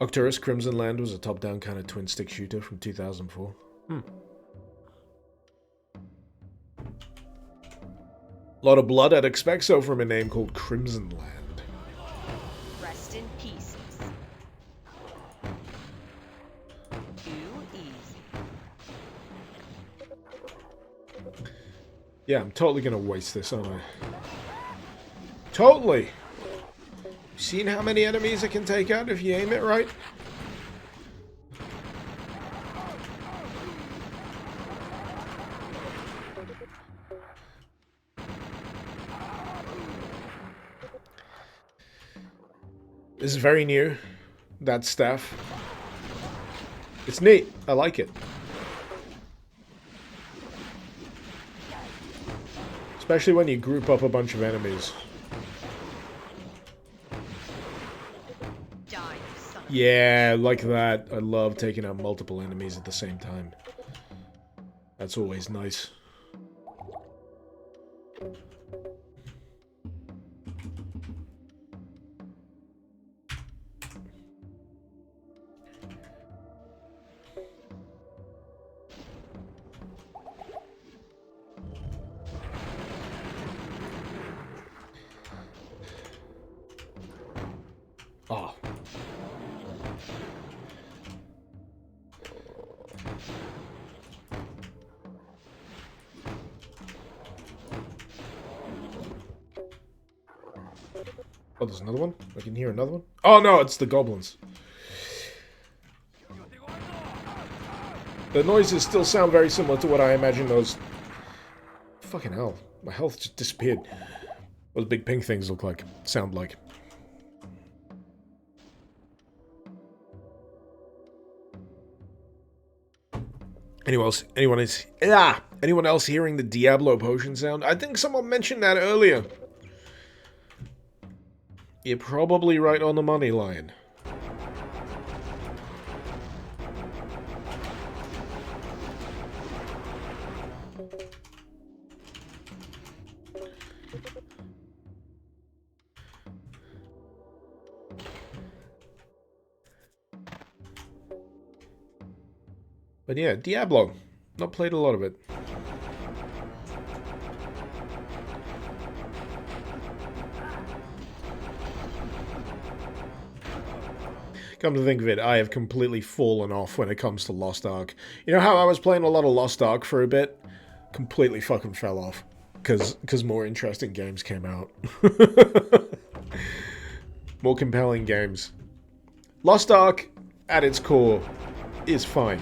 Octurus Crimson Land was a top-down kind of twin-stick shooter from 2004. A lot of blood I'd expect so from a name called Crimson Land. Rest in pieces. Too easy. Yeah, I'm totally gonna waste this, aren't I? Totally! Seen how many enemies it can take out if you aim it right? This is very new, that staff. It's neat, I like it. Especially when you group up a bunch of enemies. Yeah, like that. I love taking out multiple enemies at the same time. That's always nice. Oh. Oh, there's another one? I can hear another one? Oh no, it's the goblins. The noises still sound very similar to what I imagine those... Fucking hell. My health just disappeared. Those big pink things look like. Sound like. Anyone else hearing the Diablo potion sound? I think someone mentioned that earlier. You're probably right on the money line. But yeah, Diablo. Not played a lot of it. Come to think of it, I have completely fallen off when it comes to Lost Ark. You know how I was playing a lot of Lost Ark for a bit? Completely fucking fell off. Because more interesting games came out. More compelling games. Lost Ark, at its core, is fine.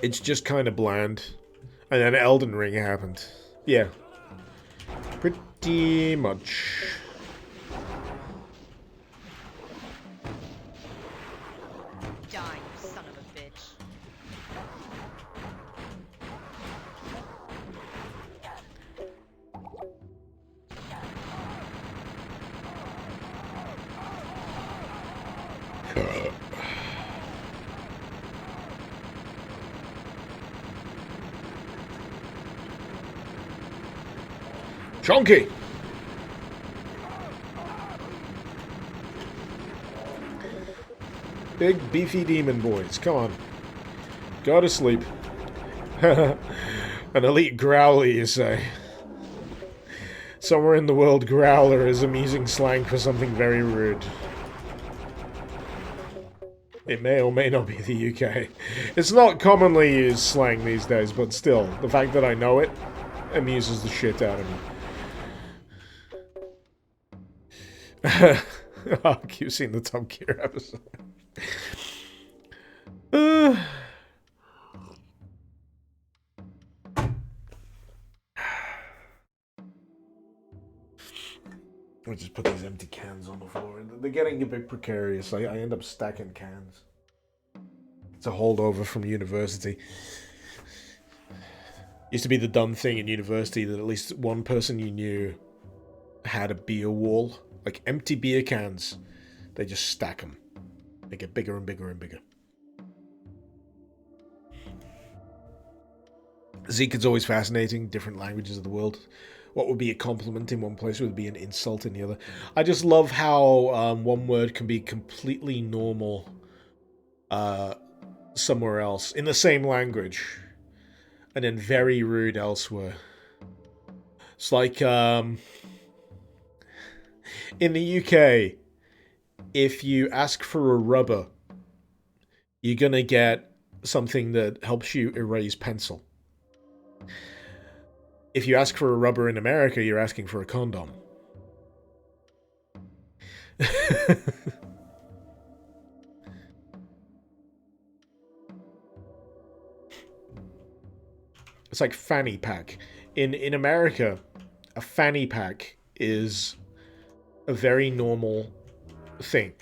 It's just kind of bland. And then Elden Ring happened. Yeah. Pretty much. Die, you son of a bitch. Chunky! Big, beefy demon boys. Come on. Go to sleep. An elite growler, you say? Somewhere in the world, growler is amusing slang for something very rude. It may or may not be the UK. It's not commonly used slang these days, but still, the fact that I know it amuses the shit out of me. Oh, you've seen the Top Gear episode. I'll just put these empty cans on the floor. They're getting a bit precarious. I end up stacking cans. It's a holdover from university. Used to be the dumb thing in university that at least one person you knew had a beer wall. Like empty beer cans. They just stack them. They get bigger and bigger and bigger. Zeke is always fascinating. Different languages of the world. What would be a compliment in one place would be an insult in the other. I just love how one word can be completely normal somewhere else in the same language, and then very rude elsewhere. It's like in the UK, if you ask for a rubber, you're gonna get something that helps you erase pencil. If you ask for a rubber in America, you're asking for a condom. It's like fanny pack. In America, a fanny pack is a very normal thing.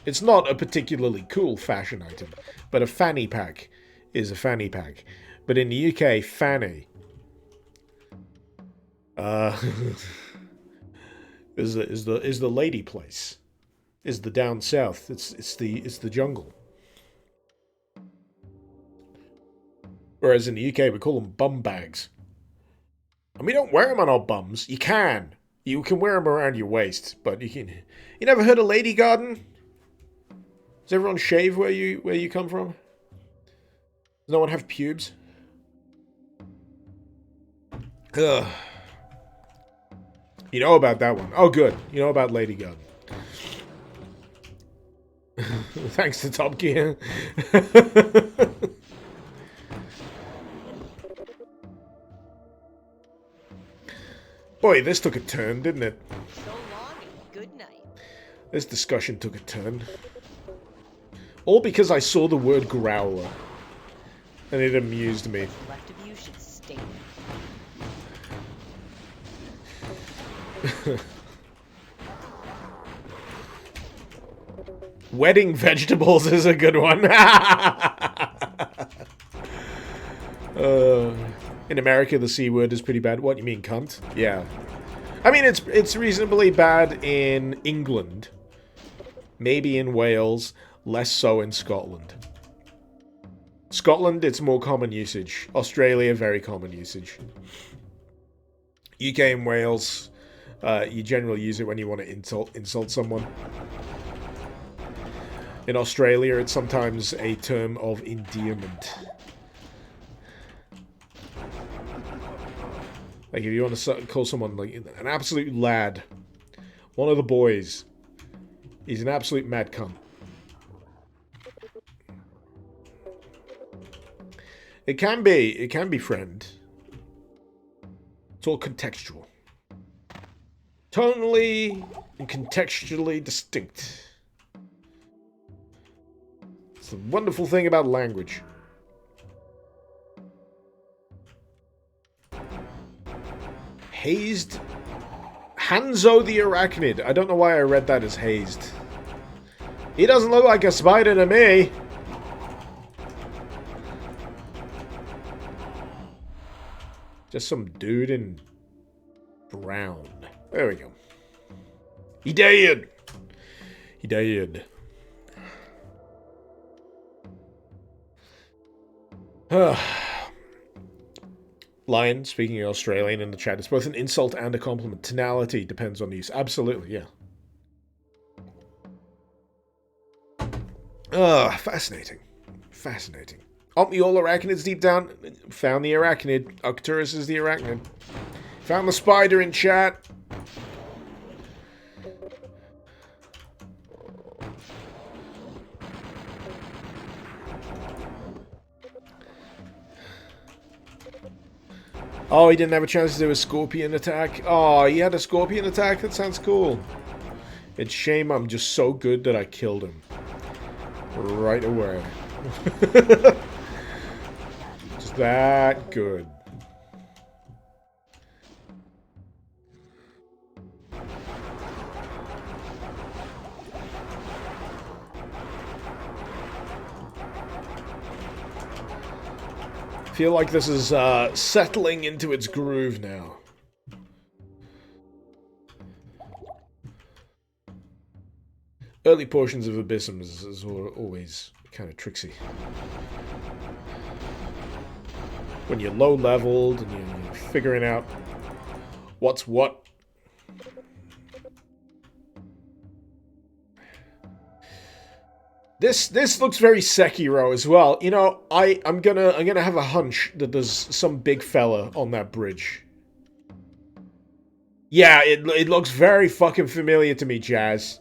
It's not a particularly cool fashion item, but a fanny pack is a fanny pack. But in the UK, fanny is the lady place, is the down south. It's the jungle. Whereas in the UK we call them bum bags, and we don't wear them on our bums. You can wear them around your waist, but you never heard of lady garden? Does everyone shave where you come from? Does no one have pubes? Ugh. You know about that one. Oh, good. You know about Lady Gun. Thanks to Top Gear. Boy, this took a turn, didn't it? So long and good night. This discussion took a turn. All because I saw the word growler. And it amused me. What's left of you should stink. Wedding vegetables is a good one. In America, the C word is pretty bad. What, you mean cunt? Yeah. I mean, it's reasonably bad in England. Maybe in Wales. Less so in Scotland. Scotland, it's more common usage. Australia, very common usage. UK and Wales, you generally use it when you want to insult someone. In Australia, it's sometimes a term of endearment. Like if you want to call someone like an absolute lad, one of the boys, he's an absolute mad cunt. It can be friend. It's all contextual. Tonally and contextually distinct. It's the wonderful thing about language. Hazed. Hanzo the Arachnid. I don't know why I read that as hazed. He doesn't look like a spider to me. Just some dude in brown. There we go. He did. He did. Lion, speaking Australian in the chat, it's both an insult and a compliment. Tonality depends on the use. Absolutely, yeah. Fascinating. Fascinating. Aren't we all arachnids deep down? Found the arachnid. Arcturus is the arachnid. Found the spider in chat. Oh, he didn't have a chance to do a scorpion attack. Oh, he had a scorpion attack? That sounds cool. It's shame I'm just so good that I killed him. Right away. Just that good. Feel like this is settling into its groove now. Early portions of Abyssm is always kind of tricksy. When you're low leveled and you're figuring out what's what. This looks very Sekiro as well. You know, I'm gonna have a hunch that there's some big fella on that bridge. Yeah, it looks very fucking familiar to me, Jazz.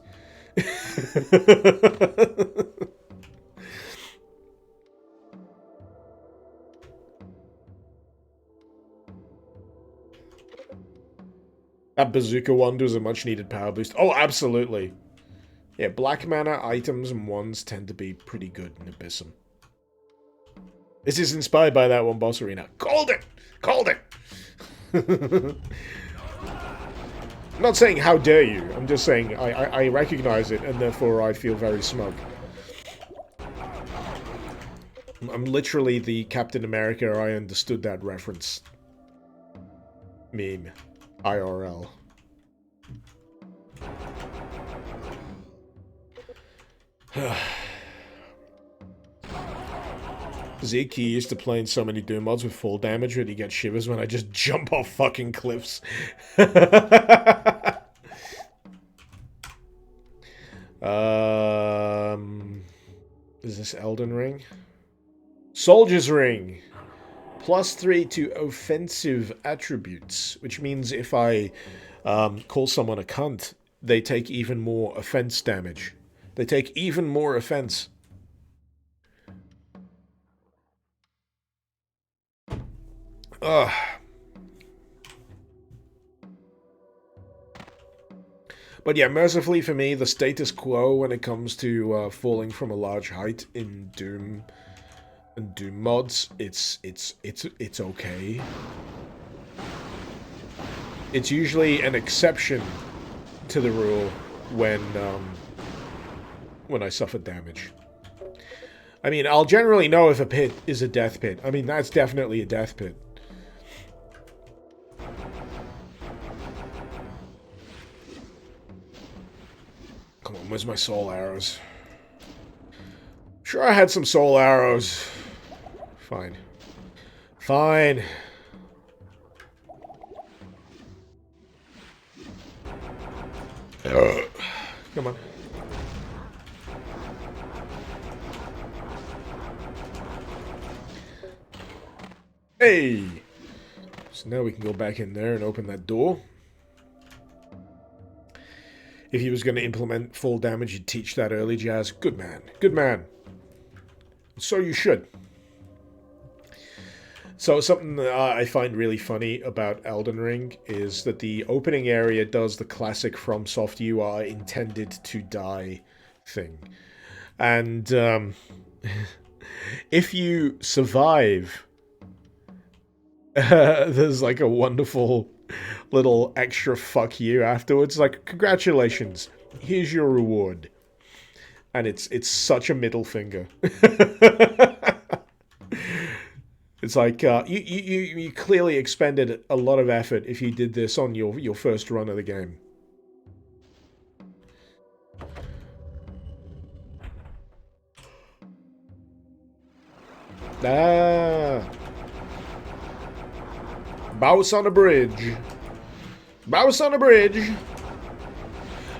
That bazooka wand was a much needed power boost. Oh, absolutely. Yeah, black mana items and wands tend to be pretty good in Abyssm. This is inspired by that one boss arena. Called it! Called it! I'm not saying how dare you. I'm just saying I recognize it and therefore I feel very smug. I'm literally the Captain America I understood that reference meme. IRL. Zeke, he used to play in so many Doom mods with full damage that he gets shivers when I just jump off fucking cliffs. Is this Elden Ring? Soldier's Ring! +3 to offensive attributes, which means if I call someone a cunt, they take even more offense damage. They take even more offense. Ugh. But yeah, mercifully for me, the status quo when it comes to falling from a large height in Doom and Doom mods, it's okay. It's usually an exception to the rule when I suffer damage. I mean, I'll generally know if a pit is a death pit. I mean, that's definitely a death pit. Come on, where's my soul arrows? Sure, I had some soul arrows. Fine. Fine. Come on. Hey! So now we can go back in there and open that door. If he was going to implement full damage, he'd teach that early, Jazz. Good man. Good man. So you should. So something that I find really funny about Elden Ring is that the opening area does the classic FromSoft "you are intended to die" thing. And if you survive, there's like a wonderful little extra fuck you afterwards. Like, congratulations, here's your reward. And it's such a middle finger. It's like, you clearly expended a lot of effort if you did this on your first run of the game. Ah. Bounce on a bridge. Bounce on a bridge.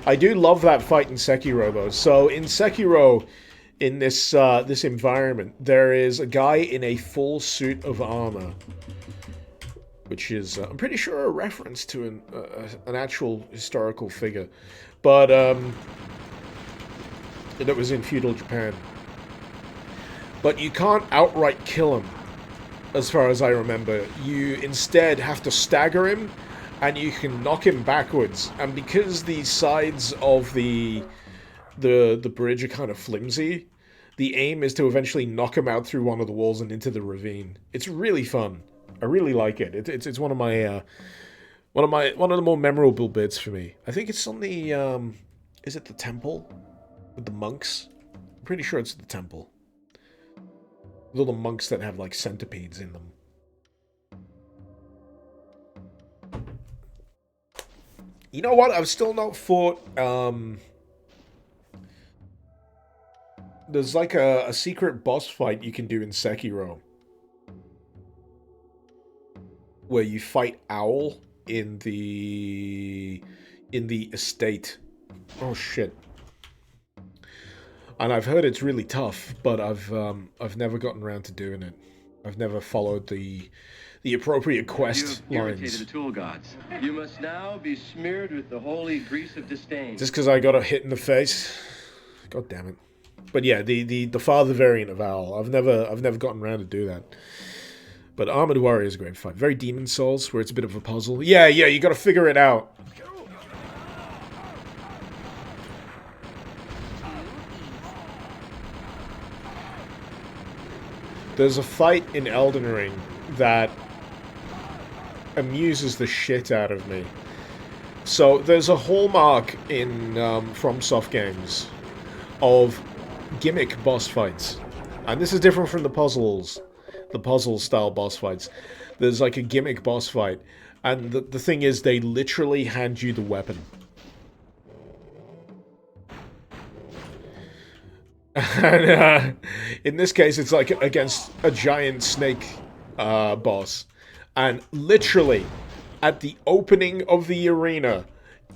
I do love that fight in Sekiro, though. So, in Sekiro, in this this environment, there is a guy in a full suit of armor, which is, I'm pretty sure, a reference to an actual historical figure, but that was in feudal Japan. But you can't outright kill him. as far as I remember. You instead have to stagger him, and you can knock him backwards. And because the sides of the bridge are kind of flimsy, the aim is to eventually knock him out through one of the walls and into the ravine. It's really fun. I really like it. It's one of my one of the more memorable bits for me. I think it's on the is it the temple with the monks? I'm pretty sure it's the temple. Little monks that have like centipedes in them. You know what? I've still not fought. There's like a secret boss fight you can do in Sekiro, where you fight Owl in the estate. Oh shit. And I've heard it's really tough, but I've never gotten around to doing it. I've never followed the appropriate quest You have lines. irritated the tool gods. You must now be smeared with the holy grease of disdain. Just because I got a hit in the face. God damn it. But yeah, the father variant of Owl. I've never gotten around to do that. But Armored Warrior is a great fight. Very Demon Souls, where it's a bit of a puzzle. Yeah, you gotta figure it out. There's a fight in Elden Ring that amuses the shit out of me. So there's a hallmark in FromSoft games of gimmick boss fights, and this is different from the puzzle style boss fights. There's like a gimmick boss fight, and the thing is, they literally hand you the weapon. And in this case, it's like against a giant snake boss. And literally, at the opening of the arena,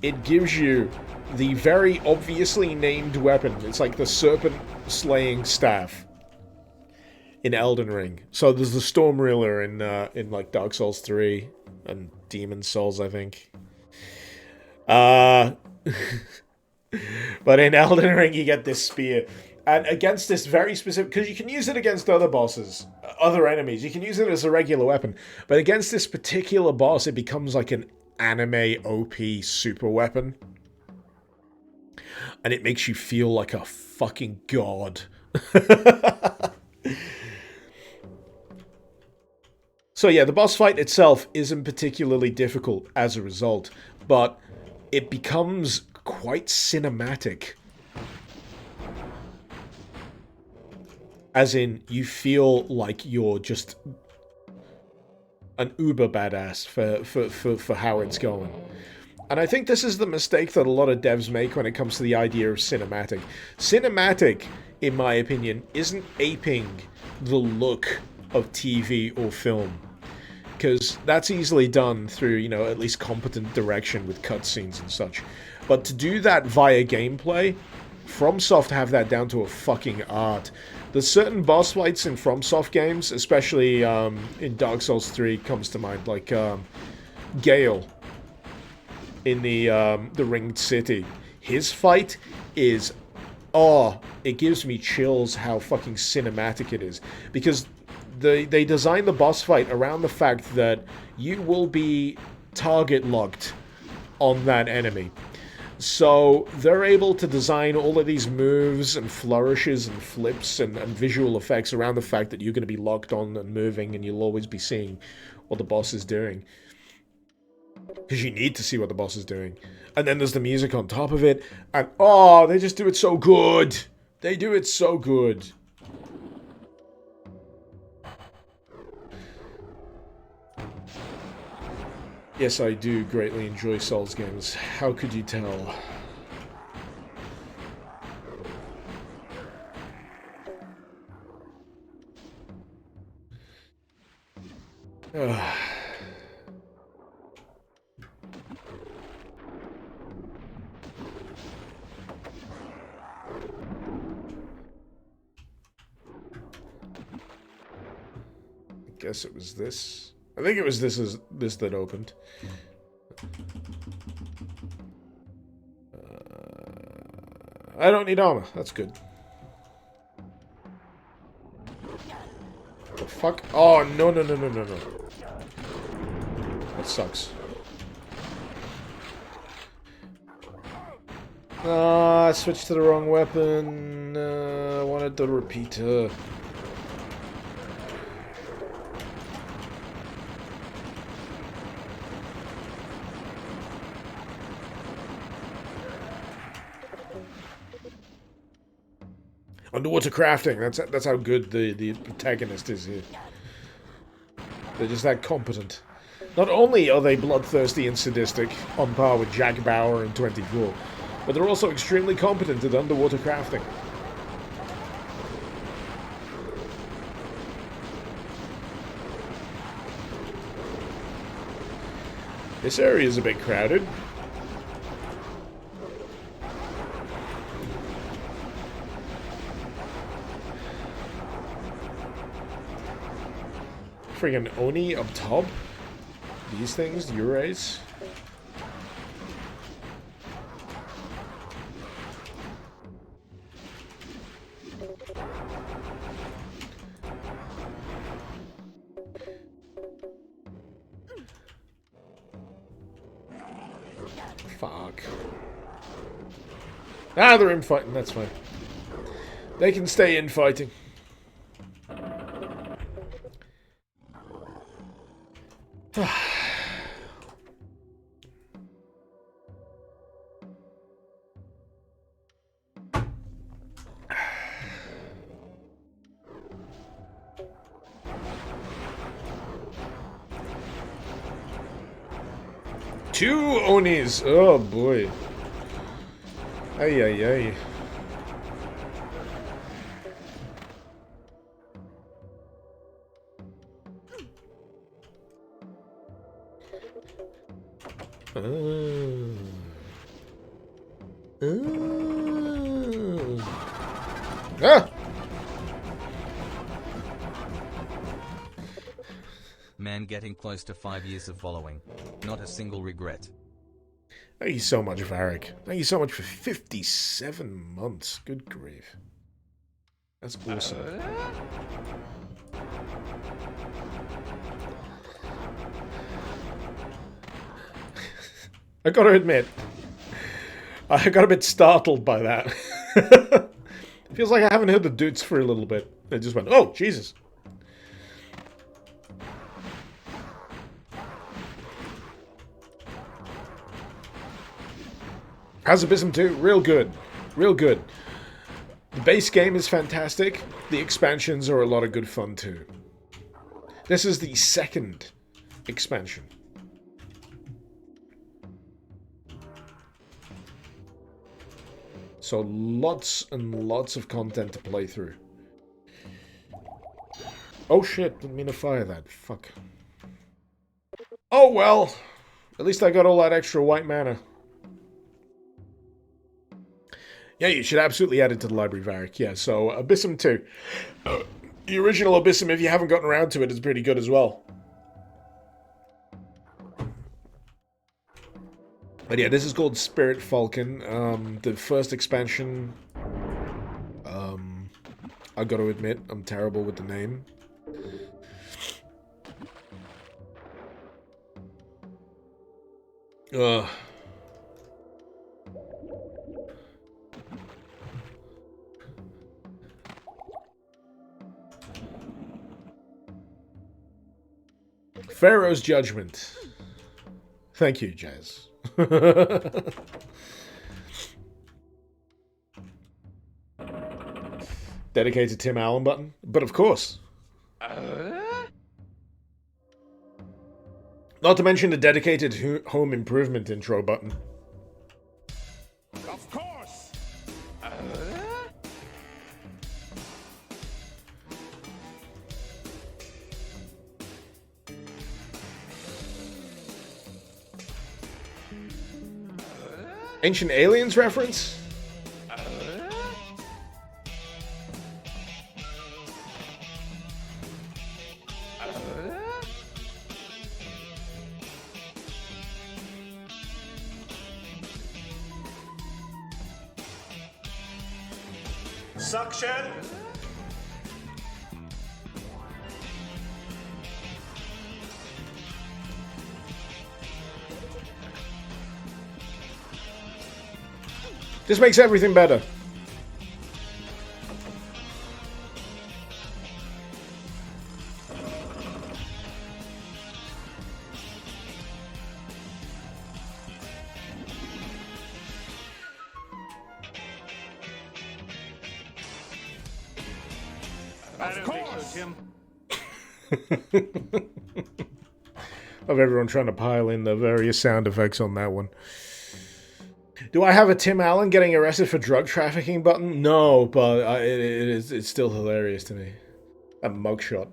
it gives you the very obviously named weapon. It's like the serpent slaying staff in Elden Ring. So there's the Storm Ruler in like Dark Souls 3 and Demon Souls, I think. But in Elden Ring, you get this spear. And against this very specific... Because you can use it against other bosses, other enemies. You can use it as a regular weapon. But against this particular boss, it becomes like an anime OP super weapon. And it makes you feel like a fucking god. So yeah, the boss fight itself isn't particularly difficult as a result. But it becomes quite cinematic. As in, you feel like you're just an uber badass for how it's going. And I think this is the mistake that a lot of devs make when it comes to the idea of cinematic. Cinematic, in my opinion, isn't aping the look of TV or film. Because that's easily done through, you know, at least competent direction with cutscenes and such. But to do that via gameplay, FromSoft have that down to a fucking art. There's certain boss fights in FromSoft games, especially in Dark Souls 3 comes to mind, like Gale in the Ringed City. His fight is, it gives me chills how fucking cinematic it is. Because they designed the boss fight around the fact that you will be target locked on that enemy. So they're able to design all of these moves and flourishes and flips and visual effects around the fact that you're going to be locked on and moving, and you'll always be seeing what the boss is doing. Because you need to see what the boss is doing. And then there's the music on top of it. And, they just do it so good. They do it so good. Yes, I do greatly enjoy Souls games. How could you tell? I guess it was this. I think it was this that opened. I don't need armor. That's good. What the fuck? Oh, no, no, no, no, no, no. That sucks. I switched to the wrong weapon. I wanted the repeater. Underwater crafting. That's how good the protagonist is here. They're just that competent. Not only are they bloodthirsty and sadistic, on par with Jack Bauer in 24, but they're also extremely competent at underwater crafting. This area is a bit crowded. Friggin' Oni up top? These things, Urays? Fuck. Ah, they're infighting, that's fine. They can stay infighting. Two Onis! Oh boy. Ay ay ay. Ah! Man getting close to 5 years of following. Not a single regret. Thank you so much, Varric. Thank you so much for 57 months. Good grief. That's awesome. I gotta admit, I got a bit startled by that. Feels like I haven't heard the dudes for a little bit. They just went, oh, Jesus. How's Abyssm 2? Real good. Real good. The base game is fantastic. The expansions are a lot of good fun too. This is the second expansion. So lots and lots of content to play through. Oh shit, didn't mean to fire that. Fuck. Oh well. At least I got all that extra white mana. Yeah, you should absolutely add it to the library, Varric. Yeah, so Abyssm 2. The original Abyssm, if you haven't gotten around to it, is pretty good as well. But yeah, this is called Spirit Falcon. The first expansion, I gotta admit, I'm terrible with the name. Pharaoh's Judgment. Thank you, Jazz. Dedicated Tim Allen button? But of course. Not to mention the dedicated home improvement intro button. Of course! Ancient Aliens reference? Suction. This makes everything better. Of course, Tim. Of everyone trying to pile in the various sound effects on that one. Do I have a Tim Allen getting arrested for drug trafficking button? No, but it's still hilarious to me. A mugshot.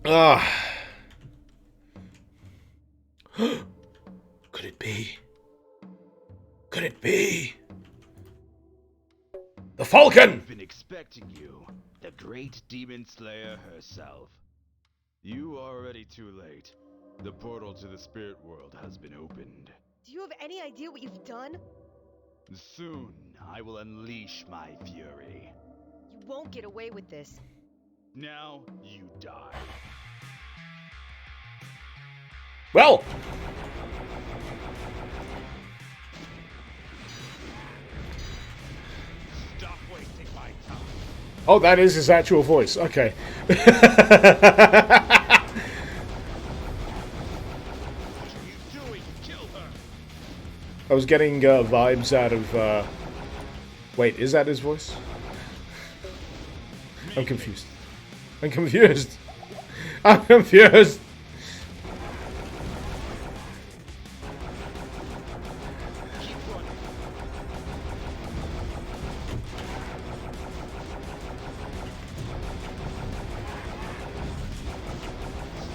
Ah. Could it be? Could it be? The Falcon! I've been expecting you, the great demon slayer herself. You are already too late. The portal to the spirit world has been opened. Do you have any idea what you've done? Soon, I will unleash my fury. You won't get away with this. Now, you die. Well! Stop wasting my time. Oh, that is his actual voice. Okay. What are you doing? Kill her! I was getting vibes out of... Wait, is that his voice? I'm confused. I'm confused. I'm confused. Keep running.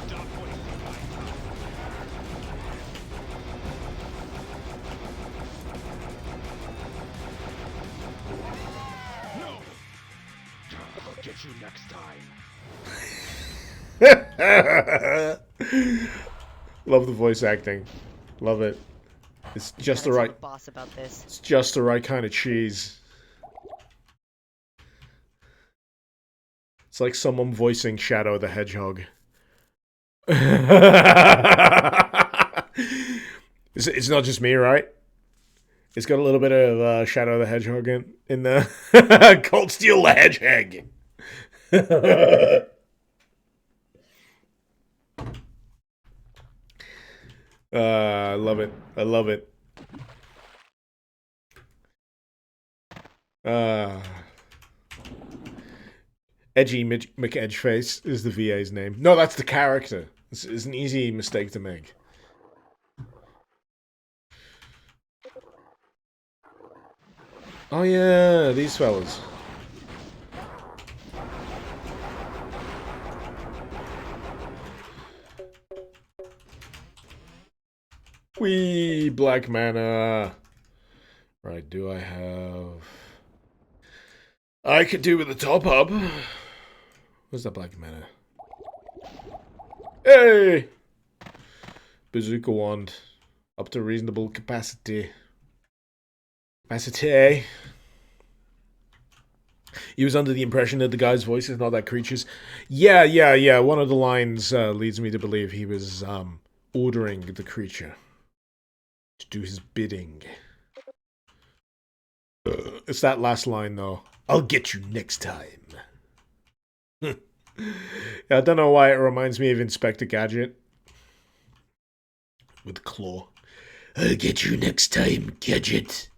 Stop wasting my time. No! I'll get you next time. Love the voice acting. Love it. It's just the Gotta tell right... boss about this. It's just the right kind of cheese. It's like someone voicing Shadow the Hedgehog. It's not just me, right? It's got a little bit of Shadow the Hedgehog in the Cold Steel the Hedgehog. I love it. I love it. Edgy McEdgeface is the VA's name. No, that's the character. It's an easy mistake to make. Oh yeah, these fellas. Wee, black mana. Right, do I have... I could do with the top up. Where's that black mana? Hey! Bazooka wand. Up to reasonable capacity. Capacity. He was under the impression that the guy's voice is not that creature's. Yeah. One of the lines leads me to believe he was ordering the creature to do his bidding. It's that last line, though. I'll get you next time. Yeah, I don't know why it reminds me of Inspector Gadget. With Claw. I'll get you next time, Gadget.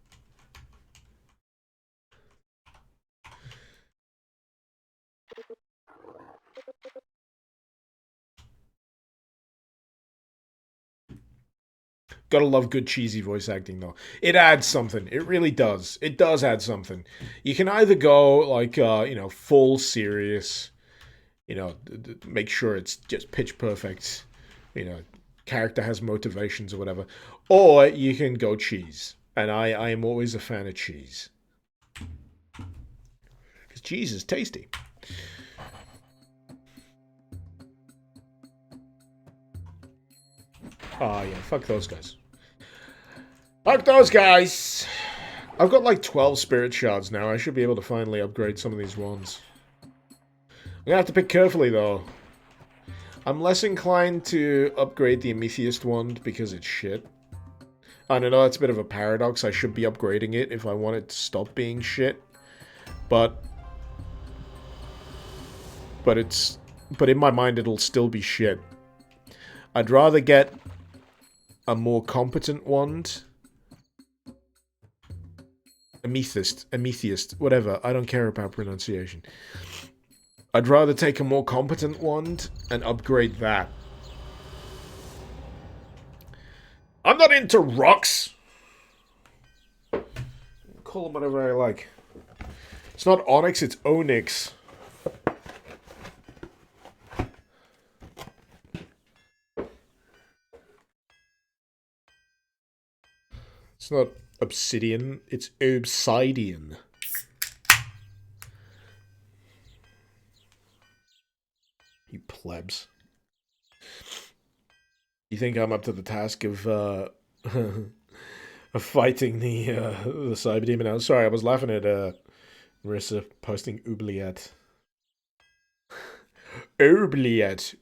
Gotta love good cheesy voice acting, though. It adds something. It really does. It does add something. You can either go, like, full serious, make sure it's just pitch perfect, character has motivations or whatever. Or you can go cheese. And I am always a fan of cheese. Because cheese is tasty. Oh, yeah, fuck those guys. Fuck those guys! I've got like 12 spirit shards now. I should be able to finally upgrade some of these wands. I'm gonna have to pick carefully, though. I'm less inclined to upgrade the Amethyst wand because it's shit. I don't know, that's a bit of a paradox. I should be upgrading it if I want it to stop being shit. But in my mind it'll still be shit. I'd rather get a more competent wand. Amethyst, whatever. I don't care about pronunciation. I'd rather take a more competent wand and upgrade that. I'm not into rocks. Call them whatever I like. It's not onyx, it's onyx. It's not obsidian, it's obsidian. You plebs. You think I'm up to the task of of fighting the cyber demon? I'm sorry, I was laughing at Marissa posting oubliette. Oubliette.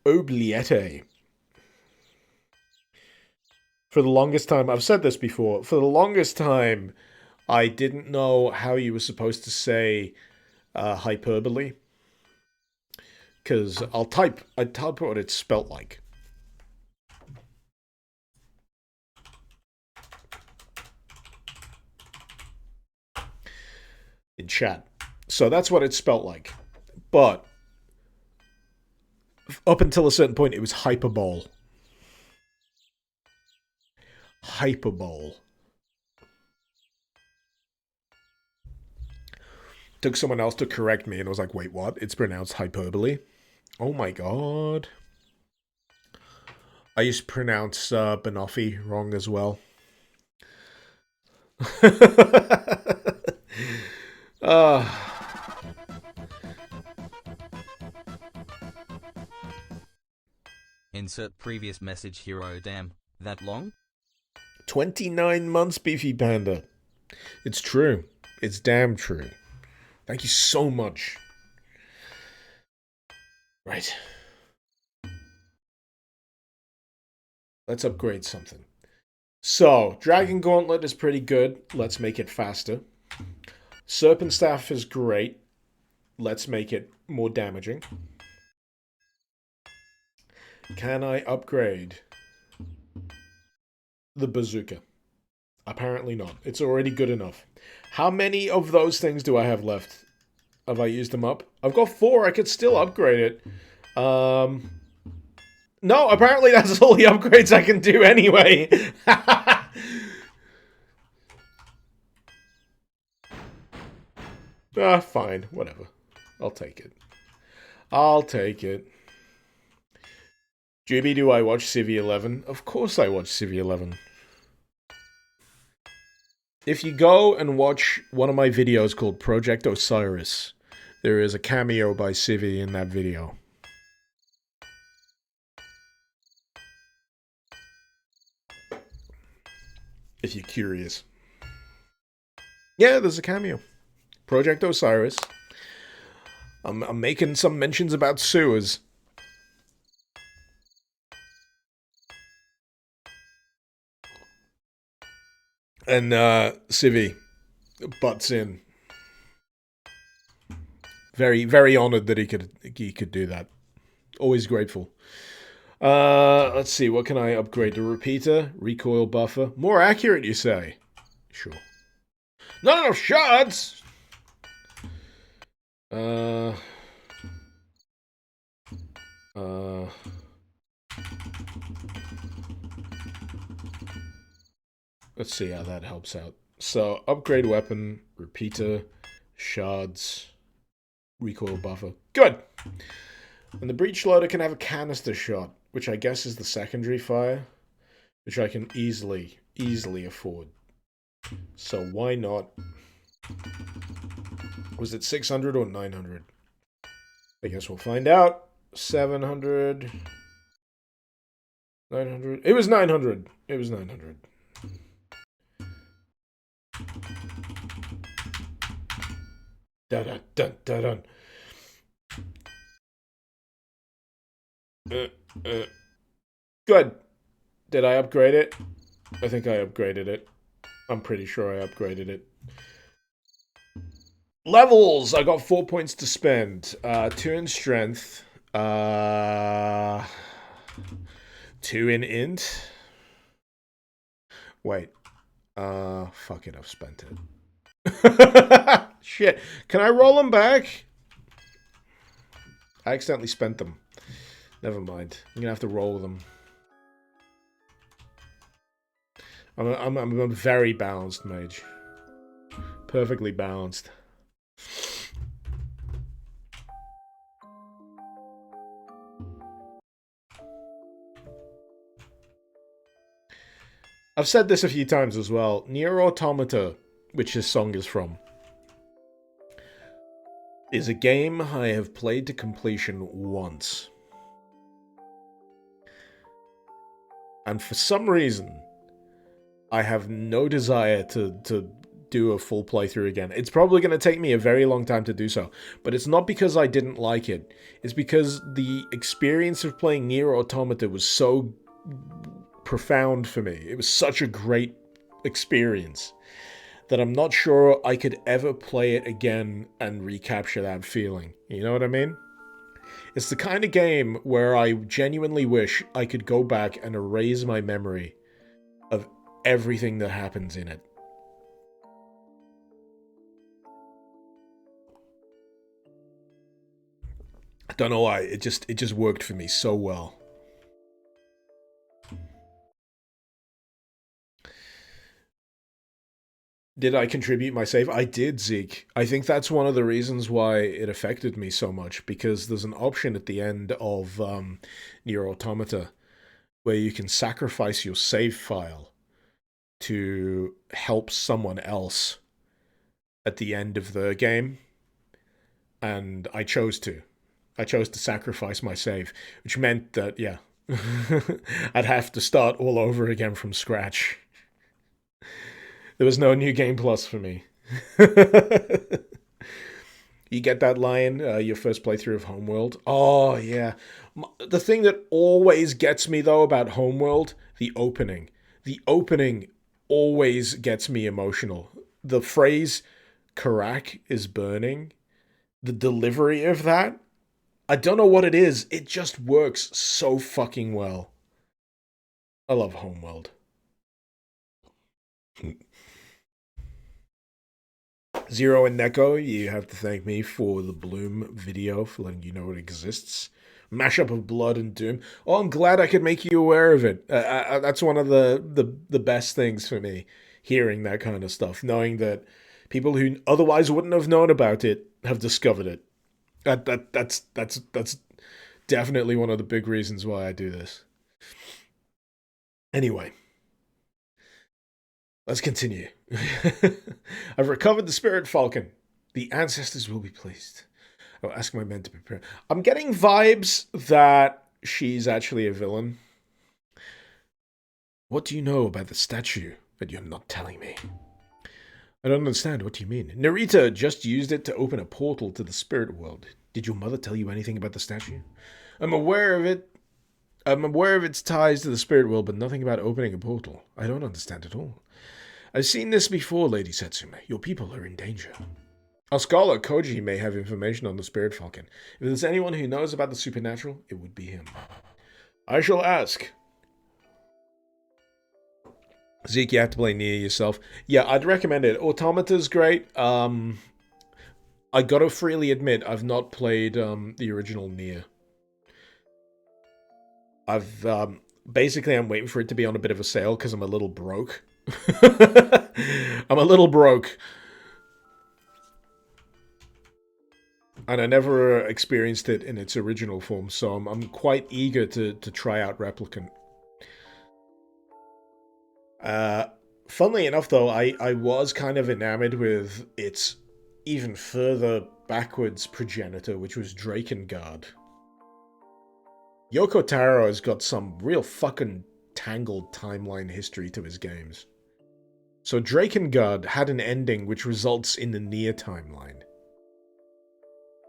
Oubliette. For the longest time, I've said this before, for the longest time, I didn't know how you were supposed to say hyperbole. Because I'd type what it's spelt like. In chat. So that's what it's spelt like. But up until a certain point, it was hyperbole. Hyperbole. Took someone else to correct me and I was like, wait, what? It's pronounced hyperbole? Oh my god. I used to pronounce Banoffee wrong as well. Insert previous message hero. Damn, that long? 29 months, Beefy Panda. It's true. It's damn true. Thank you so much. Right. Let's upgrade something. So, Dragon Gauntlet is pretty good. Let's make it faster. Serpent Staff is great. Let's make it more damaging. Can I upgrade the bazooka? Apparently not. It's already good enough. How many of those things do I have left? Have I used them up? I've got 4. I could still upgrade it. No, apparently that's all the upgrades I can do anyway. Fine. Whatever. I'll take it. I'll take it. Juby, do I watch Civ 11? Of course I watch Civ 11. If you go and watch one of my videos called Project Osiris, there is a cameo by Civi in that video. If you're curious. Yeah, there's a cameo. Project Osiris. I'm making some mentions about sewers. And Civi butts in. Very, very honored that he could do that. Always grateful. Let's see, what can I upgrade? The repeater, recoil buffer. More accurate, you say? Sure. Not enough shards! Let's see how that helps out. So, upgrade weapon, repeater, shards, recoil buffer. Good! And the breech loader can have a canister shot, which I guess is the secondary fire, which I can easily afford. So why not? Was it 600 or 900? I guess we'll find out. 700. 900. It was 900. It was 900. Dun dun dun dun. Good. Did I upgrade it? I think I upgraded it. I'm pretty sure I upgraded it. Levels! I got 4 points to spend. 2 in strength. 2 in int. Wait. Fuck it, I've spent it. Shit. Can I roll them back? I accidentally spent them. Never mind. I'm gonna have to roll them. I'm a very balanced mage. Perfectly balanced. I've said this a few times as well. Nier Automata, which this song is from, is a game I have played to completion once. And for some reason, I have no desire to do a full playthrough again. It's probably going to take me a very long time to do so, but it's not because I didn't like it. It's because the experience of playing Nier Automata was so profound for me. It was such a great experience that I'm not sure I could ever play it again and recapture that feeling. You know what I mean? It's the kind of game where I genuinely wish I could go back and erase my memory of everything that happens in it. I don't know why, it just worked for me so well. Did I contribute my save? I did, Zeke. I think that's one of the reasons why it affected me so much, because there's an option at the end of Nier Automata where you can sacrifice your save file to help someone else at the end of the game, and I chose to. I chose to sacrifice my save, which meant that, yeah, I'd have to start all over again from scratch. There was no New Game Plus for me. You get that, Lion? Your first playthrough of Homeworld? Oh, yeah. The thing that always gets me, though, about Homeworld, the opening. The opening always gets me emotional. The phrase, Karak is burning, the delivery of that, I don't know what it is. It just works so fucking well. I love Homeworld. Zero and Neko, you have to thank me for the Bloom video, for letting you know it exists. Mashup of Blood and Doom. Oh, I'm glad I could make you aware of it. That's one of the best things for me, hearing that kind of stuff. Knowing that people who otherwise wouldn't have known about it have discovered it. That's definitely one of the big reasons why I do this. Anyway. Let's continue. I've recovered the spirit Falcon. The ancestors will be pleased. I'll ask my men to prepare. I'm getting vibes that she's actually a villain. What do you know about the statue that you're not telling me? I don't understand. What do you mean? Narita just used it to open a portal to the spirit world. Did your mother tell you anything about the statue? I'm aware of it. I'm aware of its ties to the spirit world, but nothing about opening a portal. I don't understand at all. I've seen this before, Lady Setsume. Your people are in danger. Our scholar, Koji, may have information on the Spirit Falcon. If there's anyone who knows about the supernatural, it would be him. I shall ask. Zeke, you have to play Nier yourself. Yeah, I'd recommend it. Automata's great. I gotta freely admit, I've not played the original Nier. Basically, I'm waiting for it to be on a bit of a sale because I'm a little broke. I'm a little broke. And I never experienced it in its original form, so I'm quite eager to try out Replicant. Funnily enough, though, I was kind of enamored with its even further backwards progenitor, which was Drakengard. Yoko Taro has got some real fucking tangled timeline history to his games. So Drakengard had an ending which results in the Nier timeline.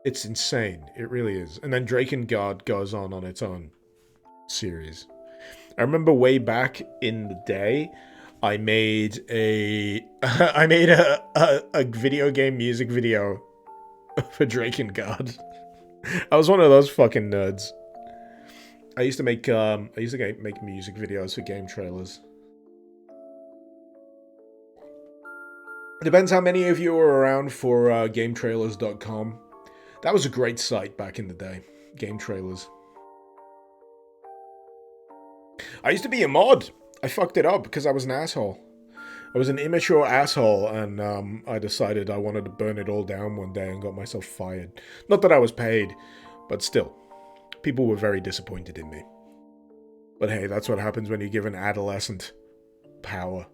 It's insane. It really is. And then Drakengard goes on its own series. I remember way back in the day, I made a I made a video game music video for Drakengard. I was one of those fucking nerds. I used to make make music videos for game trailers. Depends how many of you were around for GameTrailers.com. That was a great site back in the day. Game trailers. I used to be a mod. I fucked it up because I was an asshole. I was an immature asshole, and I decided I wanted to burn it all down one day and got myself fired. Not that I was paid, but still. People were very disappointed in me. But hey, that's what happens when you give an adolescent power.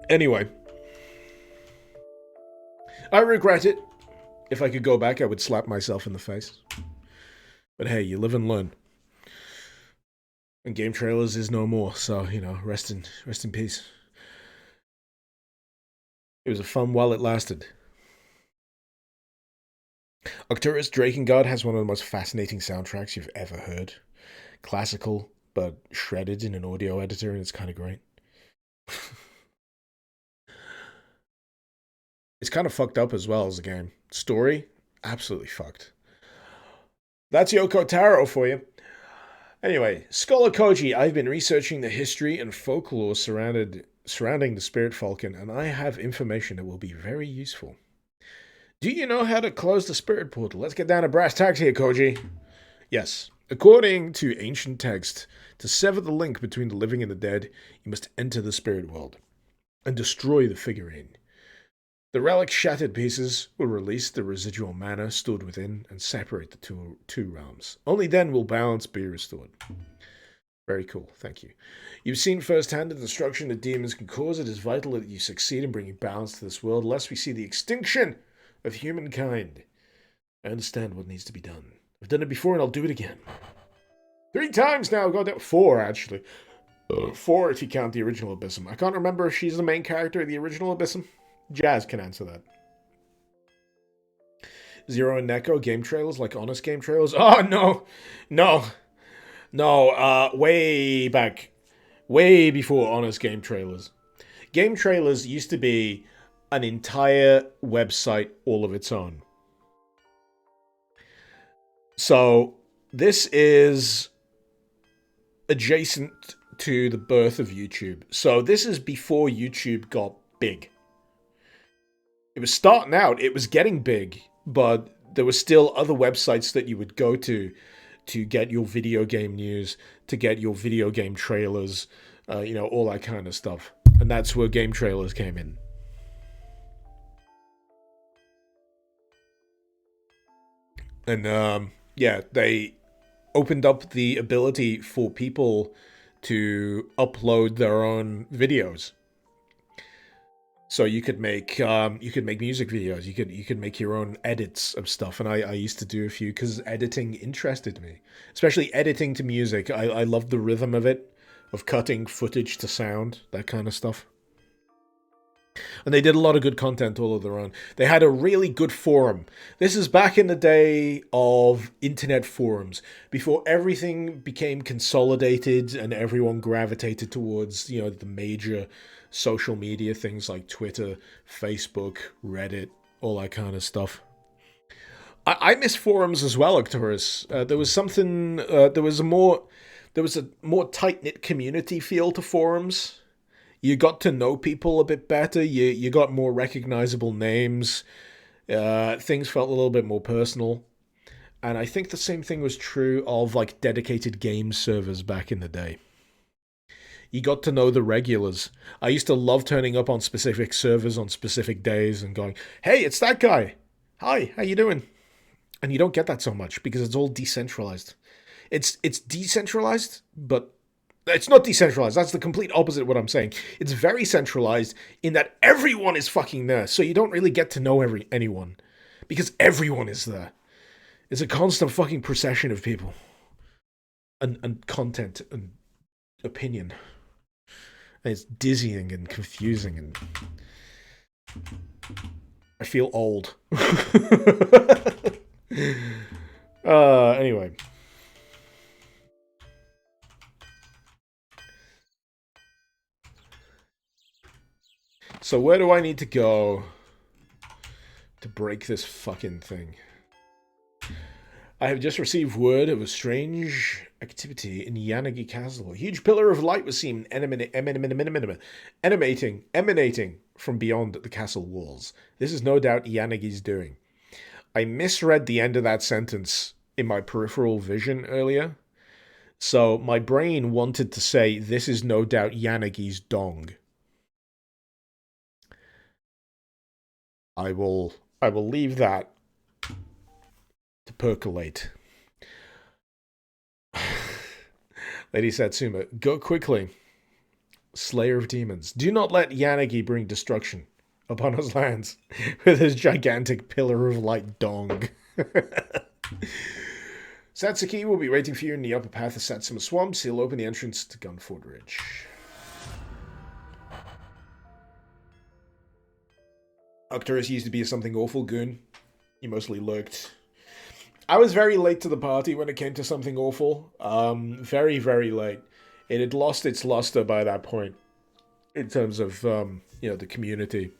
Anyway. I regret it. If I could go back, I would slap myself in the face. But hey, you live and learn. And Game Trailers is no more, so, you know, rest in peace. It was a fun while it lasted. Arcturus Drakengard has one of the most fascinating soundtracks you've ever heard. Classical, but shredded in an audio editor, and it's kind of great. It's kind of fucked up as well as a game. Story, absolutely fucked. That's Yoko Taro for you. Anyway, Scholar Koji, I've been researching the history and folklore surrounding the Spirit Falcon, and I have information that will be very useful. Do you know how to close the Spirit Portal? Let's get down to brass tacks here, Koji. Yes. According to ancient text, to sever the link between the living and the dead, you must enter the spirit world and destroy the figurine. The relic's shattered pieces will release the residual mana stored within and separate the two realms. Only then will balance be restored. Very cool, thank you. You've seen firsthand the destruction that demons can cause. It is vital that you succeed in bringing balance to this world, lest we see the extinction of humankind. I understand what needs to be done. I've done it before and I'll do it again. 3 times now, God, 4 actually. 4 if you count the original Abyssm. I can't remember if she's the main character of the original Abyssm. Jazz can answer that. Zero and Neko, game trailers like honest game trailers? Oh, no, way back. Way before honest game trailers. Game trailers used to be an entire website all of its own. So, this is adjacent to the birth of YouTube. So, this is before YouTube got big. It was starting out, it was getting big, but there were still other websites that you would go to get your video game news, to get your video game trailers, you know, all that kind of stuff. And that's where game trailers came in. And, yeah, they opened up the ability for people to upload their own videos. So you could make music videos. You could make your own edits of stuff, and I used to do a few because editing interested me, especially editing to music. I loved the rhythm of it, of cutting footage to sound, that kind of stuff. And they did a lot of good content all of their own. They had a really good forum. This is back in the day of internet forums, before everything became consolidated and everyone gravitated towards, you know, the major social media things like Twitter, Facebook, Reddit, all that kind of stuff. I miss forums as well, Arcturus. There was a more tight-knit community feel to forums. You got to know people a bit better. You got more recognizable names. Things felt a little bit more personal. And I think the same thing was true of like dedicated game servers back in the day. You got to know the regulars. I used to love turning up on specific servers on specific days and going, "Hey, it's that guy. Hi, how you doing?" And you don't get that so much because it's all decentralized. It's decentralized, but it's not decentralized. That's the complete opposite of what I'm saying. It's very centralized in that everyone is fucking there. So you don't really get to know anyone because everyone is there. It's a constant fucking procession of people and content and opinion. And it's dizzying and confusing, and I feel old. Anyway. So where do I need to go to break this fucking thing? I have just received word of a strange activity in Yanagi Castle. A huge pillar of light was seen emanating from beyond the castle walls. This is no doubt Yanagi's doing. I misread the end of that sentence in my peripheral vision earlier. So my brain wanted to say, this is no doubt Yanagi's dong. I will leave that to percolate. Lady Satsuma, go quickly. Slayer of demons. Do not let Yanagi bring destruction upon his lands with his gigantic pillar of light dong. Satsuki will be waiting for you in the upper path of Satsuma Swamps. He'll open the entrance to Gunford Ridge. Arcturus used to be a something awful goon. He mostly lurked. I was very late to the party when it came to something awful. Very, very late. It had lost its luster by that point. In terms of, the community.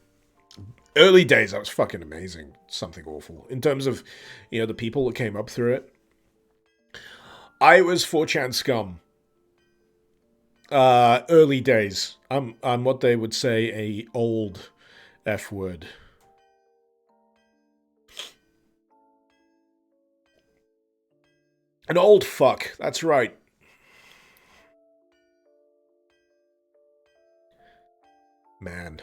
Early days, that was fucking amazing. Something awful. In terms of, the people that came up through it. I was 4chan scum. Early days. I'm what they would say a old F word. An old fuck, that's right. Man,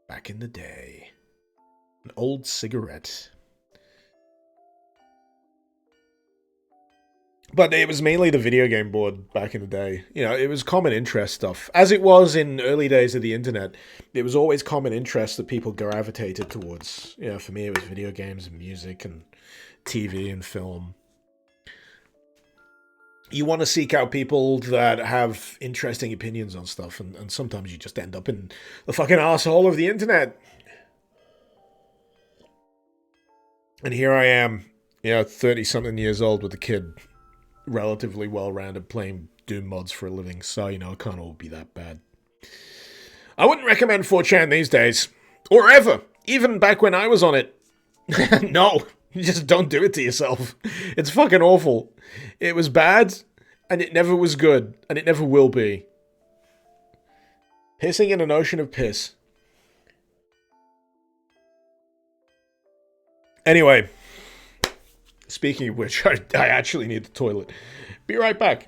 back in the day. An old cigarette. But it was mainly the video game board back in the day. It was common interest stuff. As it was in early days of the internet, it was always common interest that people gravitated towards. For me it was video games and music and TV and film. You want to seek out people that have interesting opinions on stuff, and sometimes you just end up in the fucking arsehole of the internet. And here I am, 30-something years old with a kid, relatively well-rounded, playing Doom mods for a living, so, it can't all be that bad. I wouldn't recommend 4chan these days, or ever, even back when I was on it. No, just don't do it to yourself. It's fucking awful. It was bad, and it never was good, and it never will be. Pissing in an ocean of piss. Anyway, speaking of which, I actually need the toilet. Be right back.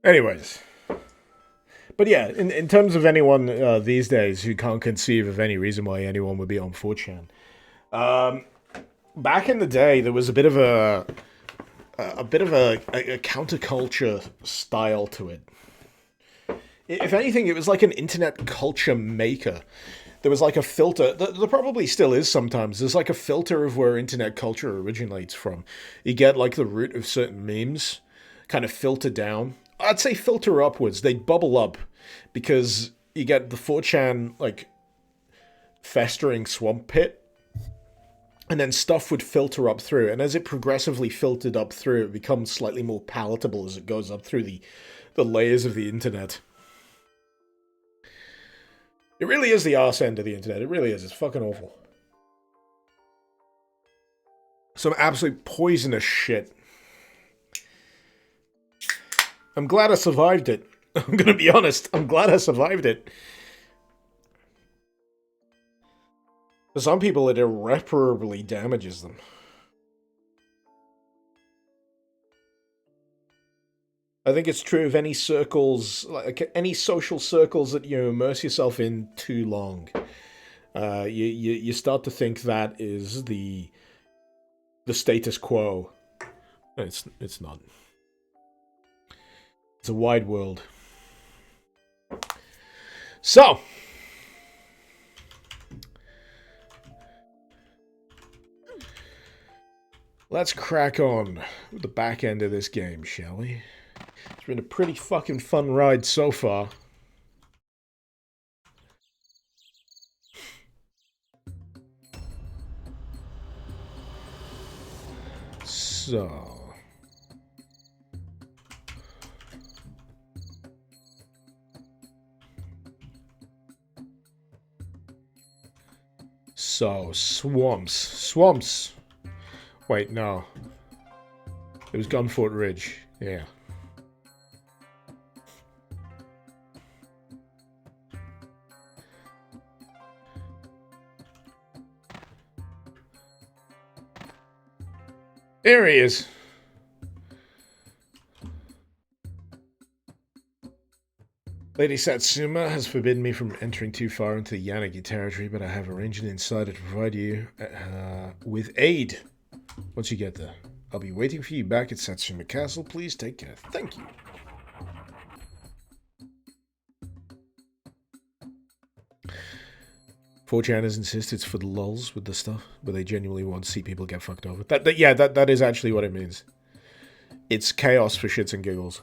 Anyways. But yeah, in terms of anyone these days who can't conceive of any reason why anyone would be on 4chan. Back in the day, there was a bit of a counterculture style to it. If anything, it was like an internet culture maker. There was like a filter. There probably still is sometimes. There's like a filter of where internet culture originates from. You get like the root of certain memes kind of filter down. I'd say filter upwards. They bubble up because you get the 4chan like festering swamp pit. and then stuff would filter up through, and as it progressively filtered up through, it becomes slightly more palatable as it goes up through the layers of the internet. It really is the arse end of the internet. It really is. It's fucking awful. Some absolute poisonous shit. I'm glad I survived it. I'm gonna be honest. I'm glad I survived it. For some people, it irreparably damages them. I think it's true of any circles, like any social circles that you immerse yourself in too long. You start to think that is the status quo. It's not. It's a wide world. So, let's crack on with the back end of this game, shall we? It's been a pretty fucking fun ride so far. So... swamps. Swamps! Wait, no. It was Gunfort Ridge. Yeah. There he is. Lady Satsuma has forbidden me from entering too far into Yanagi territory, but I have arranged an insider to provide you with aid once you get there. I'll be waiting for you back at Satsuma Castle. Please take care. Thank you. Fortraners insist it's for the lulz with the stuff, but they genuinely want to see people get fucked over. That is actually what it means. It's chaos for shits and giggles.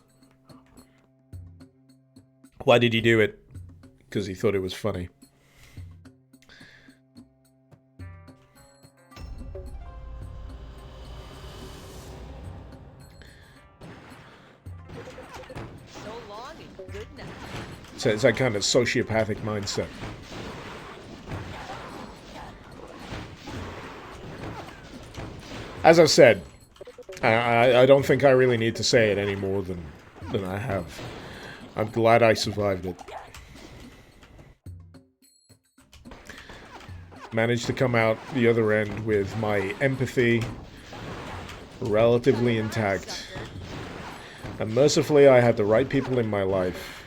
Why did he do it? Because he thought it was funny. So long and good night. So it's that kind of sociopathic mindset. As I've said, I don't think I really need to say it any more than I have. I'm glad I survived it. Managed to come out the other end with my empathy relatively intact. And mercifully, I had the right people in my life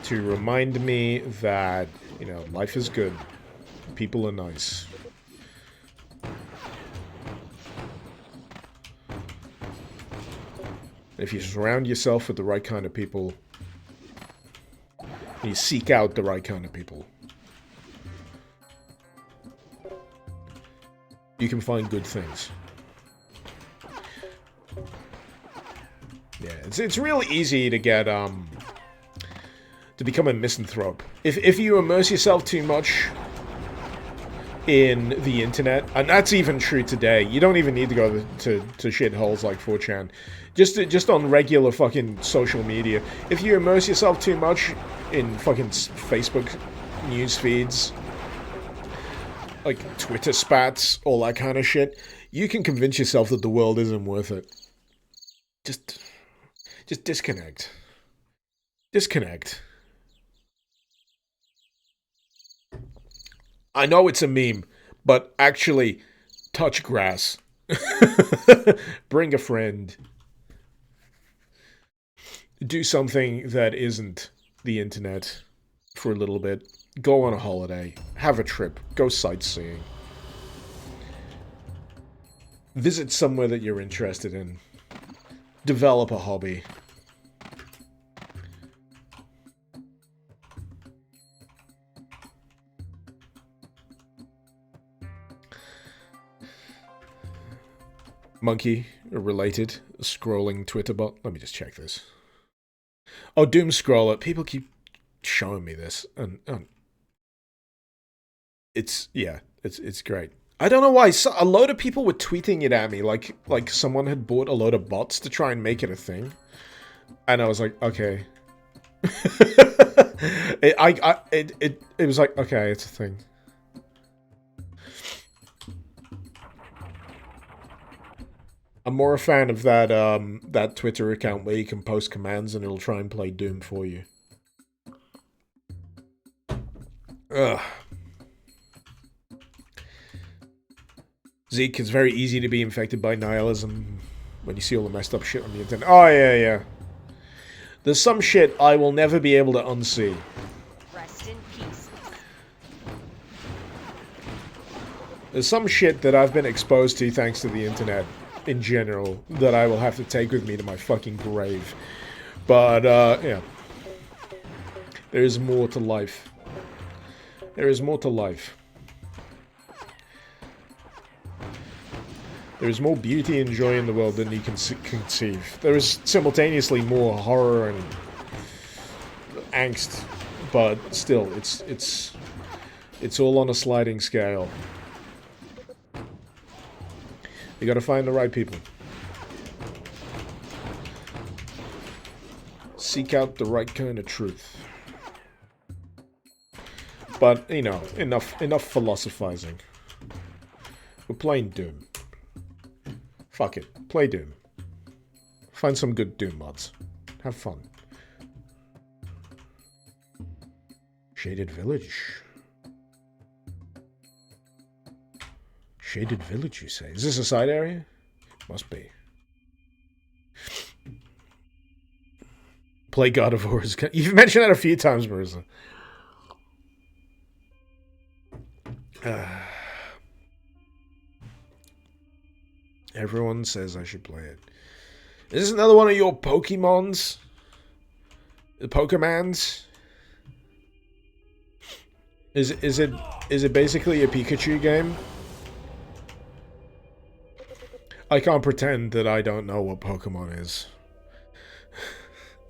to remind me that, you know, life is good. People are nice. If you surround yourself with the right kind of people, you seek out the right kind of people, you can find good things. Yeah, it's really easy to get to become a misanthrope. If you immerse yourself too much in the internet, and that's even true today. You don't even need to go to shitholes like 4chan. Just on regular fucking social media. If you immerse yourself too much in fucking Facebook news feeds, like Twitter spats, all that kind of shit, you can convince yourself that the world isn't worth it. Just disconnect. Disconnect. I know it's a meme, but actually, touch grass. Bring a friend. Do something that isn't the internet for a little bit. Go on a holiday. Have a trip. Go sightseeing. Visit somewhere that you're interested in. Develop a hobby. Monkey, related, scrolling Twitter bot. Let me just check this. Oh, Doom Scroller. People keep showing me this, and it's great. I don't know why. A load of people were tweeting it at me, like someone had bought a load of bots to try and make it a thing. And I was like, okay. it was like, okay, it's a thing. I'm more a fan of that that Twitter account where you can post commands and it'll try and play Doom for you. Ugh. Zeke, it's very easy to be infected by nihilism when you see all the messed up shit on the internet. Oh, yeah, yeah. There's some shit I will never be able to unsee. Rest in peace. There's some shit that I've been exposed to thanks to the internet in general that I will have to take with me to my fucking grave. But, yeah. There is more to life. There is more to life. There is more beauty and joy in the world than you can conceive. There is simultaneously more horror and angst, but still, it's all on a sliding scale. You gotta find the right people. Seek out the right kind of truth. But, you know, enough philosophizing. We're playing Doom. Fuck it. Play Doom. Find some good Doom mods. Have fun. Shaded Village. Shaded Village, you say? Is this a side area? Must be. Play God of War. You've mentioned that a few times, Marissa. Everyone says I should play it. Is this another one of your Pokemons? The Pokemans? Is it basically a Pikachu game? I can't pretend that I don't know what Pokemon is.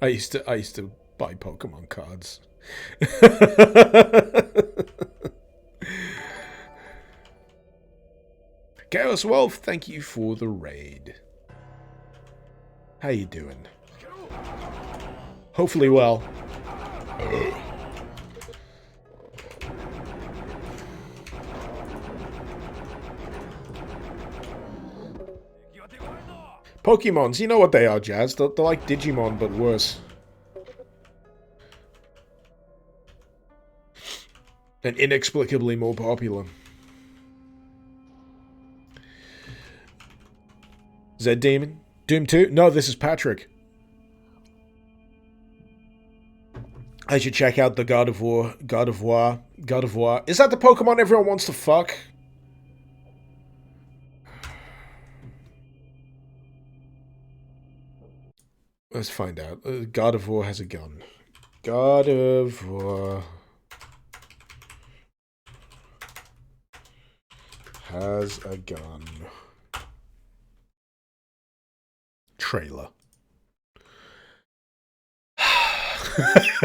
I used to buy Pokemon cards. Chaos Wolf, thank you for the raid. How you doing? Hopefully well. Pokemons, you know what they are, Jazz. They're like Digimon, but worse. And inexplicably more popular. Zed Demon? Doom 2? No, this is Patrick. I should check out the God of War. God of War. Is that the Pokemon everyone wants to fuck? Let's find out. God of War has a gun. God of War has a gun. Trailer.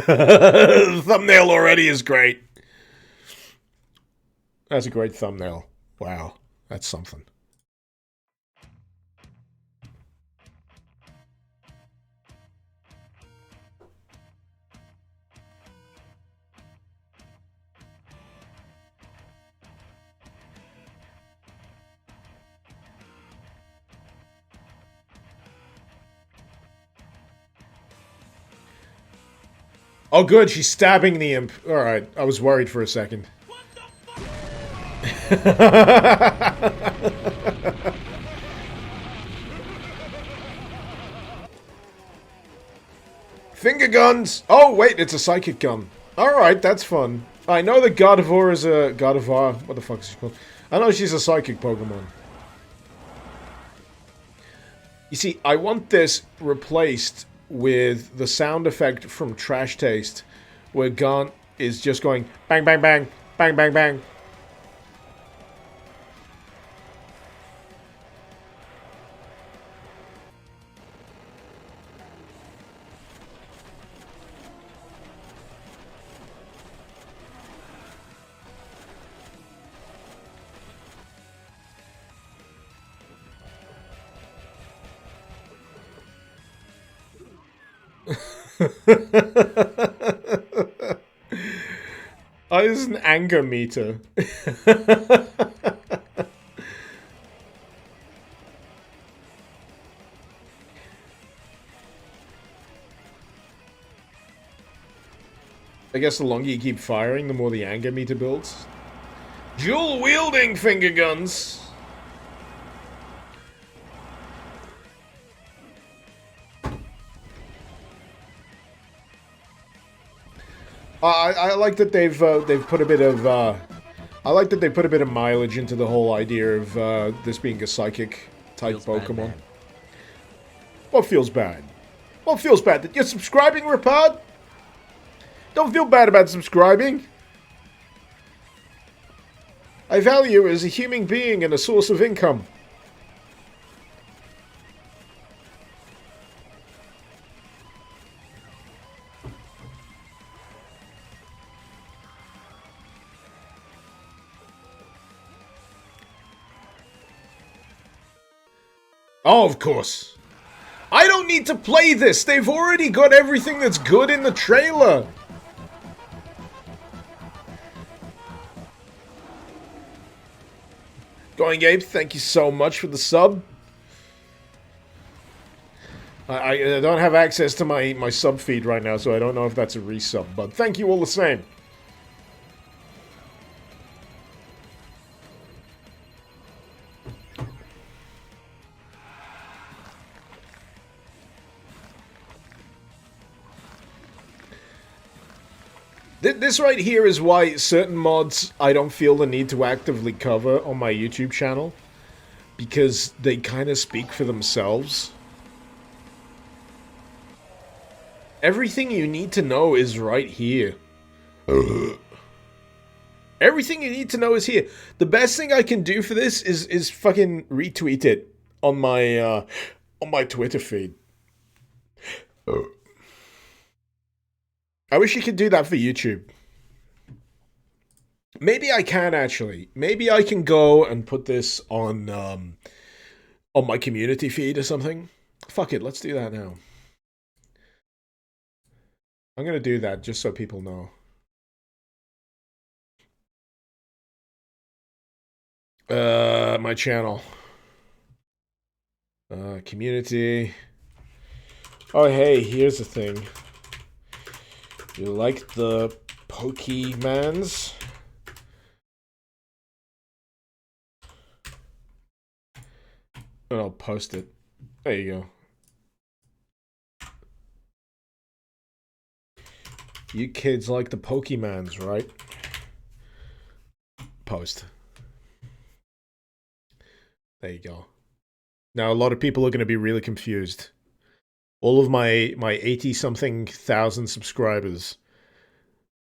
The thumbnail already is great. That's a great thumbnail. Wow, that's something. Oh, good. She's stabbing the imp. All right. I was worried for a second. Finger guns. Oh, wait. It's a psychic gun. All right. That's fun. I know the God of War is a... God of War. What the fuck is she called? I know she's a psychic Pokemon. You see, I want this replaced with the sound effect from Trash Taste, where Gaunt is just going bang, bang, bang, bang, bang, bang. Oh, this is an anger meter. I guess the longer you keep firing, the more the anger meter builds. Dual wielding finger guns. I like that they've put a bit of I like that they put a bit of mileage into the whole idea of this being a psychic type Feels bad, Pokemon. man. What feels bad? What feels bad? That you're subscribing, Rapard? Don't feel bad about subscribing. I value you as a human being and a source of income. Oh, of course. I don't need to play this. They've already got everything that's good in the trailer. Going Ape, thank you so much for the sub. I don't have access to my sub feed right now, so I don't know if that's a resub, but thank you all the same. This right here is why certain mods I don't feel the need to actively cover on my YouTube channel. Because they kind of speak for themselves. Everything you need to know is right here. Everything you need to know is here. The best thing I can do for this is fucking retweet it on my Twitter feed. I wish you could do that for YouTube. Maybe I can actually. Maybe I can go and put this on my community feed or something. Fuck it, let's do that now. I'm gonna do that just so people know. My channel. Community. Oh hey, here's the thing. You like the Pokemans? And I'll post it. There you go. You kids like the Pokemans, right? Post. There you go. Now, a lot of people are going to be really confused. All of my 80-something thousand subscribers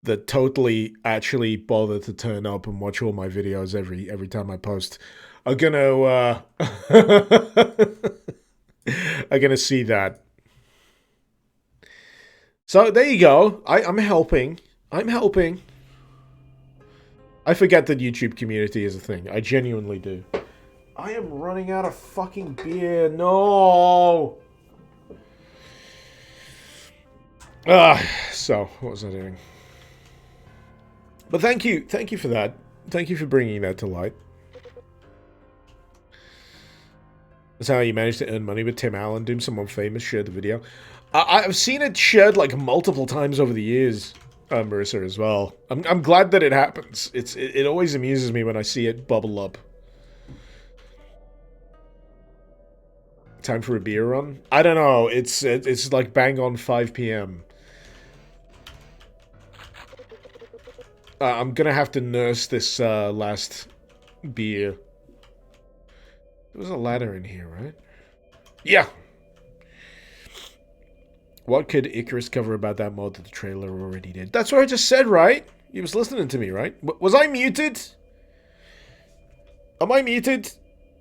that totally actually bother to turn up and watch all my videos every time I post are gonna are gonna see that. So there you go. I'm helping. I'm helping. I forget that YouTube community is a thing. I genuinely do. I am running out of fucking beer. No. So what was I doing? But thank you for that. Thank you for bringing that to light. That's how you managed to earn money with Tim Allen. Doom, someone famous shared the video. I've seen it shared like multiple times over the years, Marissa, as well. I'm glad that it happens. It always amuses me when I see it bubble up. Time for a beer run? I don't know. It's like bang on 5 p.m. I'm gonna have to nurse this last beer. There was a ladder in here, right? Yeah! What could Icarus cover about that mod that the trailer already did? That's what I just said, right? You was listening to me, right? Was I muted? Am I muted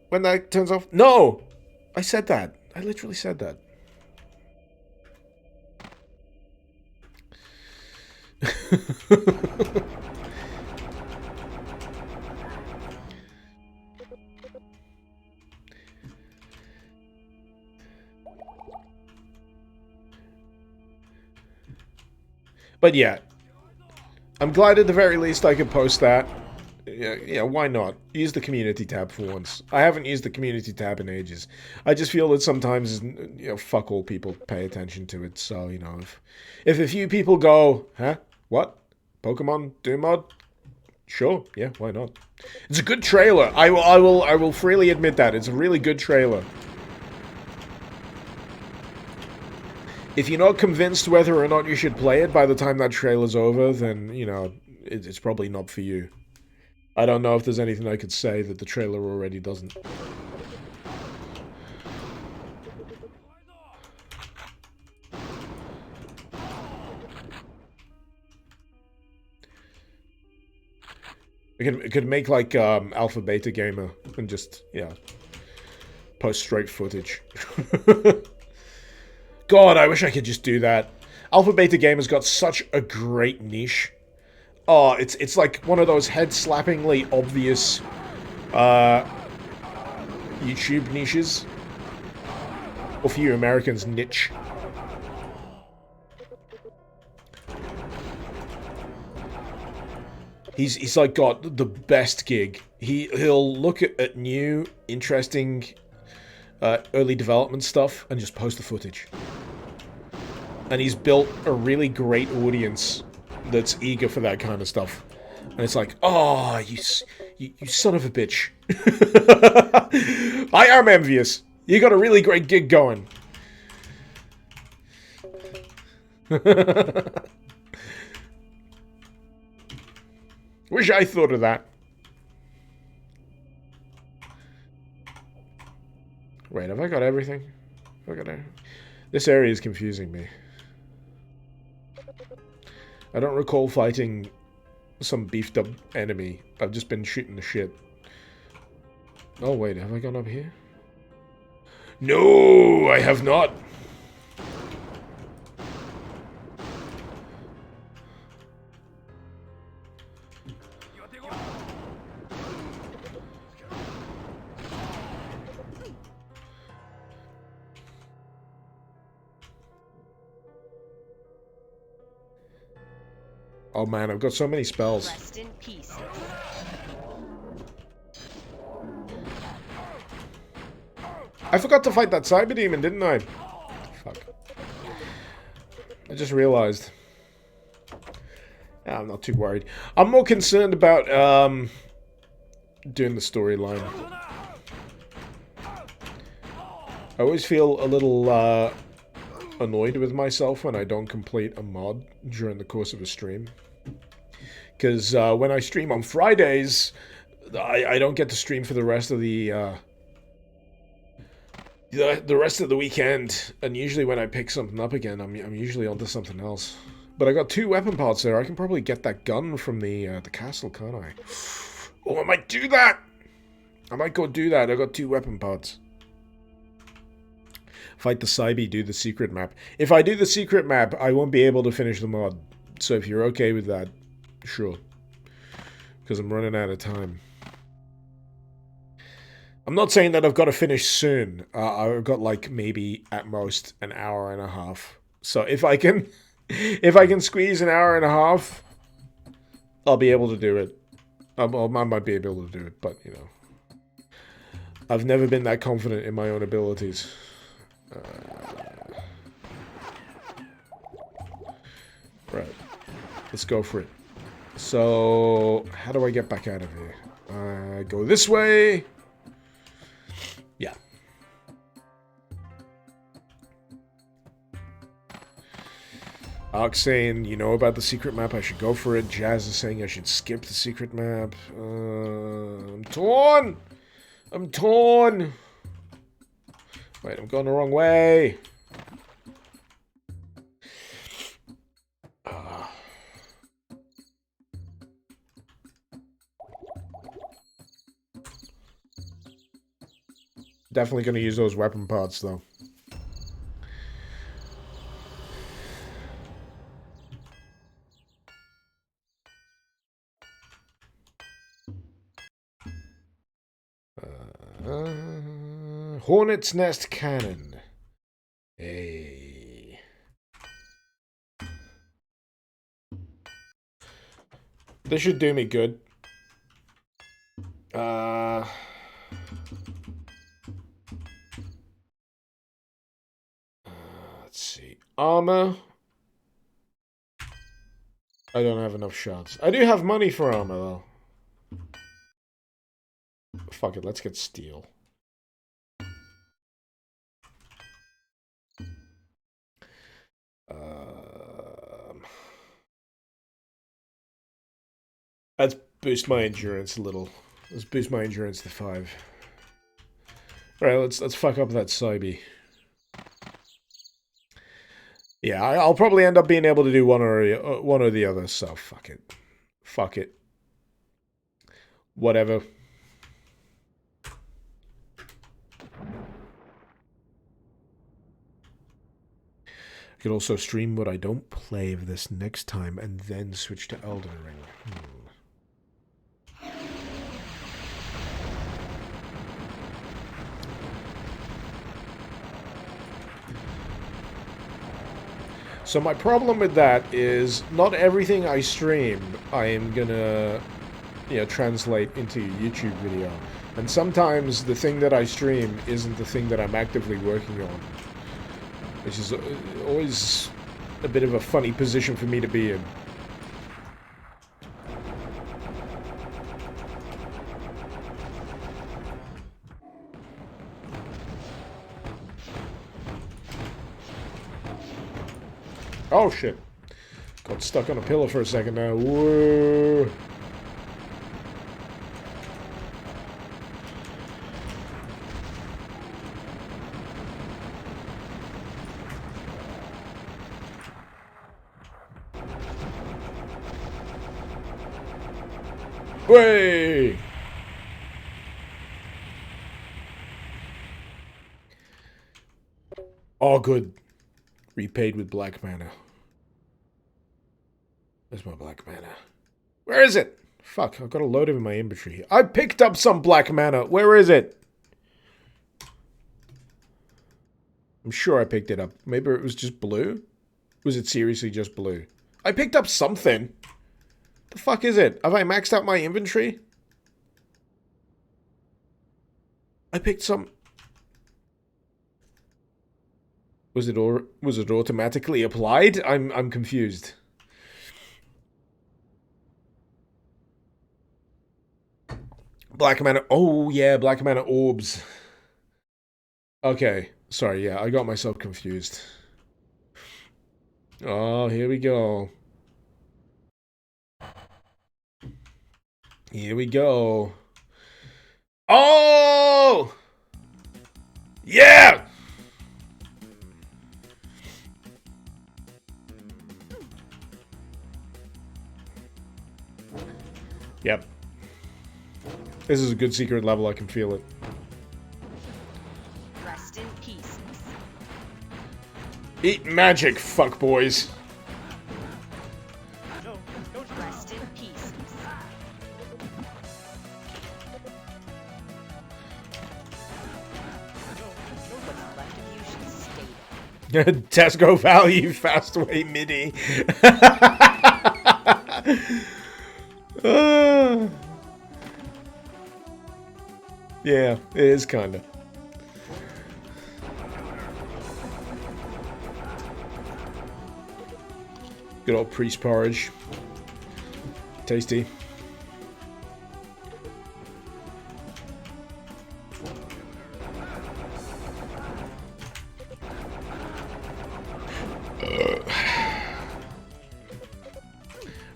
when that turns off? No! I said that. I literally said that. But yeah, I'm glad at the very least I could post that. Yeah, why not? Use the community tab for once. I haven't used the community tab in ages. I just feel that sometimes, fuck all people pay attention to it. So, if a few people go, huh? What? Pokemon Doom mod? Sure, yeah, why not? It's a good trailer. I will freely admit that. It's a really good trailer. If you're not convinced whether or not you should play it by the time that trailer's over, then, it's probably not for you. I don't know if there's anything I could say that the trailer already doesn't. It could make like Alpha Beta Gamer and just, post straight footage. God, I wish I could just do that. Alpha Beta Gamer's got such a great niche. Oh, it's like one of those head-slappingly obvious YouTube niches. Or for you Americans, niche. He's like got the best gig. He'll look at new, interesting, early development stuff and just post the footage. And he's built a really great audience that's eager for that kind of stuff. And it's like, oh, you son of a bitch. I am envious. You got a really great gig going. Wish I thought of that. Wait, have I got everything? This area is confusing me. I don't recall fighting some beefed up enemy. I've just been shooting the shit. Oh wait, have I gone up here? No, I have not. Oh man, I've got so many spells. Rest in peace. I forgot to fight that cyber demon, didn't I? Fuck. I just realized. I'm not too worried. I'm more concerned about doing the storyline. I always feel a little annoyed with myself when I don't complete a mod during the course of a stream. Because when I stream on Fridays, I don't get to stream for the rest of the rest of the weekend. And usually when I pick something up again, I'm usually onto something else. But I got 2 weapon pods there. I can probably get that gun from the castle, can't I? Oh, I might do that! I might go do that. I got 2 weapon pods. Fight the Cybe, do the secret map. If I do the secret map, I won't be able to finish the mod. So if you're okay with that, sure. Because I'm running out of time. I'm not saying that I've got to finish soon. I've got like maybe at most an hour and a half. So if I can, if I can squeeze an hour and a half, I'll be able to do it. I might be able to do it, but I've never been that confident in my own abilities. Right, let's go for it. So, how do I get back out of here? Go this way. Yeah. Ark saying, you know about the secret map, I should go for it. Jazz is saying I should skip the secret map. I'm torn! I'm torn! Wait, I'm going the wrong way. Definitely going to use those weapon parts, though. Hornet's Nest Cannon. Hey. This should do me good. Let's see. Armor. I don't have enough shots. I do have money for armor, though. Fuck it, let's get steel. Let's boost my endurance a little. Let's boost my endurance to 5. Alright, let's fuck up that Cybe. Yeah, I'll probably end up being able to do one or the other, so fuck it. Fuck it. Whatever. I could also stream what I don't play of this next time and then switch to Elden Ring. So my problem with that is not everything I stream I am gonna, translate into a YouTube video. And sometimes the thing that I stream isn't the thing that I'm actively working on. Which is always a bit of a funny position for me to be in. Oh shit. Got stuck on a pillar for a second now. Whoa. Way. Oh good. Repaid with black mana. Where's my black mana? Where is it? Fuck, I've got a load of it in my inventory. I picked up some black mana. Where is it? I'm sure I picked it up. Maybe it was just blue? Was it seriously just blue? I picked up something. The fuck is it? Have I maxed out my inventory? I picked some... Was it automatically applied? I'm confused. Black mana. Oh yeah, black mana orbs. Okay, sorry. Yeah, I got myself confused. Oh, here we go. Here we go. Oh! Yeah! Yep. This is a good secret level, I can feel it. Rest in peace. Eat magic, fuckboys. Rest in peace. What's left of you should stay. Tesco value, fastway MIDI. Yeah, it is kinda. Good old priest porridge. Tasty.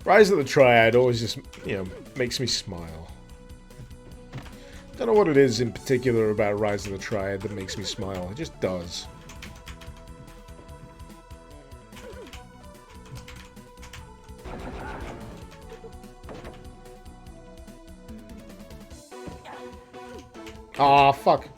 Rise of the Triad always just, makes me smile. Don't know what it is in particular about Rise of the Triad that makes me smile. It just does. Aw, fuck.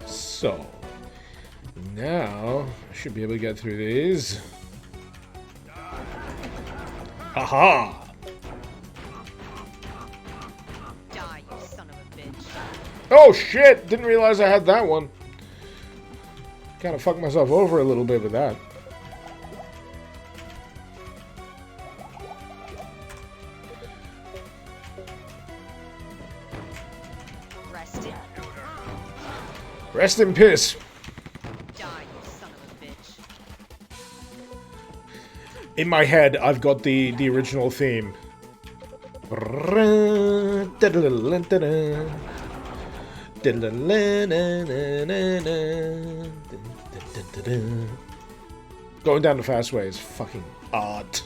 So, now I should be able to get through these. Haha! Die, you son of a bitch. Oh shit! Didn't realize I had that one. Kind of fucked myself over a little bit with that. Rest in. Rest in piss. Die, you son of a bitch. In my head, I've got the original theme. Going down the fast way is fucking art.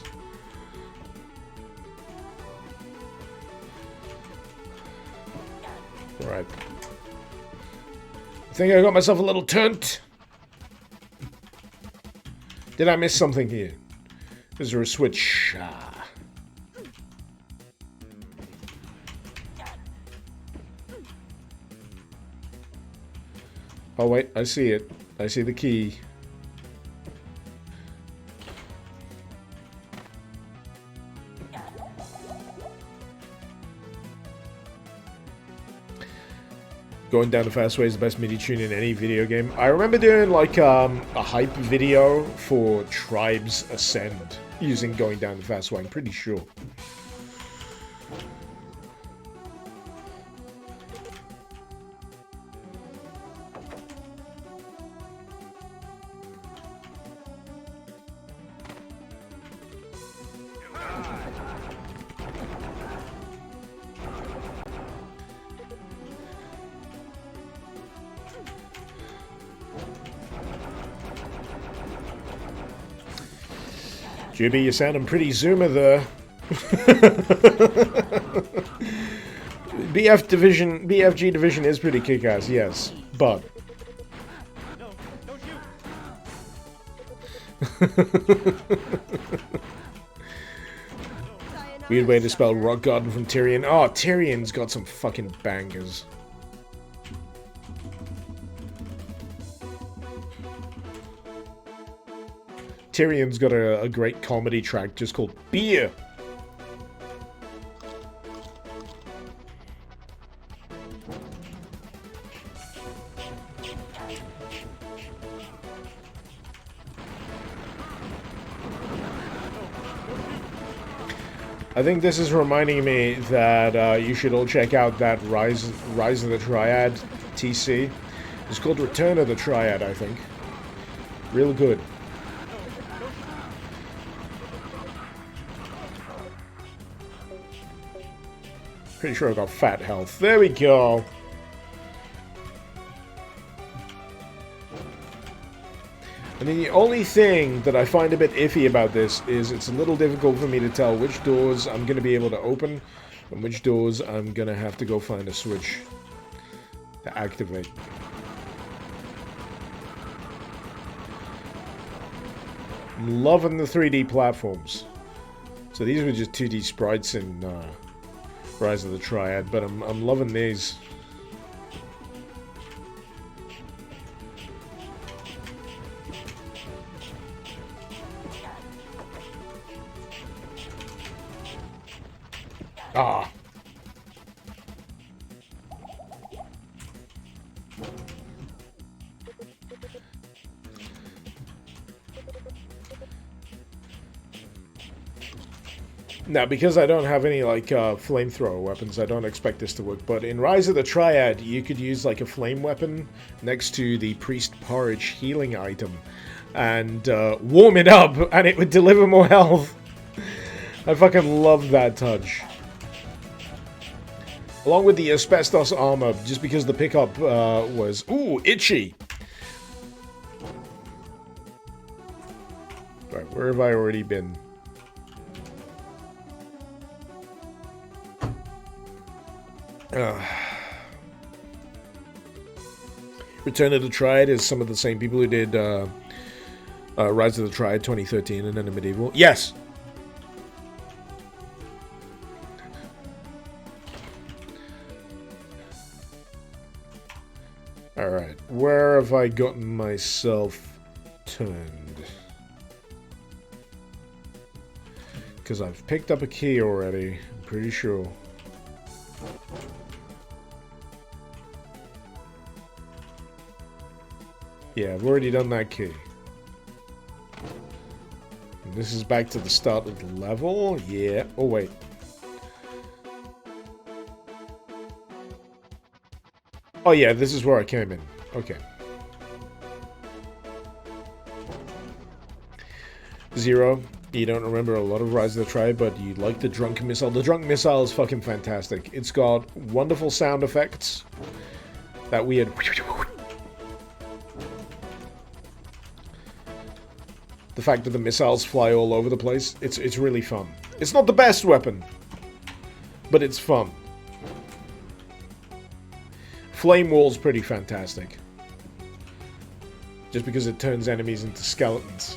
Right. I think I got myself a little turnt. Did I miss something here? Is there a switch? Ah. Oh wait, I see it. I see the key. Going down the fast way is the best MIDI tune in any video game. I remember doing like a hype video for Tribes Ascend using Going Down the Fast Way, I'm pretty sure. Jibby, you sounding pretty zoomer there. BFG division is pretty kick-ass, yes, but weird way to spell Rock Garden from Tyrion. Oh, Tyrion's got some fucking bangers. Tyrion's got a great comedy track just called Beer. I think this is reminding me that you should all check out that Rise of the Triad TC. It's called Return of the Triad, I think. Real good. Pretty sure I got fat health. There we go. And then the only thing that I find a bit iffy about this is it's a little difficult for me to tell which doors I'm going to be able to open and which doors I'm going to have to go find a switch to activate. I'm loving the 3D platforms. So these were just 2D sprites in Rise of the Triad, but I'm loving these. Ah. Now, because I don't have any, like, flamethrower weapons, I don't expect this to work. But in Rise of the Triad, you could use, like, a flame weapon next to the Priest Porridge healing item. And warm it up, and it would deliver more health. I fucking love that touch. Along with the asbestos armor, just because the pickup was... Ooh, itchy! Right, where have I already been? Return of the Triad is some of the same people who did Rise of the Triad 2013 and then the Medieval. Yes! Alright, where have I gotten myself turned? Because I've picked up a key already, I'm pretty sure. Yeah, I've already done that key. And this is back to the start of the level. Yeah. Oh, wait. Oh, yeah, this is where I came in. Okay. Zero. You don't remember a lot of Rise of the Tribe, but you like the Drunk Missile. The Drunk Missile is fucking fantastic. It's got wonderful sound effects. That weird... The fact that the missiles fly all over the place, it's really fun. It's not the best weapon, but it's fun. Flame Wall's pretty fantastic. Just because it turns enemies into skeletons.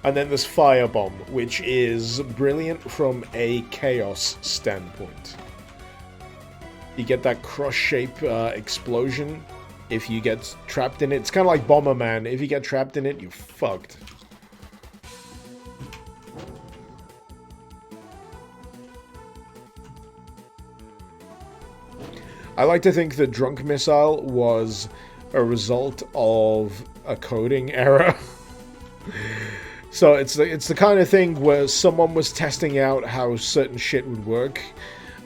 And then there's Firebomb, which is brilliant from a chaos standpoint. You get that cross-shape explosion if you get trapped in it. It's kind of like Bomberman. If you get trapped in it, you're fucked. I like to think the Drunk Missile was a result of a coding error. So it's the kind of thing where someone was testing out how certain shit would work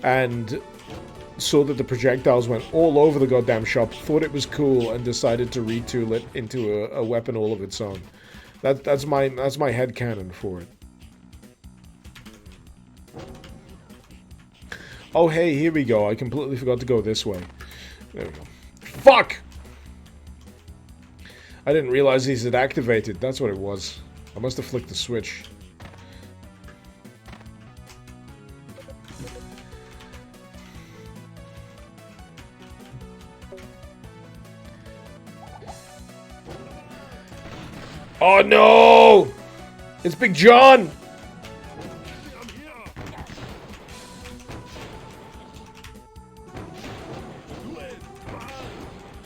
and saw that the projectiles went all over the goddamn shop, thought it was cool, and decided to retool it into a weapon all of its own. That's my headcanon for it. Oh, hey, here we go. I completely forgot to go this way. There we go. Fuck! I didn't realize these had activated. That's what it was. I must have flicked the switch. Oh, no! It's Big John!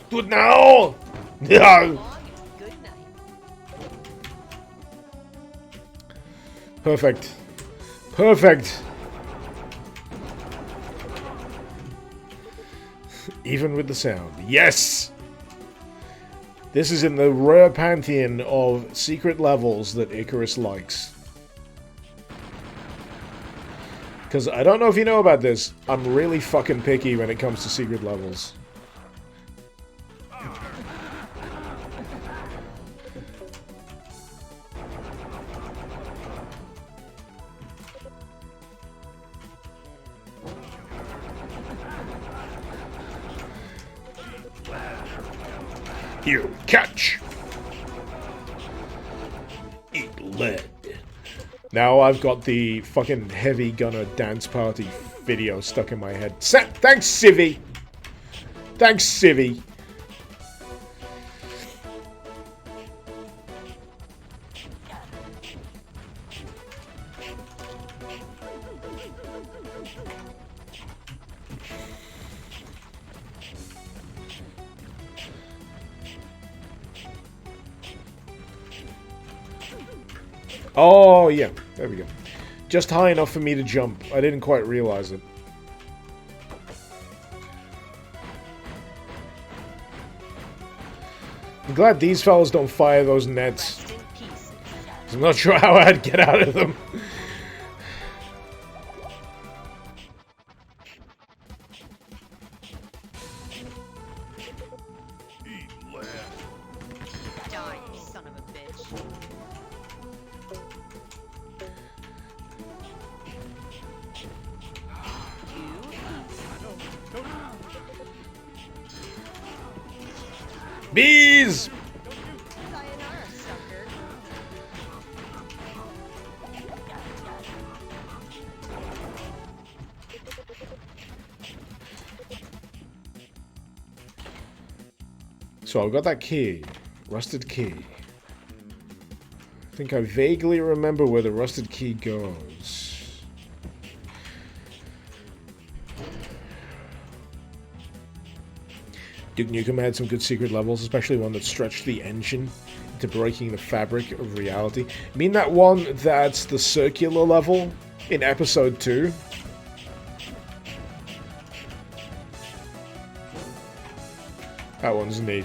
Do it now! Yeah. Good night. Perfect. Perfect. Even with the sound. Yes! This is in the rare pantheon of secret levels that Icarus likes. Because I don't know if you know about this, I'm really fucking picky when it comes to secret levels. Here, catch! Eat lead. Now I've got the fucking heavy gunner dance party video stuck in my head. Thanks, Civvy! Thanks, Civvy! Oh, yeah. There we go. Just high enough for me to jump. I didn't quite realize it. I'm glad these fellas don't fire those nets. Rest in peace. I'm not sure how I'd get out of them. Die, you son of a bitch. Bees! Sayonara, sucker. So I've got that key. Rusted key. I think I vaguely remember where the rusted key goes. Duke Nukem had some good secret levels, especially one that stretched the engine into breaking the fabric of reality. I mean that one that's the circular level, in episode 2. That one's neat.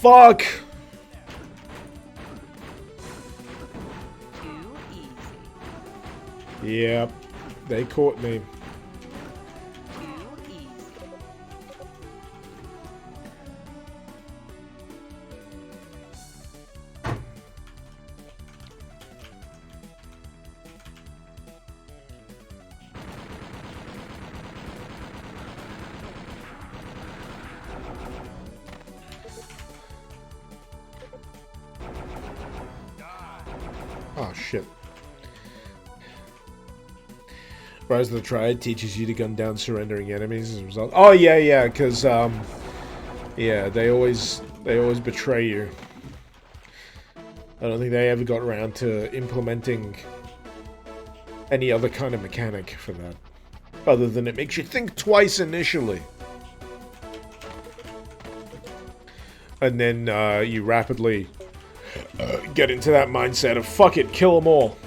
Fuck! Too easy. Yep, they caught me. Too easy. Oh, shit. Rise of the Triad teaches you to gun down surrendering enemies as a result. Oh, yeah, because, yeah, they always betray you. I don't think they ever got around to implementing any other kind of mechanic for that. Other than it makes you think twice initially. And then, you rapidly get into that mindset of, fuck it, kill them all.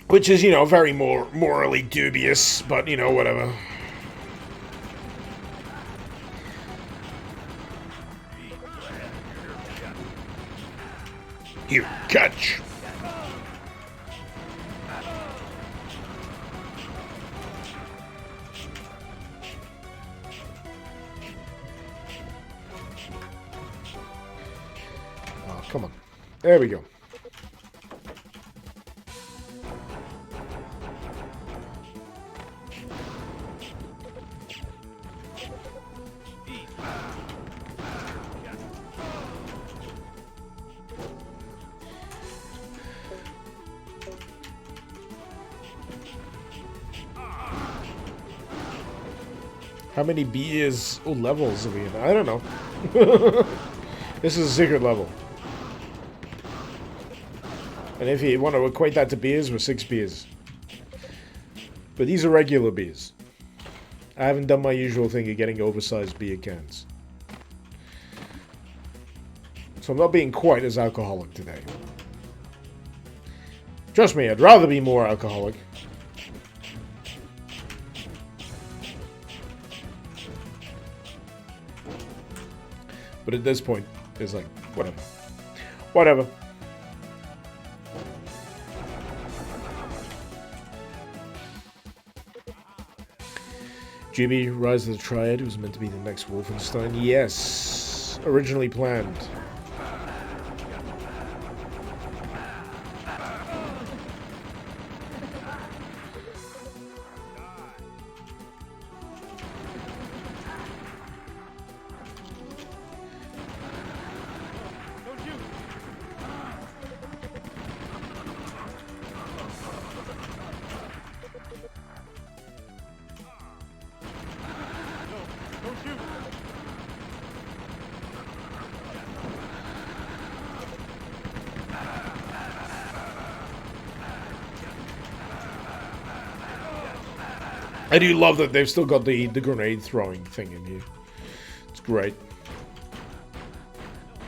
Which is, you know, very morally dubious, but, you know, whatever. Here, catch! Oh, come on. There we go. How many beers or levels are we in? I don't know. This is a secret level. And if you want to equate that to beers, we're 6 beers. But these are regular beers. I haven't done my usual thing of getting oversized beer cans. So I'm not being quite as alcoholic today. Trust me, I'd rather be more alcoholic. But at this point, it's like, whatever. Whatever. Jimmy, Rise of the Triad was meant to be the next Wolfenstein. Yes. Originally planned. I do love that they've still got the grenade throwing thing in here. It's great.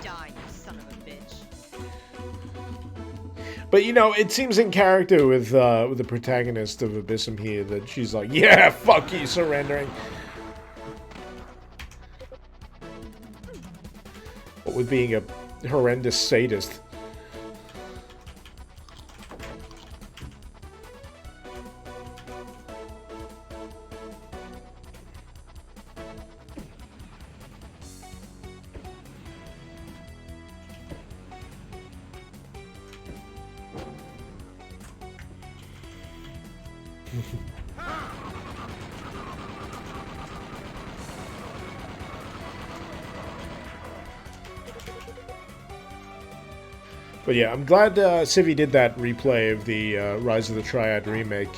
Die, you son of a bitch. But you know, it seems in character with the protagonist of Abyssm here that she's like, yeah, fuck you, surrendering. But with being a horrendous sadist. But yeah, I'm glad Civi did that replay of the Rise of the Triad remake,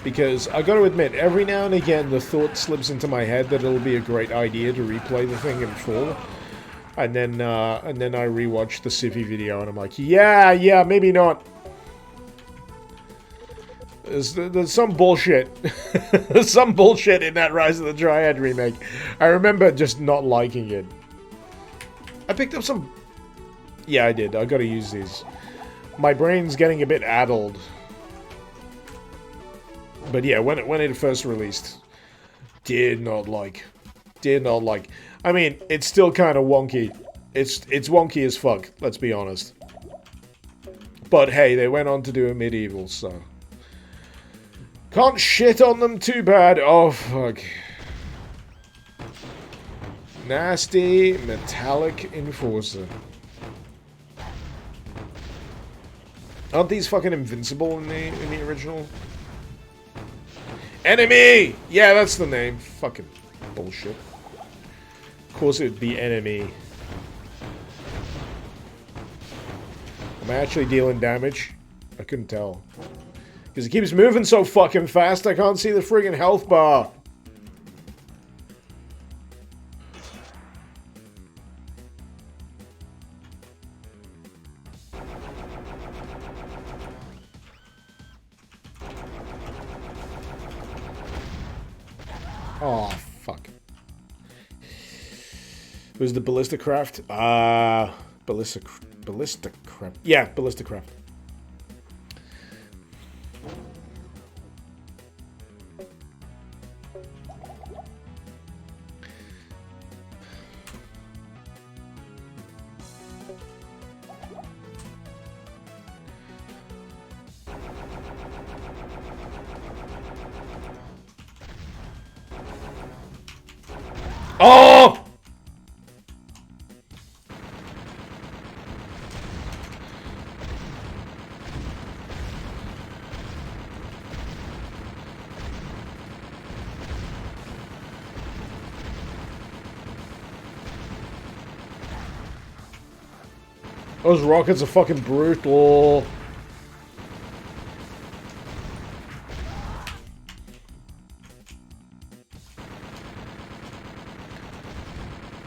because I got to admit, every now and again the thought slips into my head that it'll be a great idea to replay the thing in full, and then I rewatch the Civi video and I'm like, yeah, maybe not. There's some bullshit. There's some bullshit in that Rise of the Triad remake. I remember just not liking it. I picked up some... Yeah, I did. I gotta use these. My brain's getting a bit addled. But yeah, when it first released, did not like. I mean, it's still kind of wonky. It's wonky as fuck, let's be honest. But hey, they went on to do a medieval, so... Can't shit on them too bad. Oh, fuck. Nasty metallic enforcer. Aren't these fucking invincible in the original? Enemy! Yeah, that's the name. Fucking bullshit. Of course it would be enemy. Am I actually dealing damage? I couldn't tell. Because it keeps moving so fucking fast, I can't see the friggin' health bar. Oh, fuck. It was the Ballista Craft? Ballista Craft. Yeah, Ballista Craft. Oh! Those rockets are fucking brutal.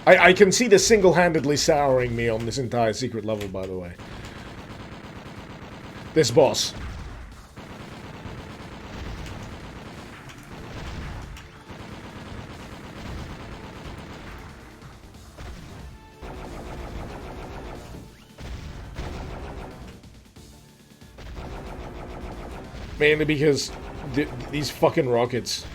I can see this single-handedly souring me on this entire secret level, by the way. This boss. Mainly because these fucking rockets.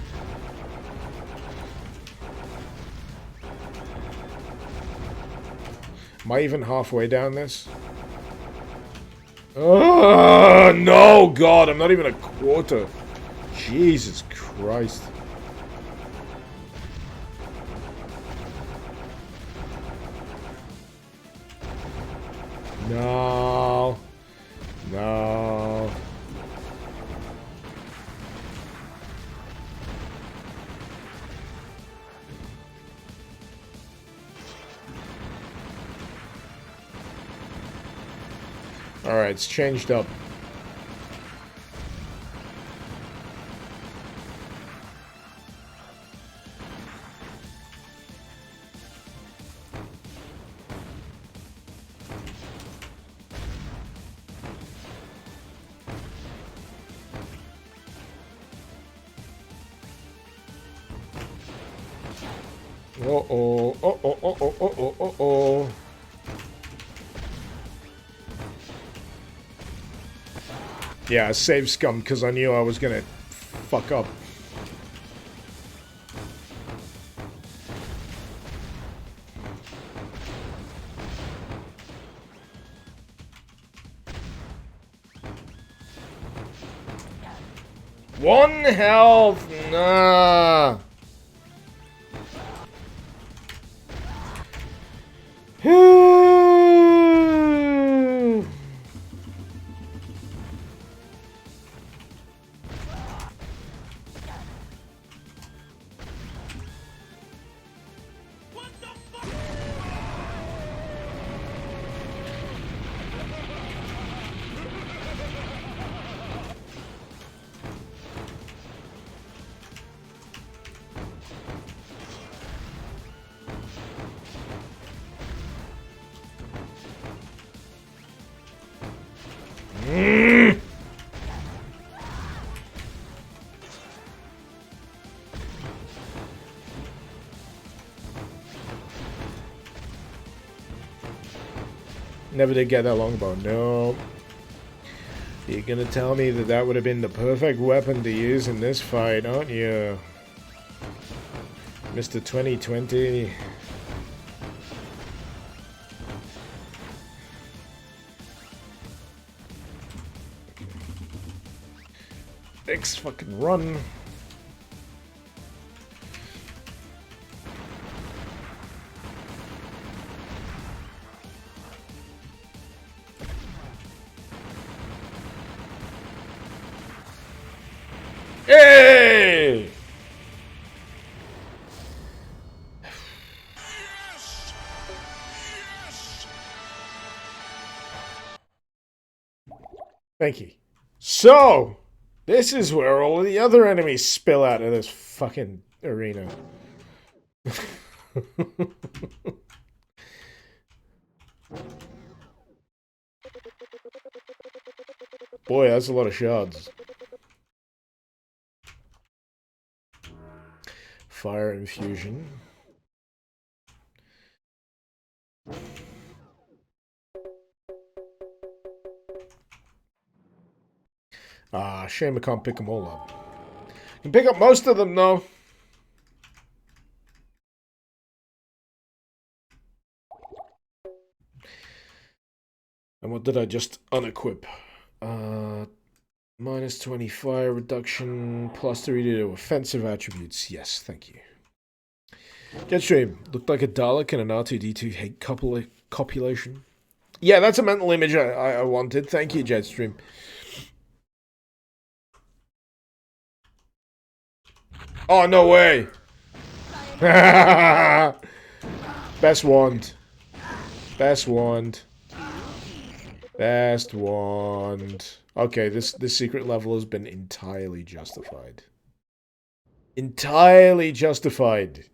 Am I even halfway down this? Oh, no, God, I'm not even a quarter. Jesus Christ. No. No. Alright, it's changed up. Uh-oh, uh-oh, uh-oh, uh-oh, uh-oh. Yeah, save scum, because I knew I was gonna fuck up. One health! Nah! Never did get that longbow. No. You're gonna tell me that that would have been the perfect weapon to use in this fight, aren't you? Mr. 2020. Next fucking run. Hey! Thank you. So, this is where all of the other enemies spill out of this fucking arena. Boy, that's a lot of shards. Fire infusion. Ah, shame I can't pick them all up. I can pick up most of them, though. And what did I just unequip? Minus 20 fire reduction, plus 3 to offensive attributes. Yes, thank you. Jetstream, looked like a Dalek and an R2-D2 hate copulation. Yeah, that's a mental image I wanted. Thank you, Jetstream. Oh, no way! Best wand. Best wand. Best wand. Okay, this secret level has been entirely justified. Entirely justified.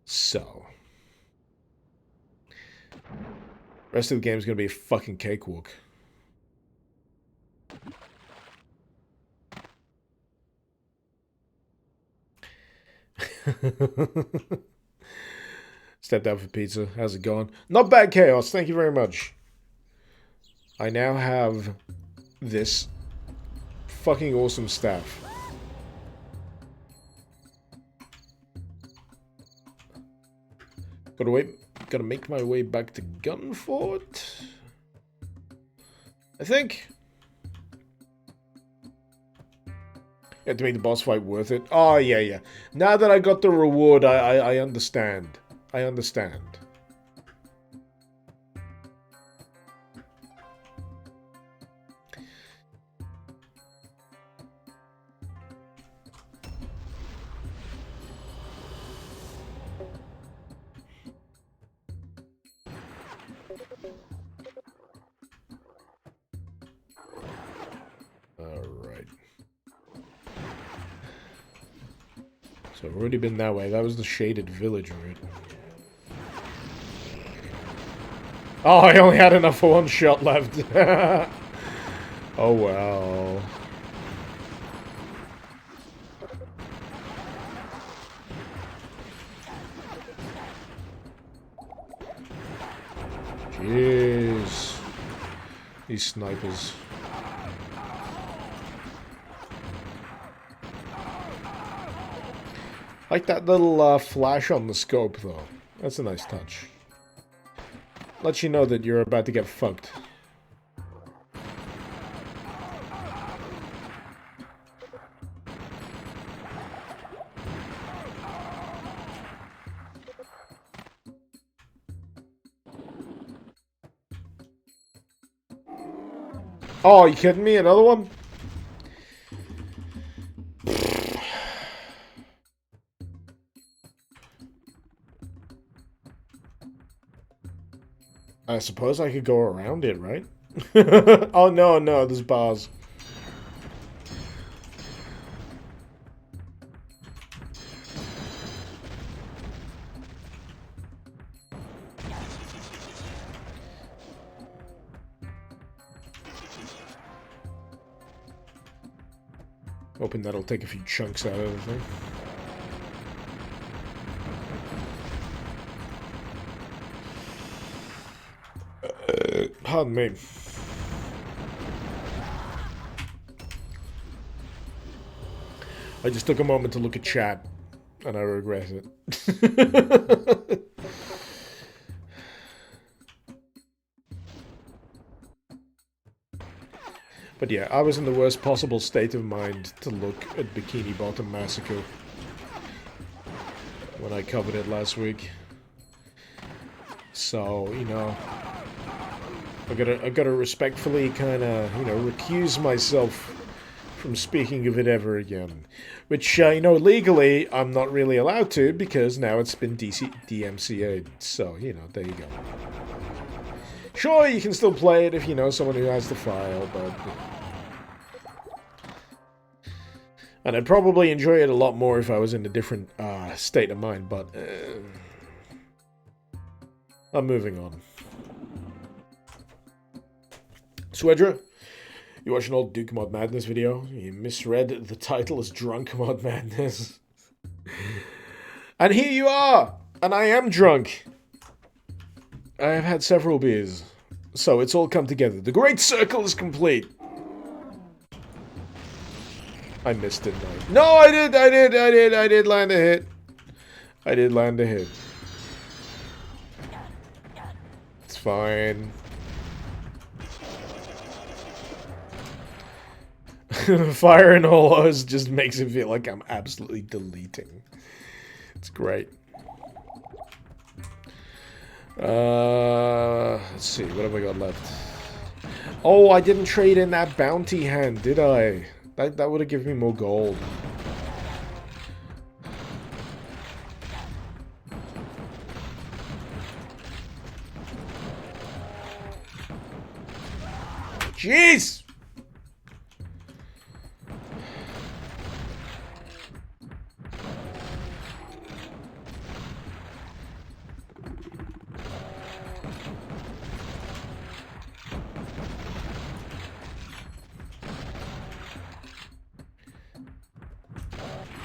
So. Rest of the game is going to be a fucking cakewalk. Stepped out for pizza. How's it going? Not bad, Chaos. Thank you very much. I now have this fucking awesome staff. Gotta make my way back to Gunfort, I think. You have to make the boss fight worth it. Oh, yeah. Now that I got the reward, I understand. I understand. Alright. So I've already been that way. That was the shaded village route. Oh, I only had enough for one shot left. Oh, well. Jeez. These snipers. Like that little flash on the scope, though. That's a nice touch. Lets you know that you're about to get fucked. Oh, are you kidding me? Another one? I suppose I could go around it, right? Oh, no, there's bars. Hoping that'll take a few chunks out of the thing. Pardon me. I just took a moment to look at chat, and I regret it. But yeah, I was in the worst possible state of mind to look at Bikini Bottom Massacre when I covered it last week. So, you know, I gotta respectfully kind of, you know, recuse myself from speaking of it ever again. Which, you know, legally, I'm not really allowed to, because now it's been DMCA'd. So, you know, there you go. Sure, you can still play it if you know someone who has the file, but... And I'd probably enjoy it a lot more if I was in a different state of mind, but... I'm moving on. Swedra, you watched an old Duke Mod Madness video. You misread the title as Drunk Mod Madness. And here you are! And I am drunk. I have had several beers. So it's all come together. The great circle is complete. I missed it. No, I did land a hit. I did land a hit. It's fine. Fire in hollows just makes it feel like I'm absolutely deleting. It's great. Let's see, what have I got left? Oh, I didn't trade in that bounty hand, did I? That would have given me more gold. Jeez!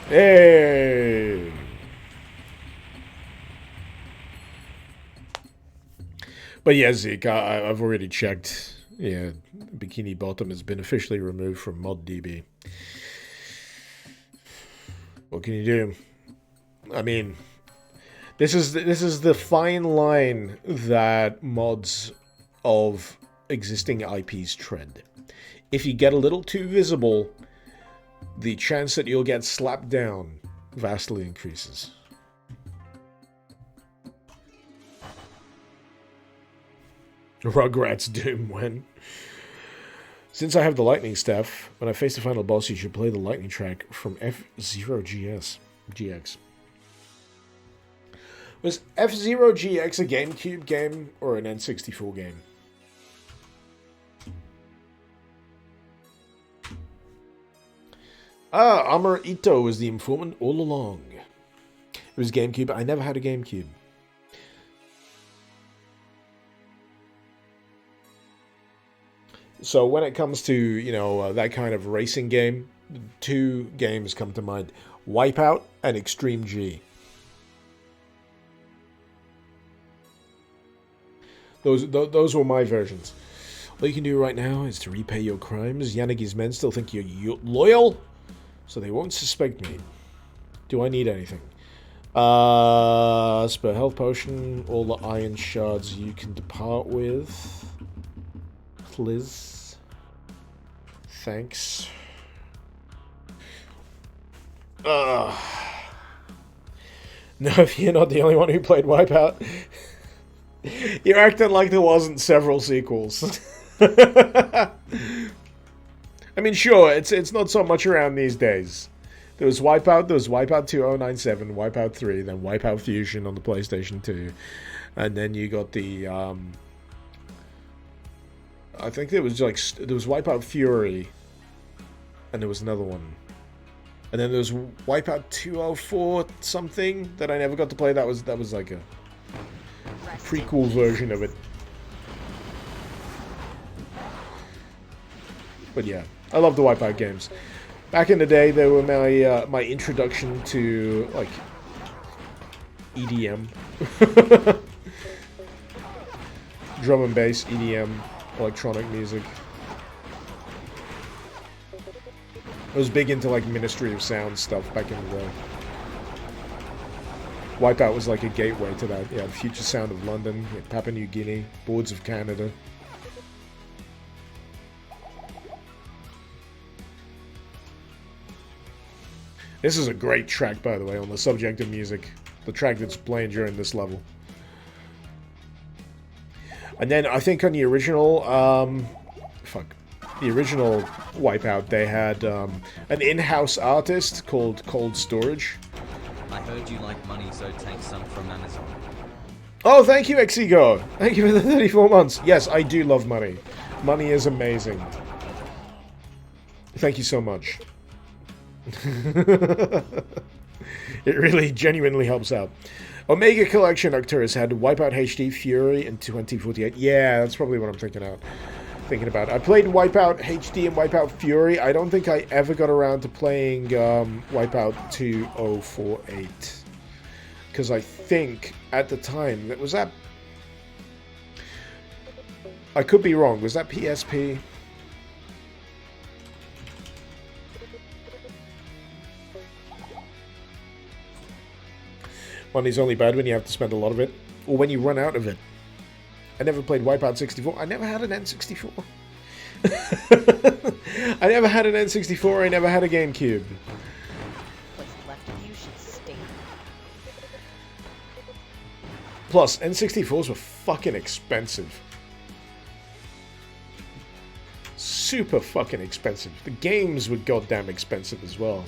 Hey! But yeah, Zeke, I've already checked. Yeah, Bikini Bottom has been officially removed from ModDB. What can you do? I mean, this is the fine line that mods of existing IPs tread. If you get a little too visible, the chance that you'll get slapped down vastly increases. Rugrats Doom when? Since I have the lightning staff, when I face the final boss, you should play the lightning track from F-Zero GX. Was F-Zero GX a GameCube game or an N64 game? Ah, Amar Ito was the informant all along. It was GameCube. I never had a GameCube. So when it comes to, you know, that kind of racing game, two games come to mind. Wipeout and Extreme G. Those were my versions. All you can do right now is to repay your crimes. Yanagi's men still think you're loyal, so they won't suspect me. Do I need anything? Spare health potion, all the iron shards you can depart with. Please. Thanks. No, you're not the only one who played Wipeout. You're acting like there wasn't several sequels. I mean, sure, it's not so much around these days. There was Wipeout 2097, Wipeout 3, then Wipeout Fusion on the PlayStation 2. And then you got the, I think there was Wipeout Fury. And there was another one. And then there was Wipeout 204 something that I never got to play. That was like a prequel version of it. But yeah, I love the Wipeout games. Back in the day, they were my introduction to like EDM, drum and bass EDM. electronic music. I was big into like Ministry of Sound stuff back in the day. Wipeout was like a gateway to that. Yeah, Future Sound of London, yeah, Papua New Guinea, Boards of Canada. This is a great track, by the way, on the subject of music. The track that's playing during this level. And then I think on the original, the original Wipeout, they had an in-house artist called Cold Storage. I heard you like money, so take some from Amazon. Oh, thank you, Exigo. Thank you for the 34 months. Yes, I do love money. Money is amazing. Thank you so much. It really genuinely helps out. Omega Collection Arcturus had Wipeout HD Fury in 2048. Yeah, that's probably what I'm thinking about. I played Wipeout HD and Wipeout Fury. I don't think I ever got around to playing Wipeout 2048. Because I think at the time, that I could be wrong. Was that PSP? Money's only bad when you have to spend a lot of it, or when you run out of it. I never played Wipeout 64. I never had an N64. I never had an N64. I never had a GameCube. What's left of you should stay. Plus, N64s were fucking expensive. Super fucking expensive. The games were goddamn expensive as well.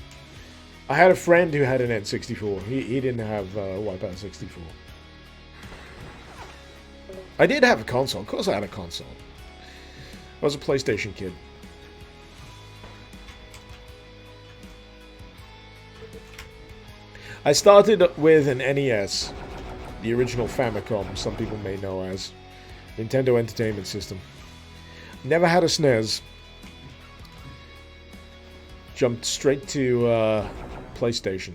I had a friend who had an N64. He didn't have Wipeout 64. I did have a console. Of course I had a console. I was a PlayStation kid. I started with an NES. The original Famicom, some people may know as. Nintendo Entertainment System. Never had a SNES. Jumped straight to PlayStation.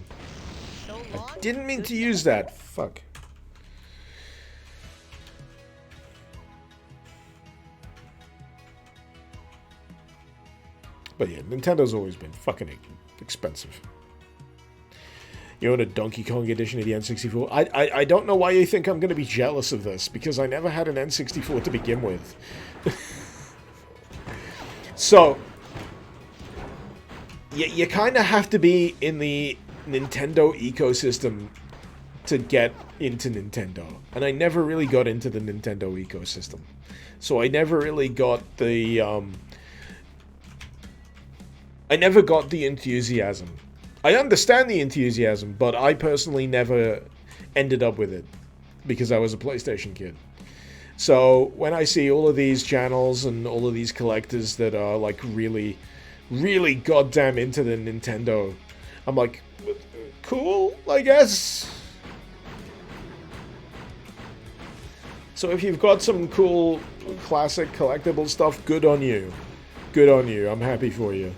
I didn't mean to use that. Fuck. But yeah, Nintendo's always been fucking expensive. You own a Donkey Kong edition of the N64? I don't know why you think I'm going to be jealous of this, because I never had an N64 to begin with. So, you kind of have to be in the Nintendo ecosystem to get into Nintendo. And I never really got into the Nintendo ecosystem. So I never really got the, I never got the enthusiasm. I understand the enthusiasm, but I personally never ended up with it because I was a PlayStation kid. So when I see all of these channels and all of these collectors that are like really, really goddamn into the Nintendo, I'm like, cool, I guess. So if you've got some cool classic collectible stuff, good on you. Good on you. I'm happy for you.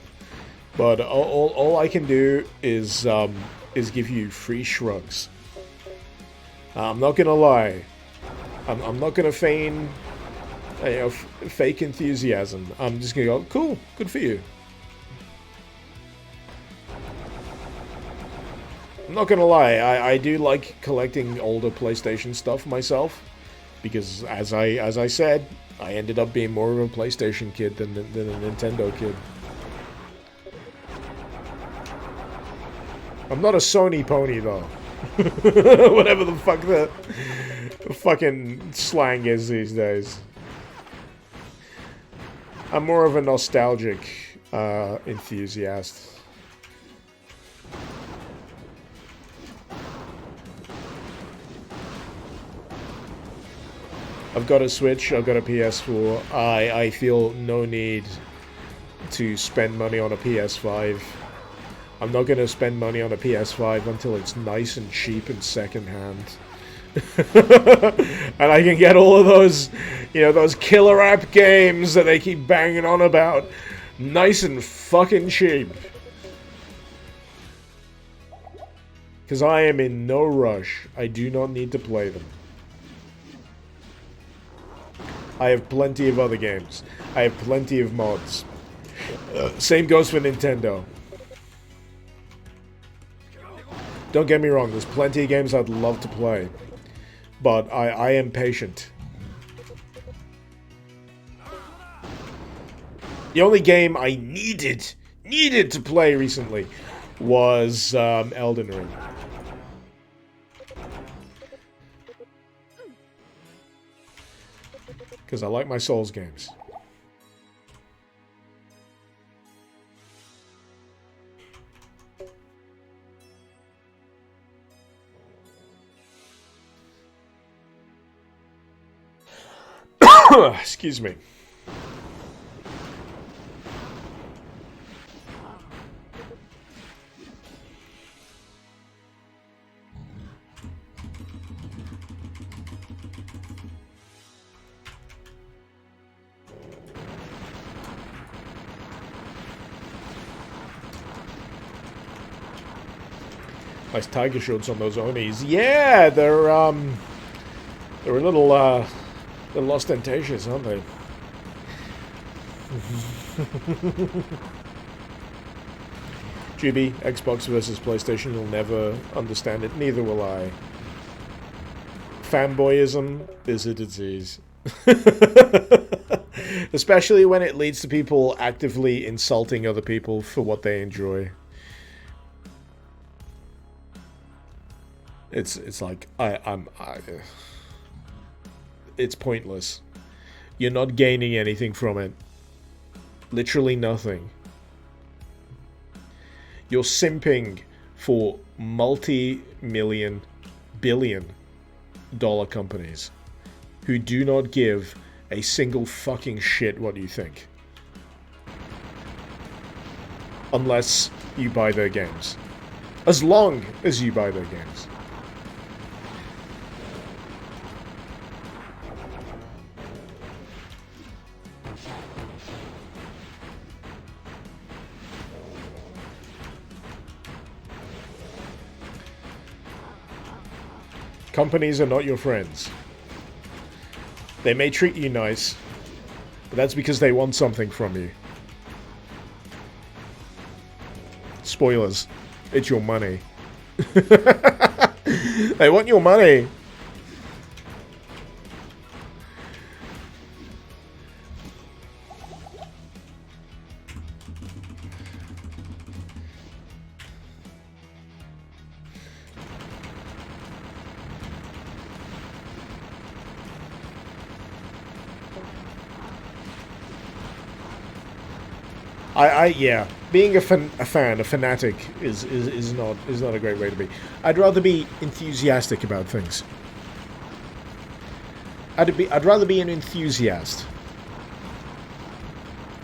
But all I can do is give you free shrugs. I'm not gonna lie. I'm not gonna feign, fake enthusiasm. I'm just gonna go, cool, good for you. I'm not gonna lie. I do like collecting older PlayStation stuff myself, because as I said, I ended up being more of a PlayStation kid than a Nintendo kid. I'm not a Sony pony, though. Whatever the fuck the fucking slang is these days. I'm more of a nostalgic enthusiast. I've got a Switch, I've got a PS4. I feel no need to spend money on a PS5. I'm not going to spend money on a PS5 until it's nice and cheap and secondhand. And I can get all of those, those killer app games that they keep banging on about, nice and fucking cheap. Because I am in no rush. I do not need to play them. I have plenty of other games. I have plenty of mods. Same goes for Nintendo. Don't get me wrong, there's plenty of games I'd love to play. But I am patient. The only game I needed to play recently was Elden Ring. Because I like my Souls games. Excuse me. Nice tiger shorts on those Onis. Yeah, they're a little ostentatious, aren't they? GB, Xbox versus PlayStation, you'll never understand it. Neither will I. Fanboyism is a disease. Especially when it leads to people actively insulting other people for what they enjoy. It's like it's pointless. You're not gaining anything from it. Literally nothing. You're simping for multi-million, billion-dollar companies who do not give a single fucking shit what you think. Unless you buy their games. As long as you buy their games. Companies are not your friends. They may treat you nice, but that's because they want something from you. Spoilers. It's your money. They want your money. Yeah, being a fanatic is not a great way to be. I'd rather be enthusiastic about things. I'd rather be an enthusiast.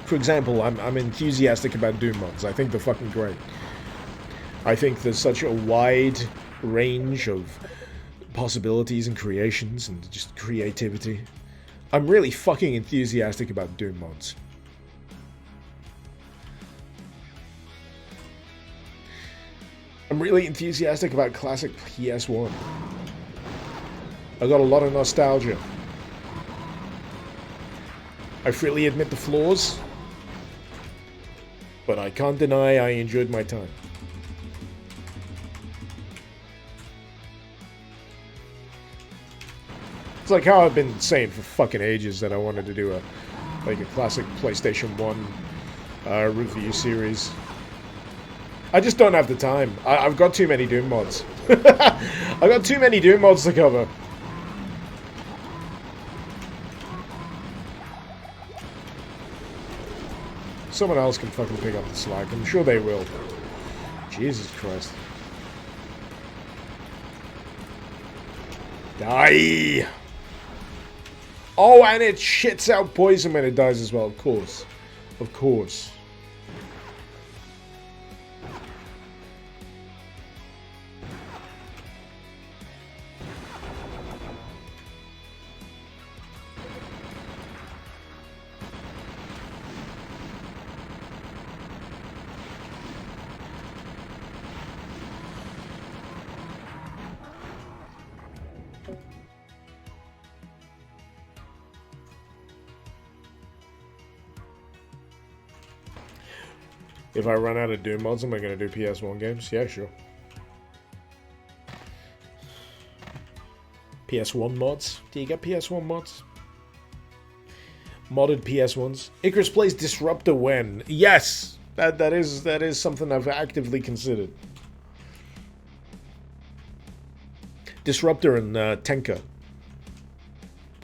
For example, I'm enthusiastic about Doom mods. I think they're fucking great. I think there's such a wide range of possibilities and creations and just creativity. I'm really fucking enthusiastic about Doom mods. I'm really enthusiastic about classic PS1. I got a lot of nostalgia. I freely admit the flaws, but I can't deny I enjoyed my time. It's like how I've been saying for fucking ages that I wanted to do a classic PlayStation 1 review series. I just don't have the time. I've got too many Doom mods. I've got too many Doom mods to cover. Someone else can fucking pick up the slack. I'm sure they will. Jesus Christ. Die! Oh, and it shits out poison when it dies as well, of course. Of course. If I run out of Doom mods, am I going to do PS1 games? Yeah, sure. PS1 mods? Do you get PS1 mods? Modded PS1s? Icarus plays Disruptor when? Yes! That is something I've actively considered. Disruptor and Tenka.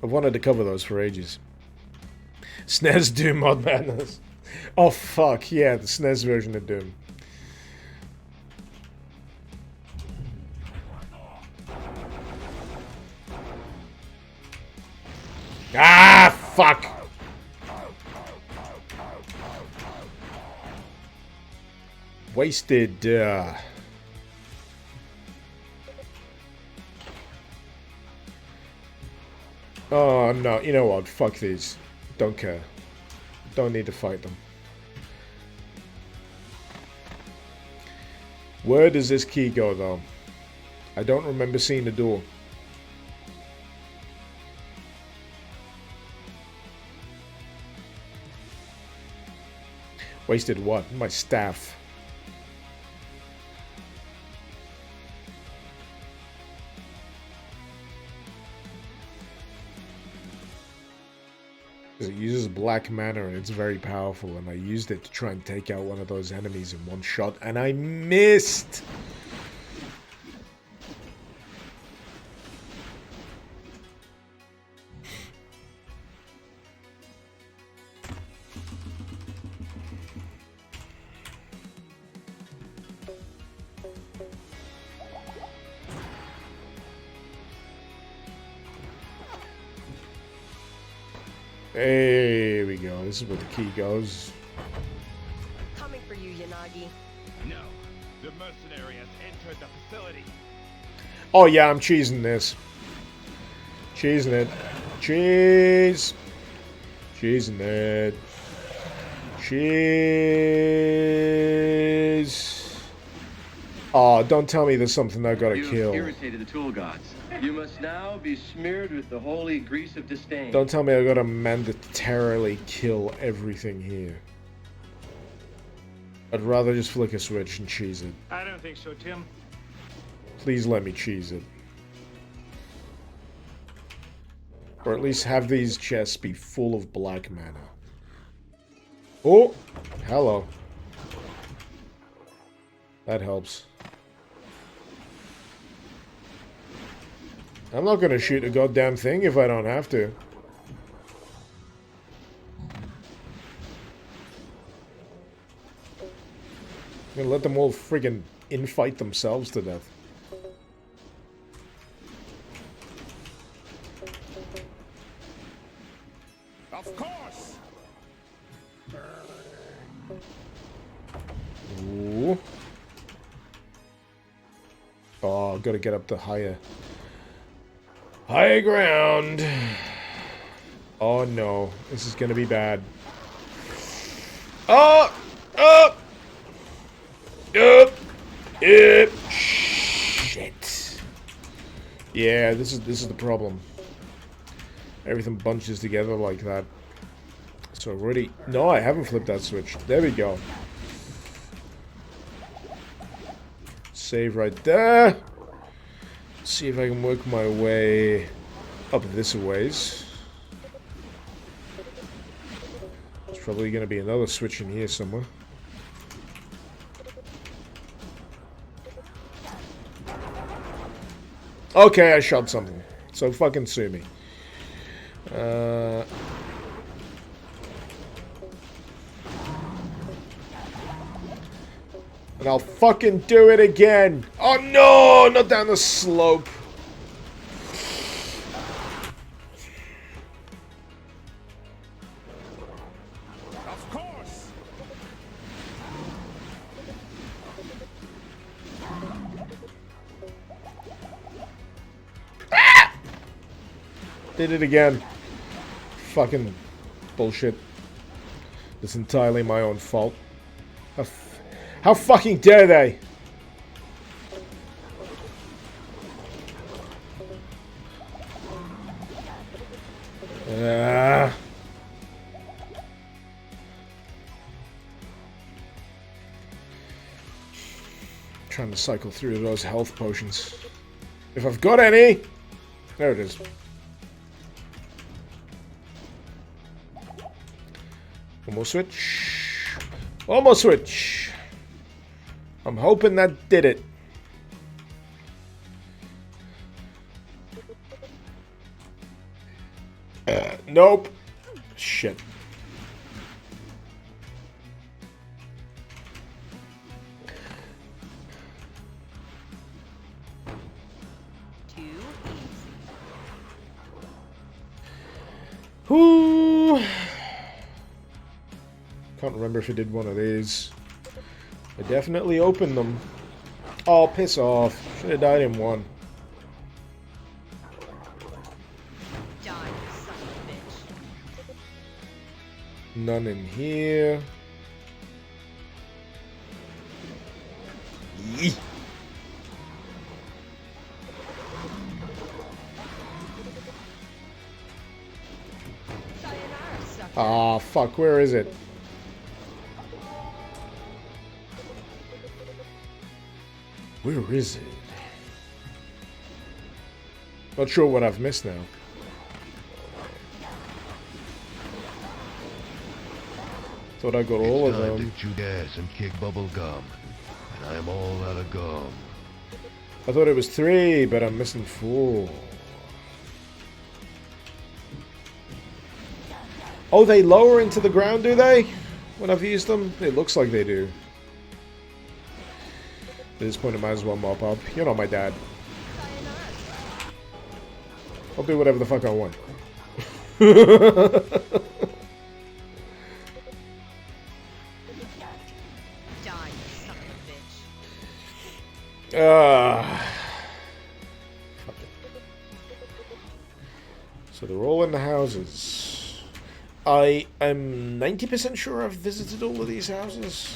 I've wanted to cover those for ages. SNES Doom mod madness. Oh fuck, yeah, the SNES version of Doom. Ah, fuck! Wasted, Oh, no, you know what? Fuck these. Don't care. Don't need to fight them. Where does this key go, though? I don't remember seeing the door. Wasted what? My staff. It uses black mana and it's very powerful, and I used it to try and take out one of those enemies in one shot, and I missed! Here we go. This is where the key goes. Coming for you, Yanagi. No, the mercenary has entered the facility. Oh yeah, I'm cheesing this. Cheesing it. Cheese. Cheesing it. Cheese. Oh, don't tell me there's something I gotta You've kill. irritated the tool gods. You must now be smeared with the holy grease of disdain. Don't tell me I gotta mandatorily kill everything here. I'd rather just flick a switch and cheese it. I don't think so, Tim. Please let me cheese it. Or at least have these chests be full of black mana. Oh! Hello. That helps. I'm not gonna shoot a goddamn thing if I don't have to. I'm gonna let them all friggin' infight themselves to death. Of course! Ooh. Oh, gotta get up to higher ground. Oh no, this is gonna be bad. Oh! Oh! Shit. Yeah, this is the problem. Everything bunches together like that. So already... No, I haven't flipped that switch. There we go. Save right there. See if I can work my way up this ways. There's probably going to be another switch in here somewhere. Okay, I shot something. So fucking sue me. And I'll fucking do it again. Oh no, not down the slope. Of course! Did it again. Fucking bullshit. It's entirely my own fault. How fucking dare they? trying to cycle through those health potions. If I've got any! There it is. One more switch. One more switch. I'm hoping that did it. Nope. Shit. Too easy. Whoo. Can't remember if I did one of these. I definitely opened them. Oh, piss off. Should have died in one. Die, you son of a bitch. None in here. Yee. Sayonara, sucker. Ah, fuck, where is it? Where is it? Not sure what I've missed now. Thought I got all of It's time them. to chew gas and kick bubble gum. And I'm all out of gum. I thought it was 3, but I'm missing 4. Oh, they lower into the ground, do they? When I've used them? It looks like they do. At this point, I might as well mop up. You're not my dad. I'll do whatever the fuck I want. Die, you son of a bitch. Fuck it. So they're all in the houses. I am 90% sure I've visited all of these houses.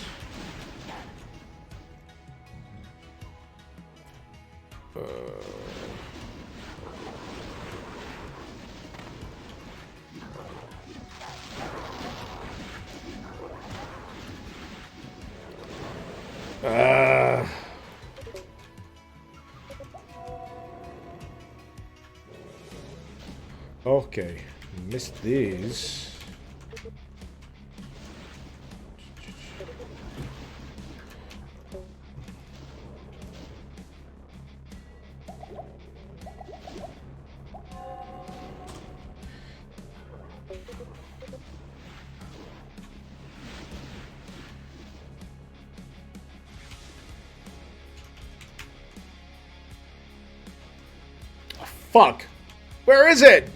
Okay, missed these. Fuck! Where is it?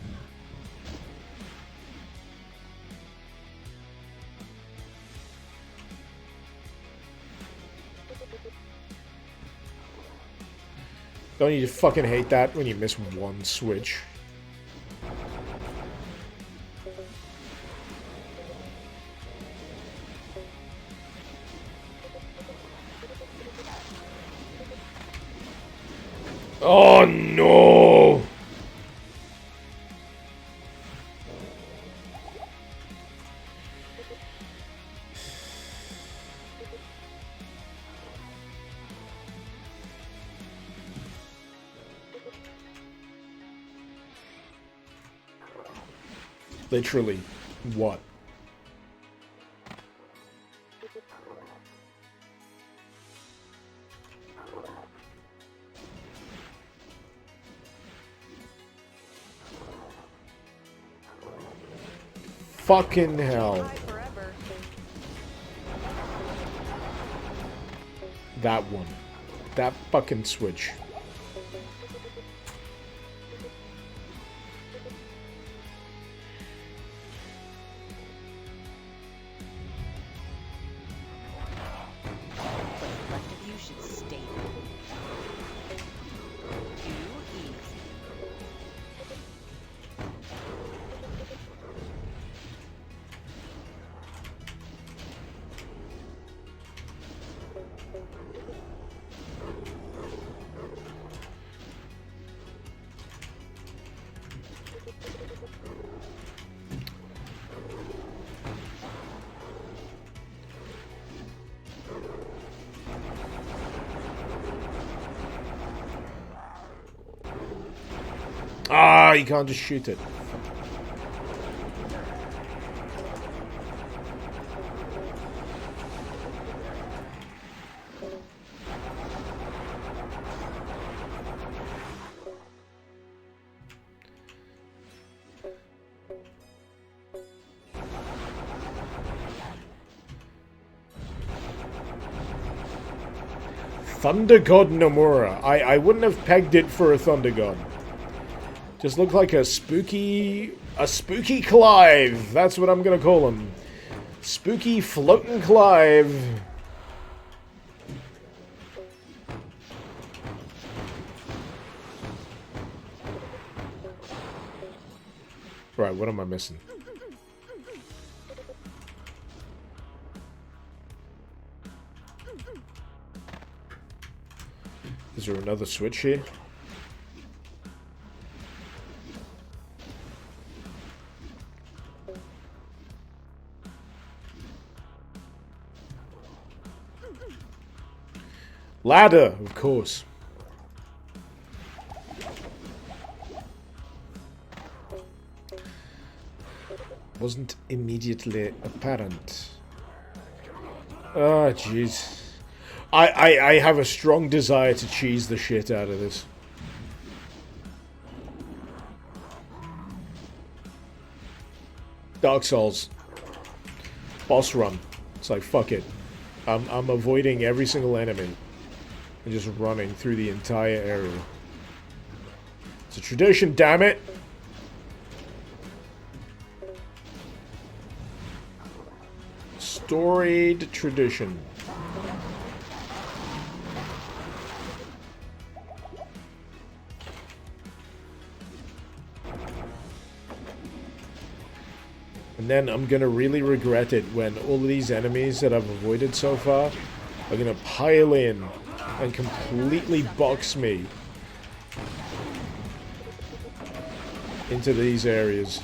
Don't you fucking hate that when you miss one switch? Oh no! Literally, what? Fucking hell. Try forever. That one. That fucking switch. What's left of you should stay there. Too easy. Ah, you can't just shoot it. Thunder God Nomura. I wouldn't have pegged it for a Thunder God. Just looked like a spooky Clive. That's what I'm gonna call him. Spooky floating Clive. Right, what am I missing? Is there another switch here? Ladder, of course. Wasn't immediately apparent. Oh, jeez. I have a strong desire to cheese the shit out of this. Dark Souls. Boss run. It's like, fuck it. I'm avoiding every single enemy. And just running through the entire area. It's a tradition, damn it! Storied tradition. And then I'm gonna really regret it when all of these enemies that I've avoided so far are gonna pile in and completely box me into these areas.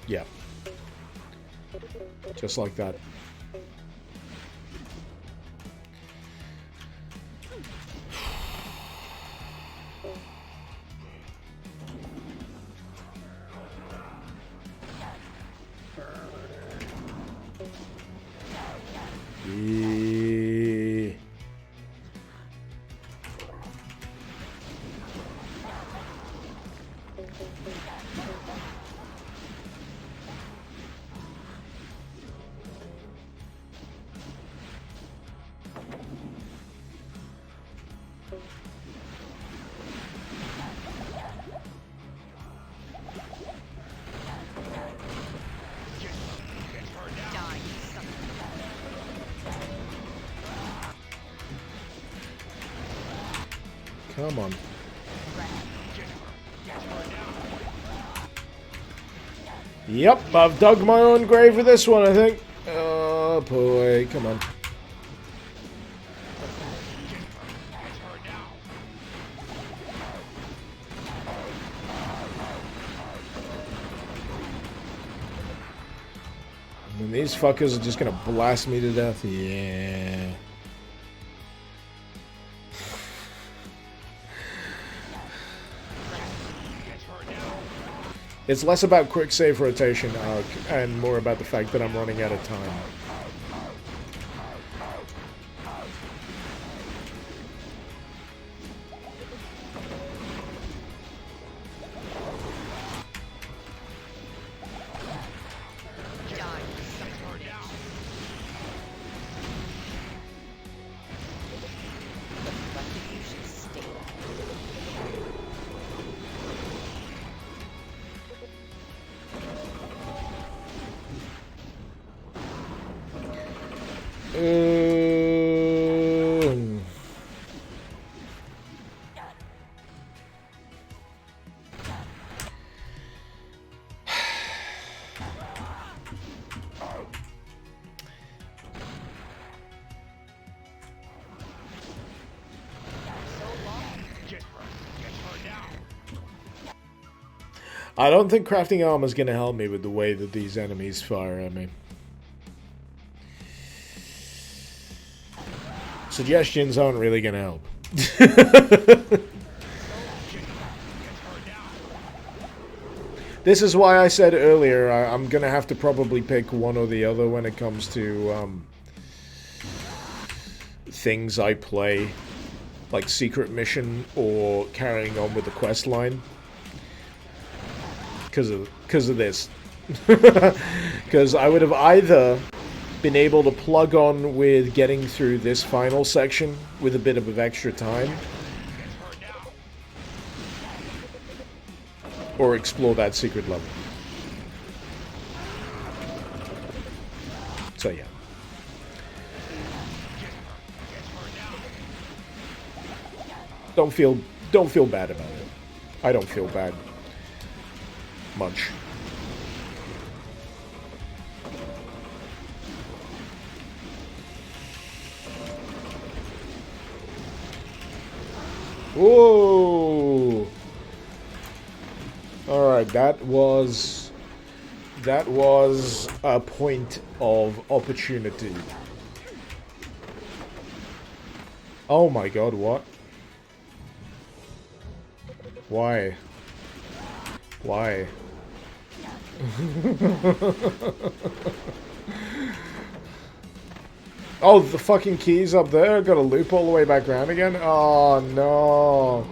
Yeah. Just like that. Come on. Yep, I've dug my own grave with this one, I think. Oh boy, come on. And these fuckers are just gonna blast me to death. Yeah. It's less about quick save rotation arc and more about the fact that I'm running out of time. I don't think crafting armor is going to help me with the way that these enemies fire at me. Suggestions aren't really gonna help. This is why I said earlier I'm gonna have to probably pick one or the other when it comes to things I play, like secret mission or carrying on with the quest line, because of this. Because I would have either been able to plug on with getting through this final section with a bit of extra time, or explore that secret level. So yeah. Don't feel bad about it. I don't feel bad much. Whoa! Alright, that was a point of opportunity. Oh my god, what? Why? Why? Oh, the fucking key's up there? Got a loop all the way back around again? Oh, no.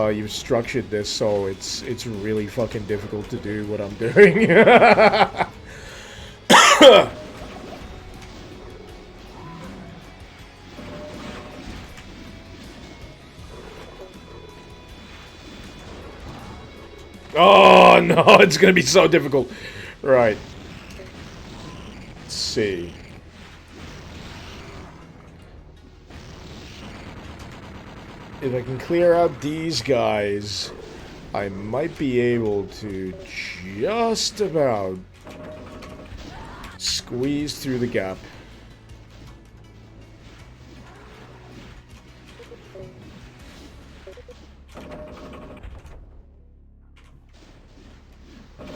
You've structured this so it's really fucking difficult to do what I'm doing. Oh, no, it's gonna be so difficult. Right. Let's see. If I can clear out these guys, I might be able to just about squeeze through the gap.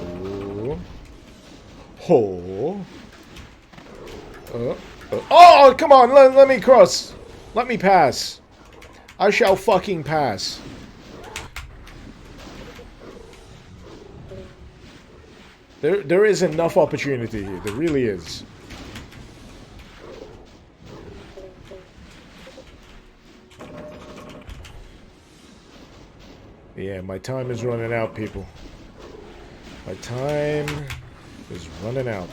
Ooh. Oh. Oh, come on, let me cross. Let me pass. I shall fucking pass. There is enough opportunity here. There really is. Yeah, my time is running out, people. My time is running out.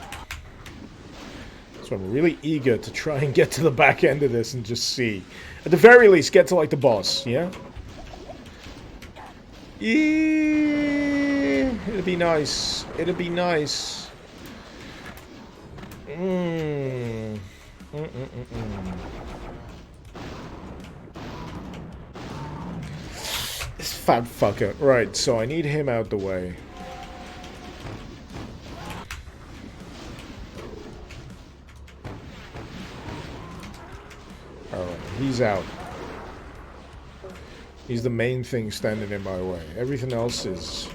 So I'm really eager to try and get to the back end of this and just see. At the very least, get to, like, the boss, yeah? It'd be nice. It'd be nice. This fat fucker. Right, so I need him out the way. Alright, he's out. He's the main thing standing in my way. Everything else is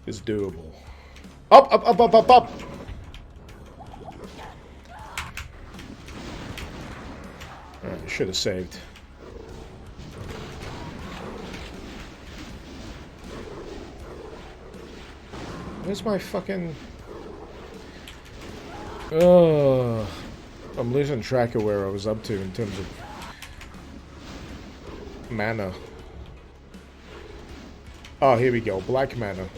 doable. Up, up, up, up, up, up! Alright, should have saved. Where's my fucking... Ugh. I'm losing track of where I was up to in terms of mana. Oh, here we go. Black mana.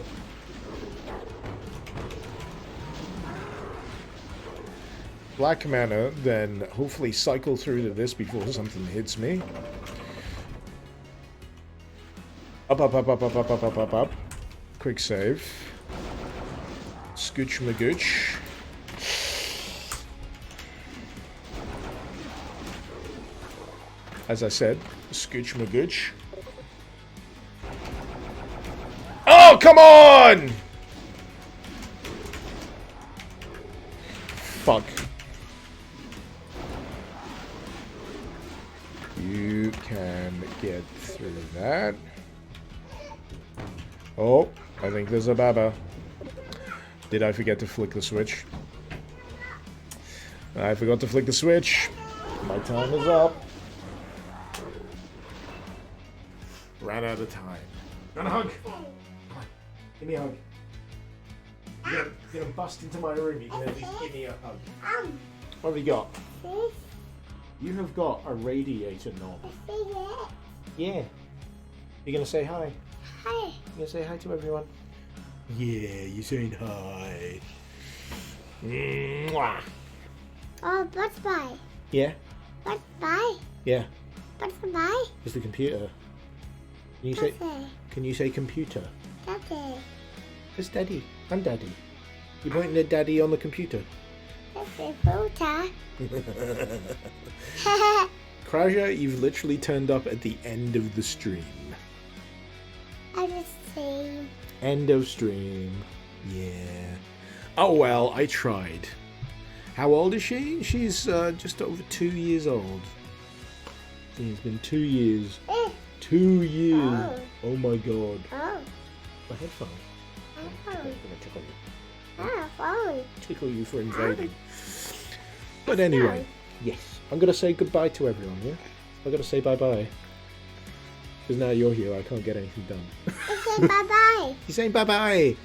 Black mana, then hopefully cycle through to this before something hits me. Up, up, up, up, up, up, up, up, up, up. Quick save. Scooch magooch. As I said, scooch magooch. Oh, come on! Fuck. You can get through that. Oh, I think there's a baba. Did I forget to flick the switch? I forgot to flick the switch. My time is up. Ran out of time. Want a hug? Come on. Give me a hug. You're gonna bust into my room. You can at least give me a hug. What have you got? You have got a radiator knob. Yeah. You're gonna say hi? Hi. You gonna say hi to everyone? Yeah, you're saying hi. Mwah. Oh, what's by? Yeah? What's by? Yeah. What's by? It's the computer. Can you say computer? Daddy. It's Daddy. I'm Daddy. You're pointing at Daddy on the computer. That's a photo. Crowja, you've literally turned up at the end of the stream. I just see. End of stream. Yeah. Oh well, I tried. How old is she? She's just over 2 years old. It's been 2 years. 2 years. Oh my god. Oh. A headphone. I'm gonna tickle you. Oh, phone. Tickle you for invading. But anyway, yes. I'm gonna say goodbye to everyone, yeah? I gotta say bye-bye. Because now you're here, I can't get anything done. I say bye-bye. You're saying bye-bye.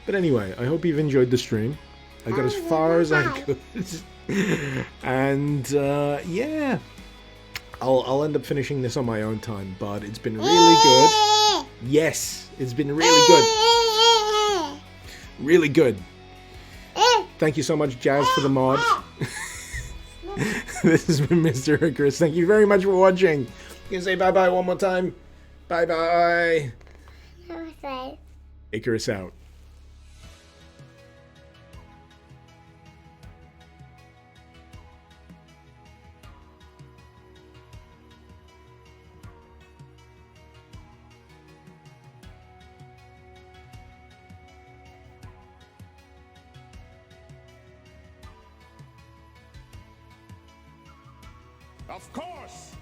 But anyway, I hope you've enjoyed the stream. I got as far as I could. And yeah. I'll end up finishing this on my own time, but it's been really good. Yes, it's been really good. Really good. Thank you so much, Jazz, for the mod. This has been Mr. Icarus. Thank you very much for watching. You can say bye-bye one more time. Bye-bye. Icarus out. Of course!